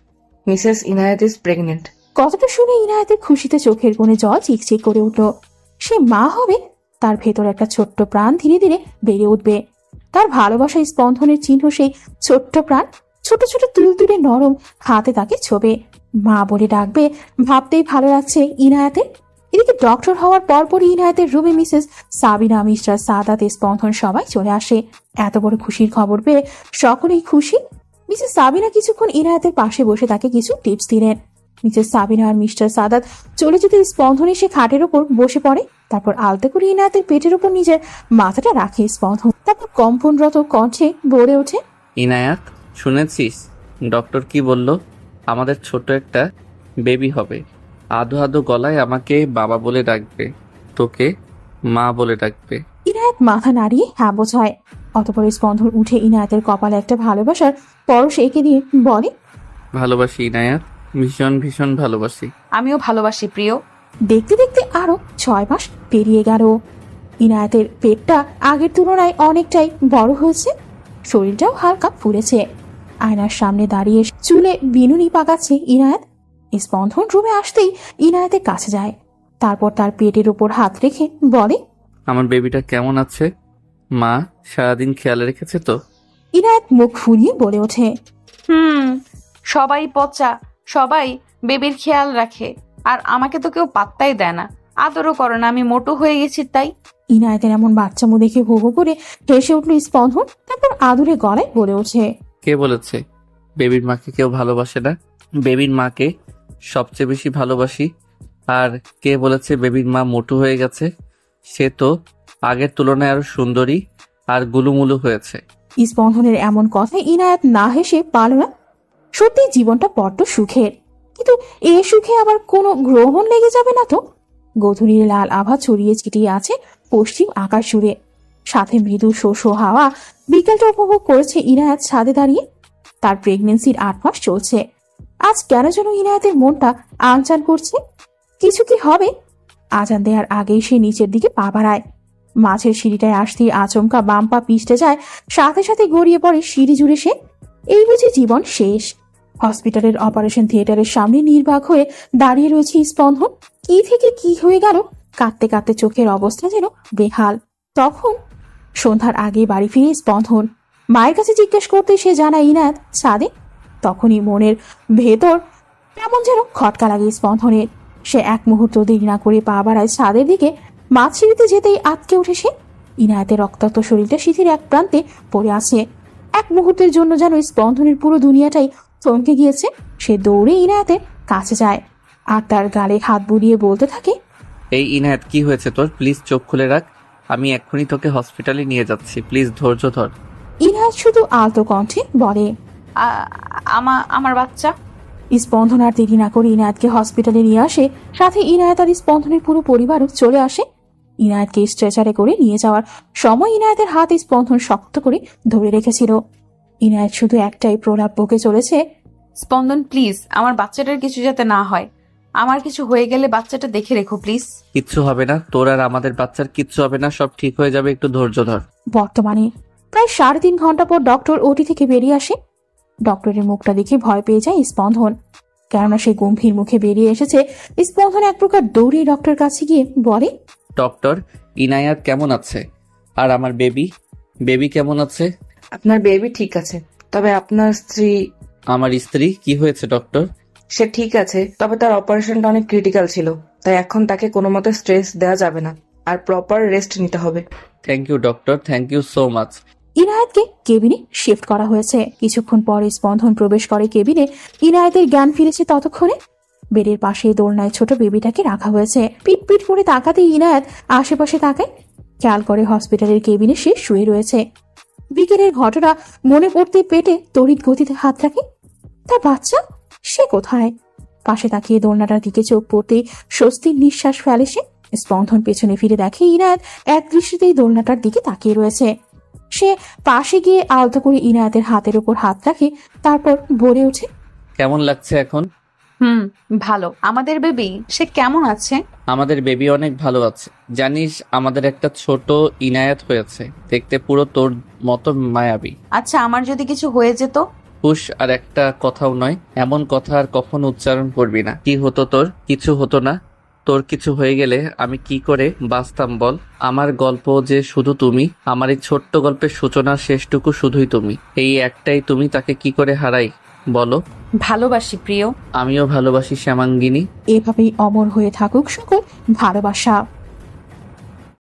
Mrs Inayat is pregnant. কথাটা শুনে ইনায়েতের খুশিতে চোখের কোণে জল চিকচিক করে উঠল। সে মা হবে। তার ভেতর একটা ছোট্ট প্রাণ ধীরে ধীরে বেড়ে উঠবে। তার ভালোবাসা স্পন্দনের চিহ্ন সেই ছোট্ট প্রাণ। ছোট ছোট তুলতুলে নরম হাতে তাকে ছোবে। মা বলে ডাকবে ভাবতেই ভালো লাগছে ইনায়েতের। এদিকে ডক্টর হওয়ার পরপরই ইনায়েতের রুমে মিসেস সাবিনা, মিস্টার সাদাত, স্পন্দন সবাই চলে আসে। এত বড় খুশির খবর পেয়ে সকলেই খুশি। মিসেস সাবিনা কিছুক্ষণ ইনায়েতের পাশে বসে তাকে কিছু টিপস দিলেন। মিসেস সাবিনা আর মিস্টার সাদাত চলে যেতে স্পন্দন এসে খাটের ওপর বসে পড়ে। তারপর আলতো করে ইনায়াতের পেটের ওপর নিজের মাথাটা রাখে স্পন্দন। তারপর কম্পনরত কণ্ঠে বলে ওঠে, ইনায়াত, শুনেছিস ডক্টর কি বলল? আমাদের ছোট একটা বেবি হবে। আধো আধো গলায় আমাকে বাবা বলে ডাকবে, তোকে মা বলে ডাকবে। ইনায়াত মাথা নাড়িয়ে হ্যাঁ বোঝায়। অতপর স্পন্দন উঠে ইনায়াতের কপালে একটা ভালোবাসার পরশ এঁকে দিয়ে বলে, ভালোবাসি ইনায়াত, ভীষণ ভীষণ ভালোবাসি। আমিও ভালোবাসি প্রিয়। দেখতে দেখতে আরো 6 মাস পেরিয়ে গেল। ইনায়াতের পেটটা আগের তুলনায় অনেকটাই বড় হয়েছে, শরীরটাও হালকা ফুলেছে। আয়নার সামনে দাঁড়িয়ে চুলে বিনুনি পাকাচ্ছে ইনায়াত। স্পন্দন রুমে আসতেই ইনায়াতের কাছে যায়। তারপর তার পেটের উপর হাত রেখে বলে, আমার বেবিটা কেমন আছে মা? সারাদিন খেয়াল রেখেছে তো? ইনায়াত মুখ ফুলিয়ে বলে ওঠে, সবাই পচা, সবাই বেবির খেয়াল রাখে, আর আমাকে তো কেউ পাত্তাই দেয় না, আদরও করে না। আমি মোটু হয়ে গেছি তাই। ইনায়াতের এমন বাচ্চামো দেখে হো হো করে হেসে উঠল স্পন্দন। তারপর আদুরে গলায় বলে ওঠে, কে বলেছে বেবির মাকে কেউ ভালোবাসে না? বেবির মাকে সবচেয়ে বেশি ভালোবাসি। আর কে বলেছে বেবির মা মোটু হয়ে গেছে? সে তো আগের তুলনায় আরো সুন্দরী আর গুলুমুলু হয়েছে। স্পন্দনের এমন কথায় ইনায়াত না হেসে পারল না। সত্যি জীবনটা বড্ড সুখের, কিন্তু এ সুখে আবার কোনো গ্রহণ লেগে যাবে না তো? গধূলির লাল আভা ছড়িয়ে ছিটিয়ে আছে পশ্চিম আকাশ জুড়ে, সাথে মৃদু শোষো হাওয়া। বিকেলটা উপভোগ করেছে ইনায়াত ছাদে দাঁড়িয়ে। তার প্রেগনেন্সির 8 মাস চলছে। আজ কেন যেন ইনায়াতের মনটা আনচান করছে। কিছু কি হবে? আজান দেওয়ার আগেই সে নিচের দিকে পা বাড়ায়। মাঝের সিঁড়িটায় আসতেই আচমকা বাম পা পিছটে যায়, সাথে সাথে গড়িয়ে পড়ে সিঁড়ি জুড়ে সে। এই বুঝি জীবন শেষ। হসপিটালের অপারেশন থিয়েটারের সামনে নির্বাক হয়ে দাঁড়িয়ে রয়েছে স্পন্দন। কি থেকে কি হয়ে গেল, কাঁদতে কাঁদতে চোখের অবস্থা যেন বেহাল। তখন সন্ধ্যার আগে বাড়ি ফিরে স্পন্দন মায়ের কাছে জিজ্ঞেস করতে সে জানায় ইনায়াত ছাদে। তখনই মনের ভেতর কেমন যেন খটকা লাগে স্পন্দনের। সে এক মুহূর্ত দেরি না করে পা বাড়ায় ছাদের দিকে। মাছ সিঁড়িতে যেতেই আটকে উঠে সে। ইনায়াতের রক্তাক্ত শরীরটা সিঁথির এক প্রান্তে পড়ে আছে। এক মুহূর্তের জন্য যেন স্পন্দনের পুরো দুনিয়াটাই থমকে গিয়েছে। সে দৌড়ে ইনায়াতের কাছে যায় আর তার গালে হাত বুলিয়ে বলতে থাকে, এই ইনায়াত, কি হয়েছে তোর? প্লিজ চোখ খুলে রাখ, আমি এক্ষুনি তোকে হসপিটালে নিয়ে যাচ্ছি, প্লিজ ধৈর্য ধর। ইনায়াত শুধু আলতো কণ্ঠে বলে, আমার বাচ্চা। স্পন্দন আর দেরি না করে ইনায়াতকে হসপিটালে নিয়ে আসে। সাথে ইনায়াত আর স্পন্দনের পুরো পরিবারও চলে আসে। ইনায়াতকে স্ট্রেচারে করে নিয়ে যাওয়ার সময় ইনায়াতের হাত স্পন্দন শক্ত করে ধরে রেখেছিল। ইনায়াত শুধু একটাই প্রলাপ বকে চলেছে, স্পন্দন প্লিজ, আমার বাচ্চাটার কিছু যাতে না হয়। আমার কিছু হয়ে গেলে বাচ্চাটা দেখে রেখো প্লিজ। কিচ্ছু হবে না তোর আর আমাদের বাচ্চার, কিচ্ছু হবে না, সব ঠিক হয়ে যাবে, একটু ধৈর্য ধর। বর্তমানে প্রায় 3.5 ঘন্টা পর ডক্টর ওটি থেকে বেরিয়ে আসে। ডক্টরের মুখটা দেখে ভয় পেয়ে যায় স্পন্দন, কেননা সে গম্ভীর মুখে বেরিয়ে এসেছে। স্পন্দন এক প্রকার দৌড়ে ডক্টর কাছে গিয়ে বলে, ডক্টর, ইনায়াত কেমন আছে? আর আমার বেবি কেমন আছে? আপনার বেবি ঠিক আছে, তবে আপনার স্ত্রী। আমার স্ত্রী কি হয়েছে ডক্টর? সে ঠিক আছে, তবে তার অপারেশনটা অনেক ক্রিটিক্যাল ছিল, তাই এখন তাকে কোনো মতে স্ট্রেস দেওয়া যাবে না আর প্রপার রেস্ট নিতে হবে। Thank you doctor, thank you so much. ইনায়াতকে কেবিনে শিফট করা হয়েছে। কিছুক্ষণ পরে স্পন্দন প্রবেশ করে কেবিনে। ইনায়াতের জ্ঞান ফিরেছে ততক্ষণে। বেডের পাশে দোলনায় ছোট বেবিটাকে রাখা হয়েছে। পিট পিট করে তাকাতেই ইনায়াত আশেপাশে তাকায়, খেয়াল করে হসপিটালের কেবিনে সে শুয়ে রয়েছে। বিকেলের ঘটনা মনে পড়তে পেটে তড়িৎ গতিতে হাত রাখে। তার বাচ্চা সে কোথায়? পাশে তাকিয়ে দোলনাটার দিকে চোখ পড়তেই স্বস্তির নিঃশ্বাস ফেলে সে। স্পন্দন পেছনে ফিরে দেখে ইনায়াত এক দৃষ্টিতেই দোলনাটার দিকে তাকিয়ে রয়েছে। সে পাশে গিয়ে আলতো করে ইনায়াতের হাতের উপর হাত রাখে, তারপর বলে ওঠে, কেমন লাগছে এখন? ভালো। আমাদের বেবি সে কেমন আছে? আমাদের বেবি অনেক ভালো আছে। জানিস আমাদের একটা ছোট ইনায়াত হয়েছে, দেখতে পুরো তোর মতো মায়াবী। আচ্ছা, আমার যদি কিছু হয়ে যেত? হুশ, আর একটা কথাও নয়, এমন কথা আর কখনো উচ্চারণ করবি না। কি হতো তোর? কিছু হতো না। তোর কিছু হয়ে গেলে আমি কি করে বাঁচতাম বল? আমার গল্প যে শুধু তুমি, আমার এই ছোট্ট গল্পের সূচনার শেষটুকু শুধুই তুমি। এই একটাই তুমি, তাকে কি করে হারাই বলো? ভালোবাসি প্রিয়। আমিও ভালোবাসি শ্যামাঙ্গিনী। এভাবেই অমর হয়ে থাকুক সকল ভালোবাসা।